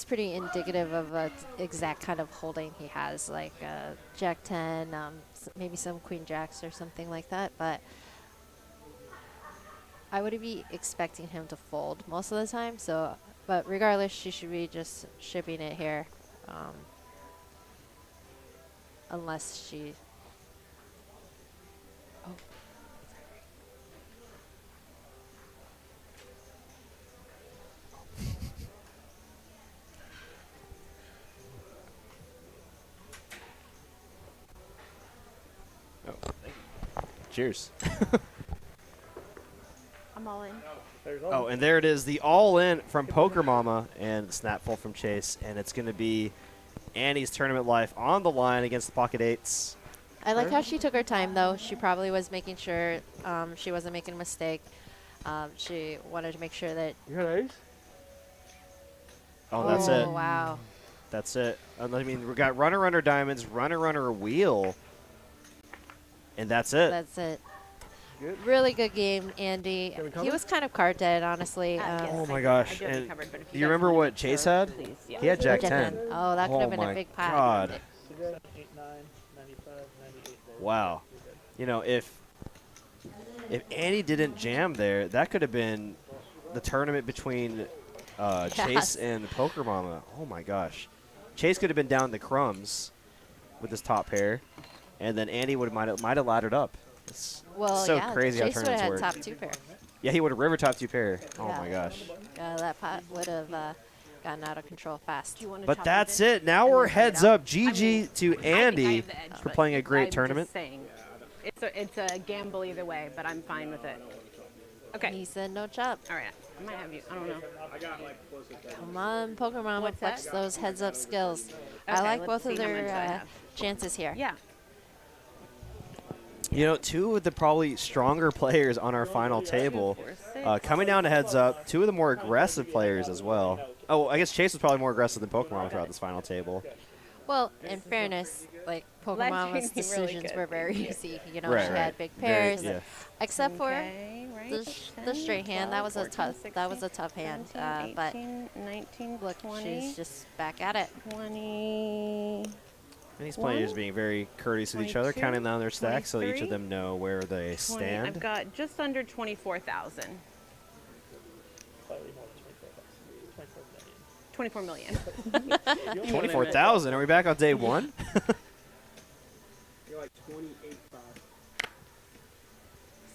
pretty indicative of the exact kind of holding he has, like Jack 10, maybe some Queen Jacks or something like that. But I would be expecting him to fold most of the time. So, but regardless, she should be just shipping it here, unless she. Oh. Cheers. I'm all in. Oh, and there it is, the all-in from Poker Mama and the snapful from Chase, and it's going to be Annie's tournament life on the line against the pocket eights. I like how she took her time, though. She probably was making sure she wasn't making a mistake. She wanted to make sure that. You got ace? Oh, that's it. Oh, wow. That's it. I mean, we got runner diamonds, runner wheel, and that's it. That's it. Good. Really good game, Andy. Can we He cover? was kind of card dead, honestly. Yes, Oh I my do. gosh. I do have you And covered, but if do you you guys remember wanna what Chase had? please, yeah. He had Jack Jack 10. 10. Oh, that could have been my a big pot. God. 7, 8, 9, 95, 98. Wow. If Annie didn't jam there, that could have been the tournament between Chase and Poker Mama. Oh my gosh. Chase could have been down the crumbs with his top pair, and then Andy might have laddered up. It's so yeah, crazy how Chase would have tournaments had work. top 2 pair. Yeah, he would have river top 2 pair. Oh Yeah. my gosh. That pot would have gotten out of control fast. Do you wanna But chop that's it? it. Now And we're then cut it heads out? up. GG to I think I Andy have the edge, for but playing a great I'm tournament. Just saying, it's a gamble either way, but I'm fine with it. Okay. He said no chop. All right. I might have you. I don't know. Come on, Poker Mama, What's flex that? those heads up skills. I Okay, like let's both of see how much I their have. chances here. Yeah. Two of the probably stronger players on our final table. 4, 6. Coming down to heads up, 2 of the more aggressive players as well. Oh, I guess Chase was probably more aggressive than Pokemon throughout this final table. Well, in fairness, like Poker That Mama's treated me really decisions good. were very easy. You know, Right, she right. had big Very- pairs, yeah. except for Okay, right. the straight hand. That 10, was a 12, tough hand. 17, But 18, 19, look, 20, she's just back at it. 20. And these players being very courteous with each other, 22, counting down their stacks so each 23, of them know where they 20. stand. I've got just under 24,000. Slightly more than 24 million. 24 million. 24,000. Are we back on day 1? You're like 28.5.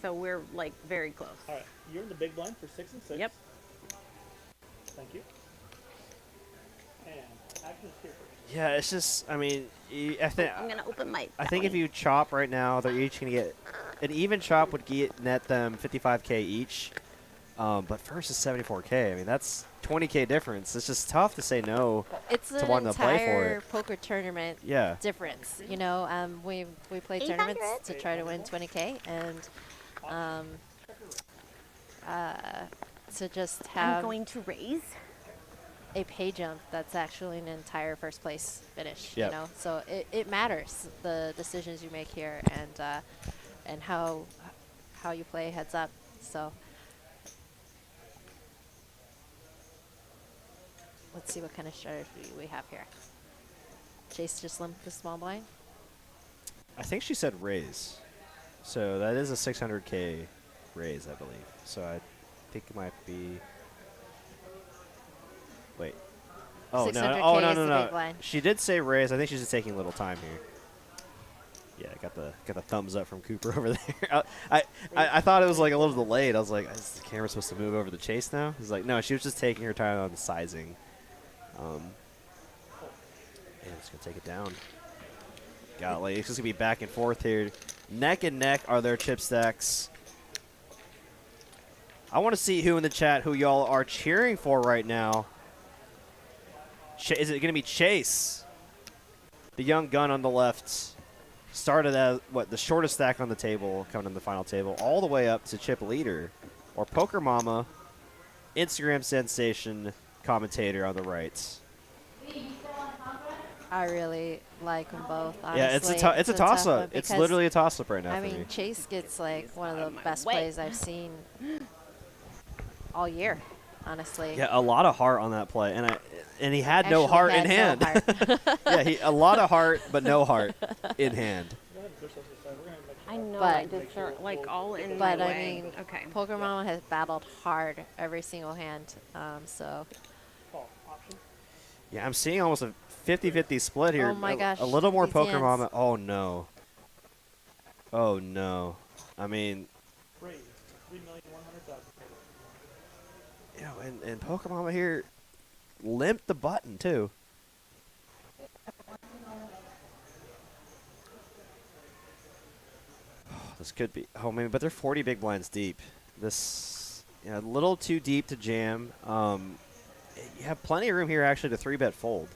So we're like very close. All right, you're in the big blind for 6 and 6. Yep. Thank you. And action is here. Yeah, it's just, I mean, I think I'm gonna open my. I think if you chop right now, they're each going to get an even chop would net them 55K each. But first is 74K. I mean, that's 20K difference. It's just tough to say no. It's an wanting to play for entire it. poker tournament Yeah. difference. You know, we play tournaments to try to win 20K, and to just I'm have going to raise. a pay jump that's actually an entire first place finish. Yep. You know, so it matters the decisions you make here and how you play heads up. So let's see what kind of strategy we have here. Chase just limped the small blind. I think she said raise. So that is a 600K raise, I believe. So I think it might be. Wait. Oh, no. 600K Oh, no, is no, the big no. blind. She did say raise. I think she's just taking a little time here. Yeah, got the thumbs up from Cooper over there. I thought it was like a little delayed. I was like, is the camera supposed to move over the Chase now? He's like, no, she was just taking her time on the sizing. And it's gonna take it down. Golly, it's just gonna be back and forth here. Neck and neck are their chip stacks. I want to see who in the chat who y'all are cheering for right now. Is it gonna be Chase, the young gun on the left? Started as the shortest stack on the table, coming in the final table, all the way up to chip leader, or Poker Mama, Instagram sensation, commentator on the right. I really like them both. Honestly. Yeah, it's a toss tough one up. It's because, literally a toss up right now I for mean, me. Chase gets like one of the my best way. plays I've seen all year, honestly. Yeah, a lot of heart on that play, and he had no Actually heart had in no hand. heart. Yeah, a lot of heart, but no heart in hand. Go ahead and push us aside. We're gonna make I know. But- I just are like all in But my I way. mean, Okay. Poker Mama has battled hard every single hand, so call option. Yeah, I'm seeing almost a 50-50 split here. Oh my gosh, A little more these Poker hands. Mama. Oh no. Oh no. I mean, Raise 3,100,000. you know, and Poker Mama here limped the button too. This could be. Oh man, but they're 40 big blinds deep. This, you know, a little too deep to jam. You have plenty of room here actually to 3-bet fold.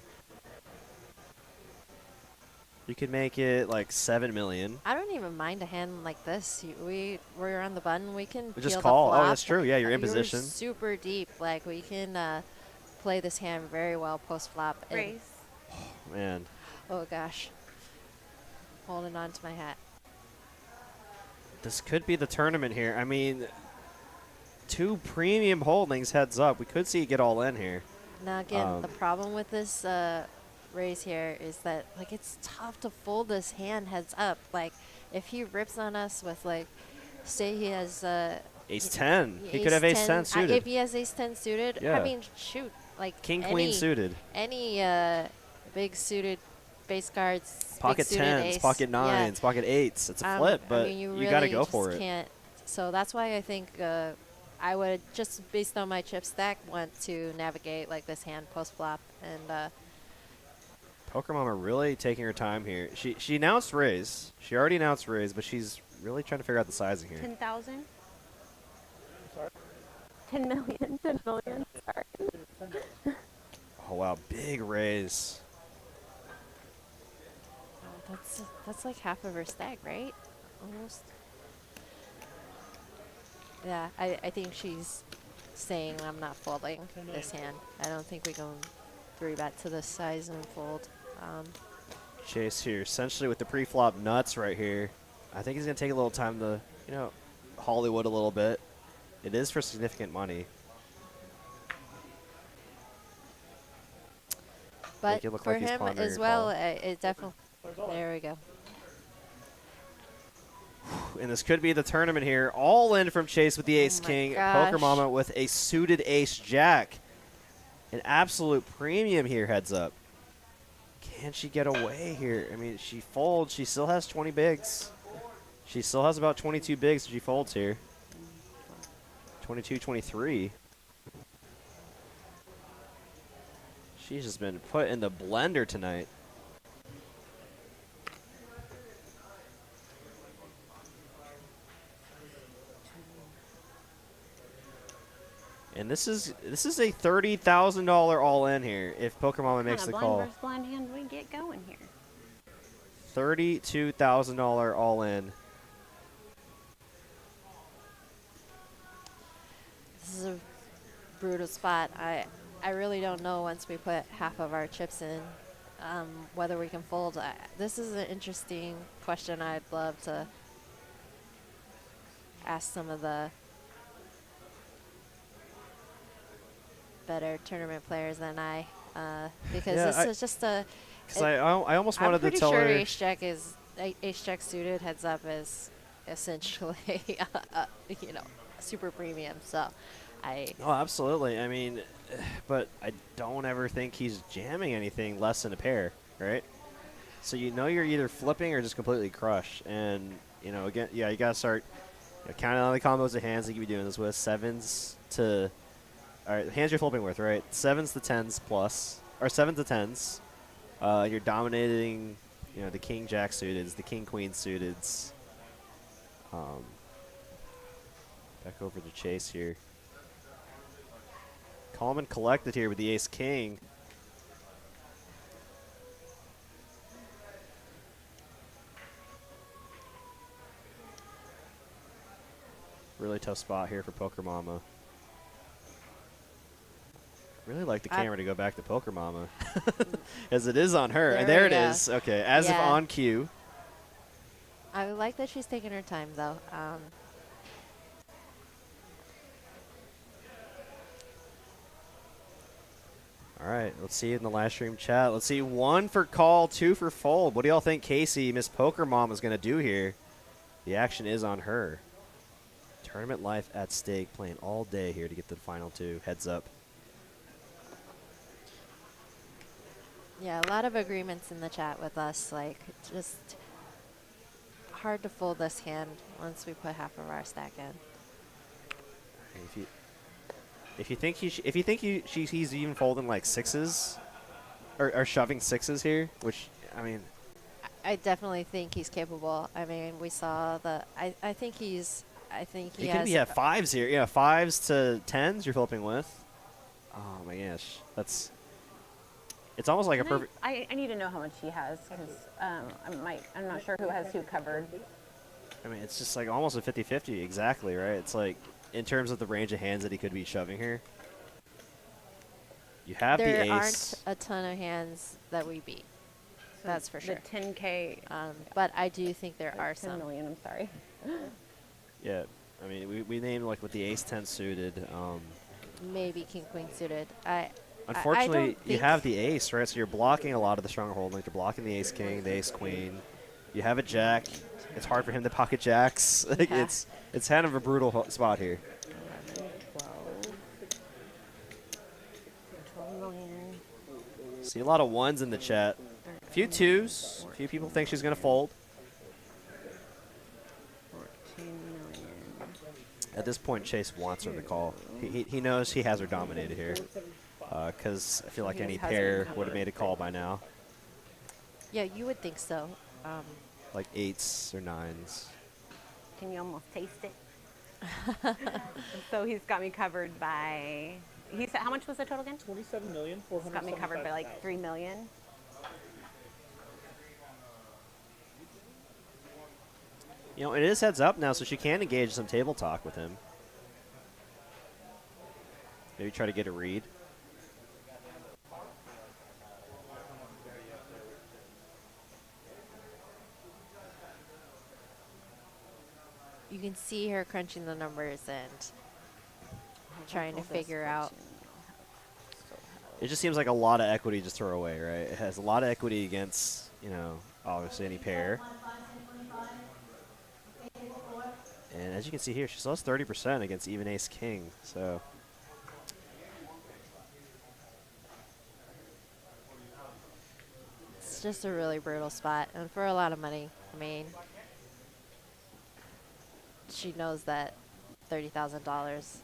You could make it like 7 million. I don't even mind a hand like this. We're on the button. We can We just peel call. the Oh, flop. that's true. Yeah, you're in You're position. super deep. Like we can play this hand very well post flop. and- Raise. Man, Oh gosh, holding on to my hat. this could be the tournament here. I mean, 2 premium holdings heads up. We could see it get all in here. Now again, the problem with this raise here is that like it's tough to fold this hand heads up. Like if he rips on us with like, say he has Ace 10. He could have Ace 10 suited. If he has Ace 10 suited, Yeah. I mean shoot, like King Queen suited. Any big suited face cards, Pocket big suited 10s, ace, pocket 9s, pocket 8s. It's a flip, but I mean, you really got to go just for it. Can't. So that's why I think I would just based on my chip stack want to navigate like this hand post flop and. Poker Mama really taking her time here. She announced raise. She already announced raise, but she's really trying to figure out the sizing here. 10,000. Sorry. 10 million. 10 million. Sorry. Oh wow, big raise. That's like half of her stack, right? Almost. Yeah, I think she's saying I'm not folding this hand. I don't think we go 3-bet to this size and fold. Chase here, essentially with the pre-flop nuts right here. I think he's gonna take a little time to, you know, Hollywood a little bit. It is for significant money. But Make it look for like he's him pondering as a well, call. it definitely. There we go. And this could be the tournament here. All in from Chase with the Ace my King. gosh. Poker Mama with a suited Ace Jack. An absolute premium here, heads up. Can she get away here? I mean, she folds. She still has 20 bigs. She still has about 22 bigs if she folds here. 22, 23. She's just been put in the blender tonight. And this is a $30,000 all in here if Poker Mama makes the blind call. versus blind hand we get going here. $32,000 all in. This is a brutal spot. I really don't know once we put half of our chips in whether we can fold. This is an interesting question. I'd love to ask some of the better tournament players than I, because Yeah, this is just a. Because I almost wanted to tell I'm her. pretty sure Ace Jack suited heads up is essentially, you know, super premium. So, Oh, absolutely. I mean, but I don't ever think he's jamming anything less than a pair, right? So you know you're either flipping or just completely crushed. And, you know, again, yeah, you got to start counting on the combos of hands that you be doing this with. 7s to, all right, the hands you're flipping with, right? 7s to 10s plus, or 7s to 10s. You're dominating, you know, the King Jack suiteds, the King Queen suiteds. Back over to Chase here. Calm and collected here with the Ace King. Really tough spot here for Poker Mama. Really like the I- camera to go back to Poker Mama, as it is on her. There And there we it go. is. Okay, as if Yeah. on cue. I like that she's taking her time, though. All right, let's see in the live stream chat. Let's see 1 for call, 2 for fold. What do y'all think Casey, Miss Poker Mom, is going to do here? The action is on her. Tournament life at stake, playing all day here to get the final 2. Heads up. Yeah, a lot of agreements in the chat with us. Like, just hard to fold this hand once we put half of our stack in. If you think he's even folding like 6s, or shoving 6s here, which I mean, I definitely think he's capable. I mean, we saw the. I think he's. I think he he has. could be at 5s here. Yeah, 5s to 10s you're flipping with. Oh my gosh, that's. It's almost like a perfect. I need to know how much he has because I'm not sure who has who covered. I mean, it's just like almost a 50-50 exactly, right? It's like in terms of the range of hands that he could be shoving here. You have the there ace. aren't a ton of hands that we beat. That's for sure. The 10K. But I do think there are 10 some. million, I'm sorry. Yeah, I mean, we named like with the ace 10 suited. Maybe king queen suited. Unfortunately, you have the ace, right? So you're blocking a lot of the stronger hold. Like you're blocking the ace king, the ace queen. You have a jack. It's hard for him to pocket jacks. Like Yeah. it's kind of a brutal spot here. 12 million. See a lot of 1s in the chat. A few 2s. A few people think she's going to fold. 14 million. At this point, Chase wants her to call. He knows he has her dominated here. Because I feel like any pair would have made a call by now. Yeah, you would think so. Like 8s or 9s. Can you almost taste it? So he's got me covered by. He said how much was the total again? 27,000,000. He's got me covered by like 3 million. You know, it is heads up now, so she can engage some table talk with him. Maybe try to get a read. You can see her crunching the numbers and trying to figure out. It just seems like a lot of equity to throw away, right? It has a lot of equity against, you know, obviously any pair. And as you can see here, she still has 30% against even ace king. So It's just a really brutal spot, and for a lot of money. I mean, she knows that $30,000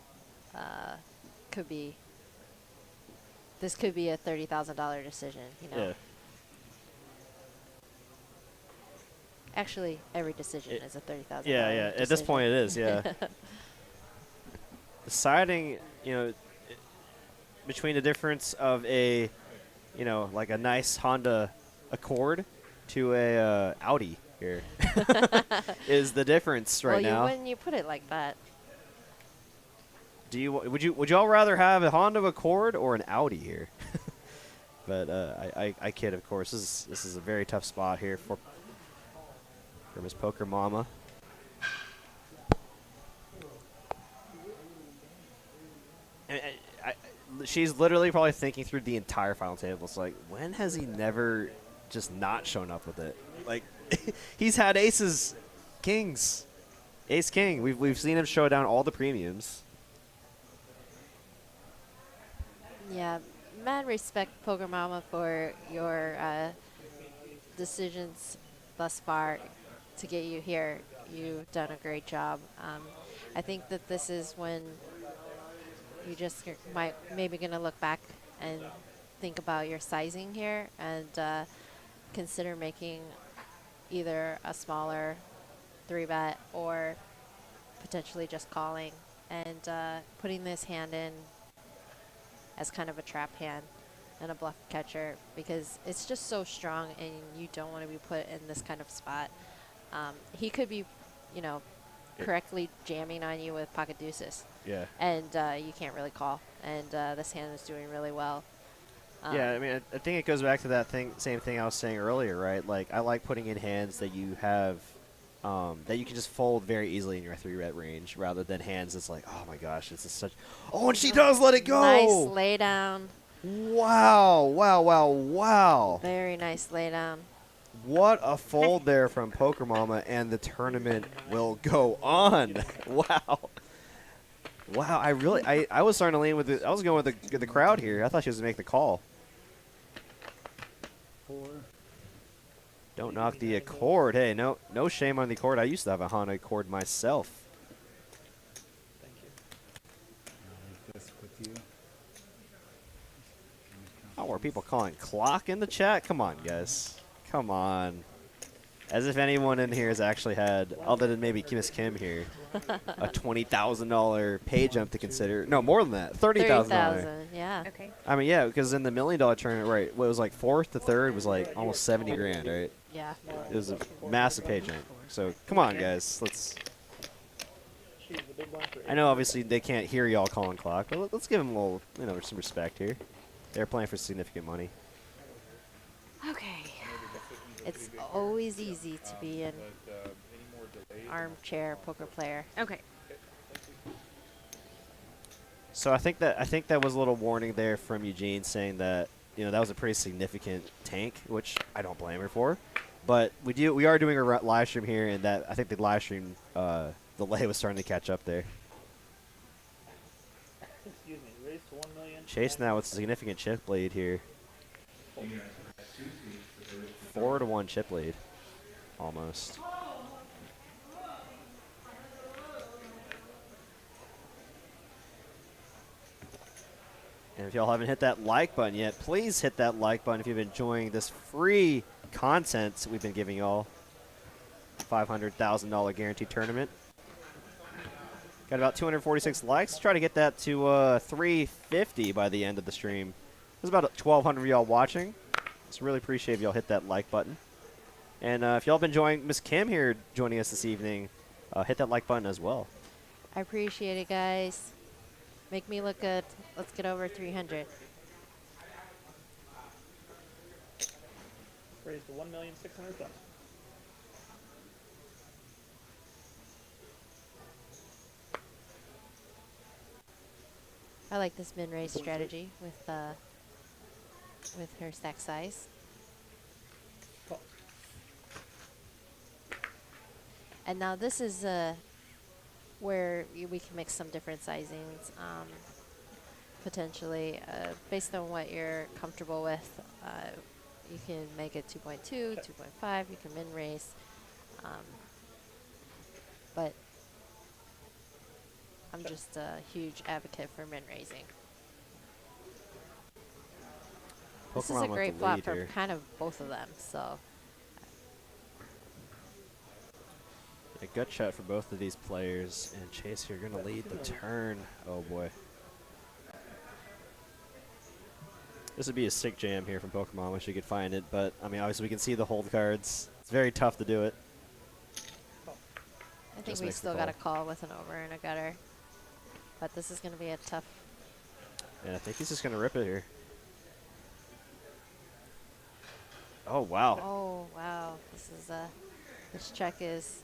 could be. This could be a $30,000 decision, you know. yeah, Actually, every decision is a $30,000. yeah. At this point, it is. Yeah. Deciding, you know, between the difference of a, you know, like a nice Honda Accord to a Audi here is the difference right now. When you put it like that. Do you would you all rather have a Honda Accord or an Audi here? But I kid, of course. This is a very tough spot here for Miss Poker Mama. And she's literally probably thinking through the entire final table. It's like, when has he never just not shown up with it? Like, he's had aces, kings, ace king. We've seen him show down all the premiums. Yeah, mad respect, Poker Mama, for your decisions thus far to get you here. You've done a great job. I think that this is when you just might maybe going to look back and think about your sizing here and consider making either a smaller 3-bet or potentially just calling and putting this hand in as kind of a trap hand and a bluff catcher, because it's just so strong and you don't want to be put in this kind of spot. He could be, you know, correctly jamming on you with pocket deuces. Yeah. And you can't really call. And this hand is doing really well. Yeah, I mean, I think it goes back to that same thing I was saying earlier, right? Like, I like putting in hands that you have, that you can just fold very easily in your 3-bet range, rather than hands that's like, oh my gosh, this is such. Oh, and she does let it go. Nice lay down. Wow! Wow! Wow! Wow! Very nice lay down. What a fold there from Poker Mama, and the tournament will go on. Wow. Wow, I was starting to lean with I was going with the crowd here. I thought she was going to make the call. 4. Don't knock the Accord. Hey, no shame on the Accord. I used to have a Honda Accord myself. Thank you. I'll leave this with you. Oh, are people calling clock in the chat? Come on, guys. Come on. As if anyone in here has actually had, other than maybe Miss Kim here, a $20,000 pay jump to consider. No, more than that. $30,000. $30,000, yeah. Okay. I mean, yeah, because in the $1 million tournament, right, what it was like 4th to 3rd was like almost 70 grand, right? Yeah. It was a massive pay jump. So come on, guys, let's. She's the big blind for I know obviously they can't hear y'all calling clock, but let's give them a little, some respect here. They're playing for significant money. Okay. It's always easy to be an armchair poker player. Okay. So I think that was a little warning there from Eugene saying that that was a pretty significant tank, which I don't blame her for. But we are doing a live stream here, and that I think the live stream delay was starting to catch up there. Excuse me. Raise to 1 million. Chase now with a significant chip lead here. 4-1 chip lead, almost. And if y'all haven't hit that like button yet, please hit that like button if you've been enjoying this free content we've been giving y'all. $500,000 guaranteed tournament. Got about 246 likes. Try to get that to 350 by the end of the stream. There's about 1,200 of y'all watching. So really appreciate if y'all hit that like button. And if y'all been enjoying Miss Kim here joining us this evening, hit that like button as well. I appreciate it, guys. Make me look good. Let's get over 300. Raise to 1,600,000. I like this min-raise strategy with her stack size. And now this is where we can make some different sizings, potentially, based on what you're comfortable with. You can make it 2.2, 2.5, you can min-raise. But I'm just a huge advocate for min-raising. This is a great flop for kind of both of them, so. A gut shot for both of these players, and Chase here going to lead the turn. Oh boy. This would be a sick jam here from Pokemon. Wish we could find it, but I mean, obviously we can see the hold cards. It's very tough to do it. I think we still got a call with an over and a gutter, but this is going to be a tough. And I think he's just going to rip it here. Oh wow. Oh wow, this is this check is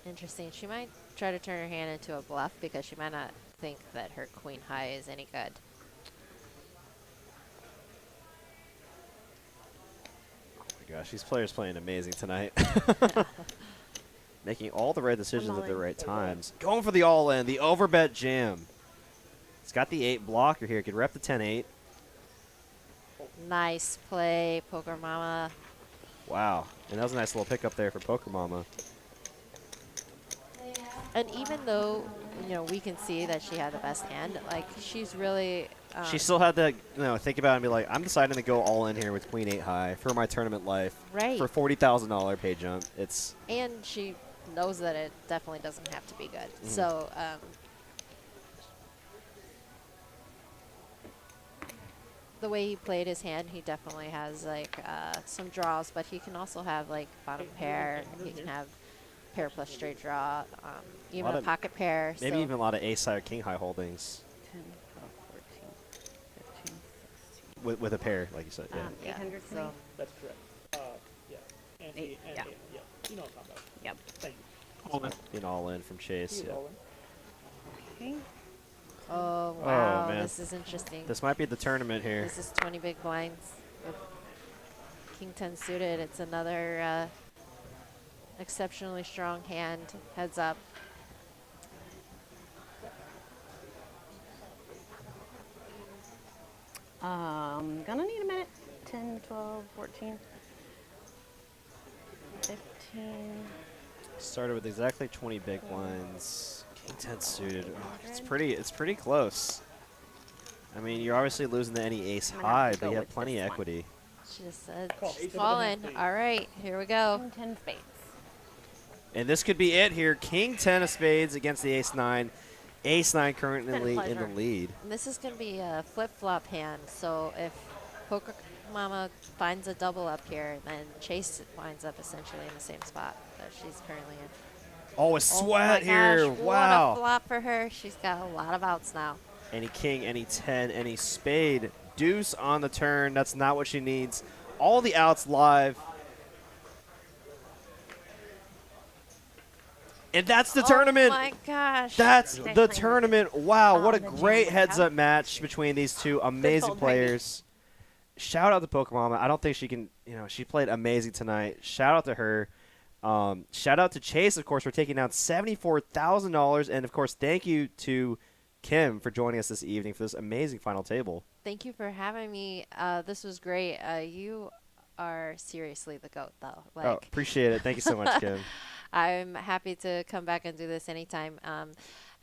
interesting. She might try to turn her hand into a bluff because she might not think that her queen high is any good. Oh my gosh, these players playing amazing tonight. Making all the right decisions at the right times. Going for the all-in, the overbet jam. It's got the 8 blocker here. Could rep the 10-8. Nice play, Poker Mama. Wow, and that was a nice little pickup there for Poker Mama. And even though, we can see that she had the best hand, like, she's really... she still had to, think about it and be like, I'm deciding to go all in here with Queen 8 high for my tournament life. Right. For $40,000 pay jump. It's... And she knows that it definitely doesn't have to be good. So, the way he played his hand, he definitely has, like, some draws, but he can also have, like, bottom pair. He can have pair plus straight draw, even lot a of- pocket pair. Maybe so even a lot of ace high or king high holdings 10, 12, 14, 15, 16. with a pair, like you said. Yeah. 800 for so me? That's correct. Yeah. And Eight, and yeah. yeah. You know what I'm talking about. Yep. Thank you. Being all in from Chase. He's Yeah. all in. Okay. oh wow, man. this is interesting. This might be the tournament here. This is 20 big blinds with king 10 suited. It's another exceptionally strong hand. Heads up. Gonna need a minute. 10, 12, 14, 15. Started with exactly 20 big blinds. King 10 suited. Oh, it's pretty close. I mean, you're obviously losing to any ace I'm gonna have high, to but go you have with plenty of this one. equity. She just said Call she's ace of falling. spades. All right, here we go. 10 spades. And this could be it here. King 10 of spades against the ace 9. Ace 9 currently Been a in the pleasure. lead. And this is going to be a flip-flop hand, so if Poker Mama finds a double up here, then Chase winds up essentially in the same spot that she's currently in. Oh, a Oh sweat my here. gosh, Wow. What a flop for her. She's got a lot of outs now. Any king, any 10, any spade. Deuce on the turn. That's not what she needs. All the outs live. And that's the tournament. Oh my gosh. That's Nice the playing. tournament. Wow, what a the great jam heads-up match between these two amazing fold, Heidi. players. Shout out to Pokemon. I don't think she can, she played amazing tonight. Shout out to her. Shout out to Chase, of course, for taking down $74,000. And, of course, thank you to Kim for joining us this evening for this amazing final table. Thank you for having me. This was great. You are seriously the GOAT, though. Oh, appreciate it. Thank you so much, Kim. I'm happy to come back and do this anytime.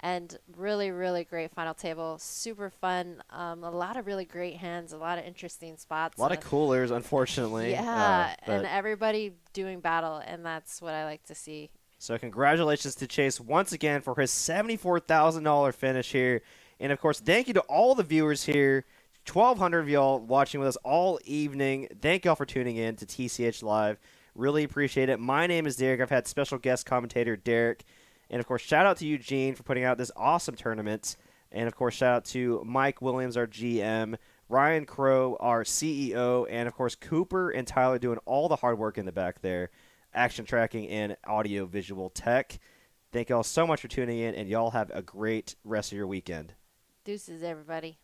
And really, really great final table. Super fun. A lot of really great hands, a lot of interesting spots. A lot of coolers, unfortunately. Yeah, and but- everybody doing battle, and that's what I like to see. So congratulations to Chase once again for his $74,000 finish here. And, of course, thank you to all the viewers here. 1,200 of y'all watching with us all evening. Thank y'all for tuning in to TCH Live. Really appreciate it. My name is Derek. I've had special guest commentator Derek. And, of course, shout out to Eugene for putting out this awesome tournament. And, of course, shout out to Mike Williams, our GM, Ryan Crow, our CEO, and, of course, Cooper and Tyler doing all the hard work in the back there, action tracking and audio-visual tech. Thank y'all so much for tuning in, and y'all have a great rest of your weekend. Deuces, everybody.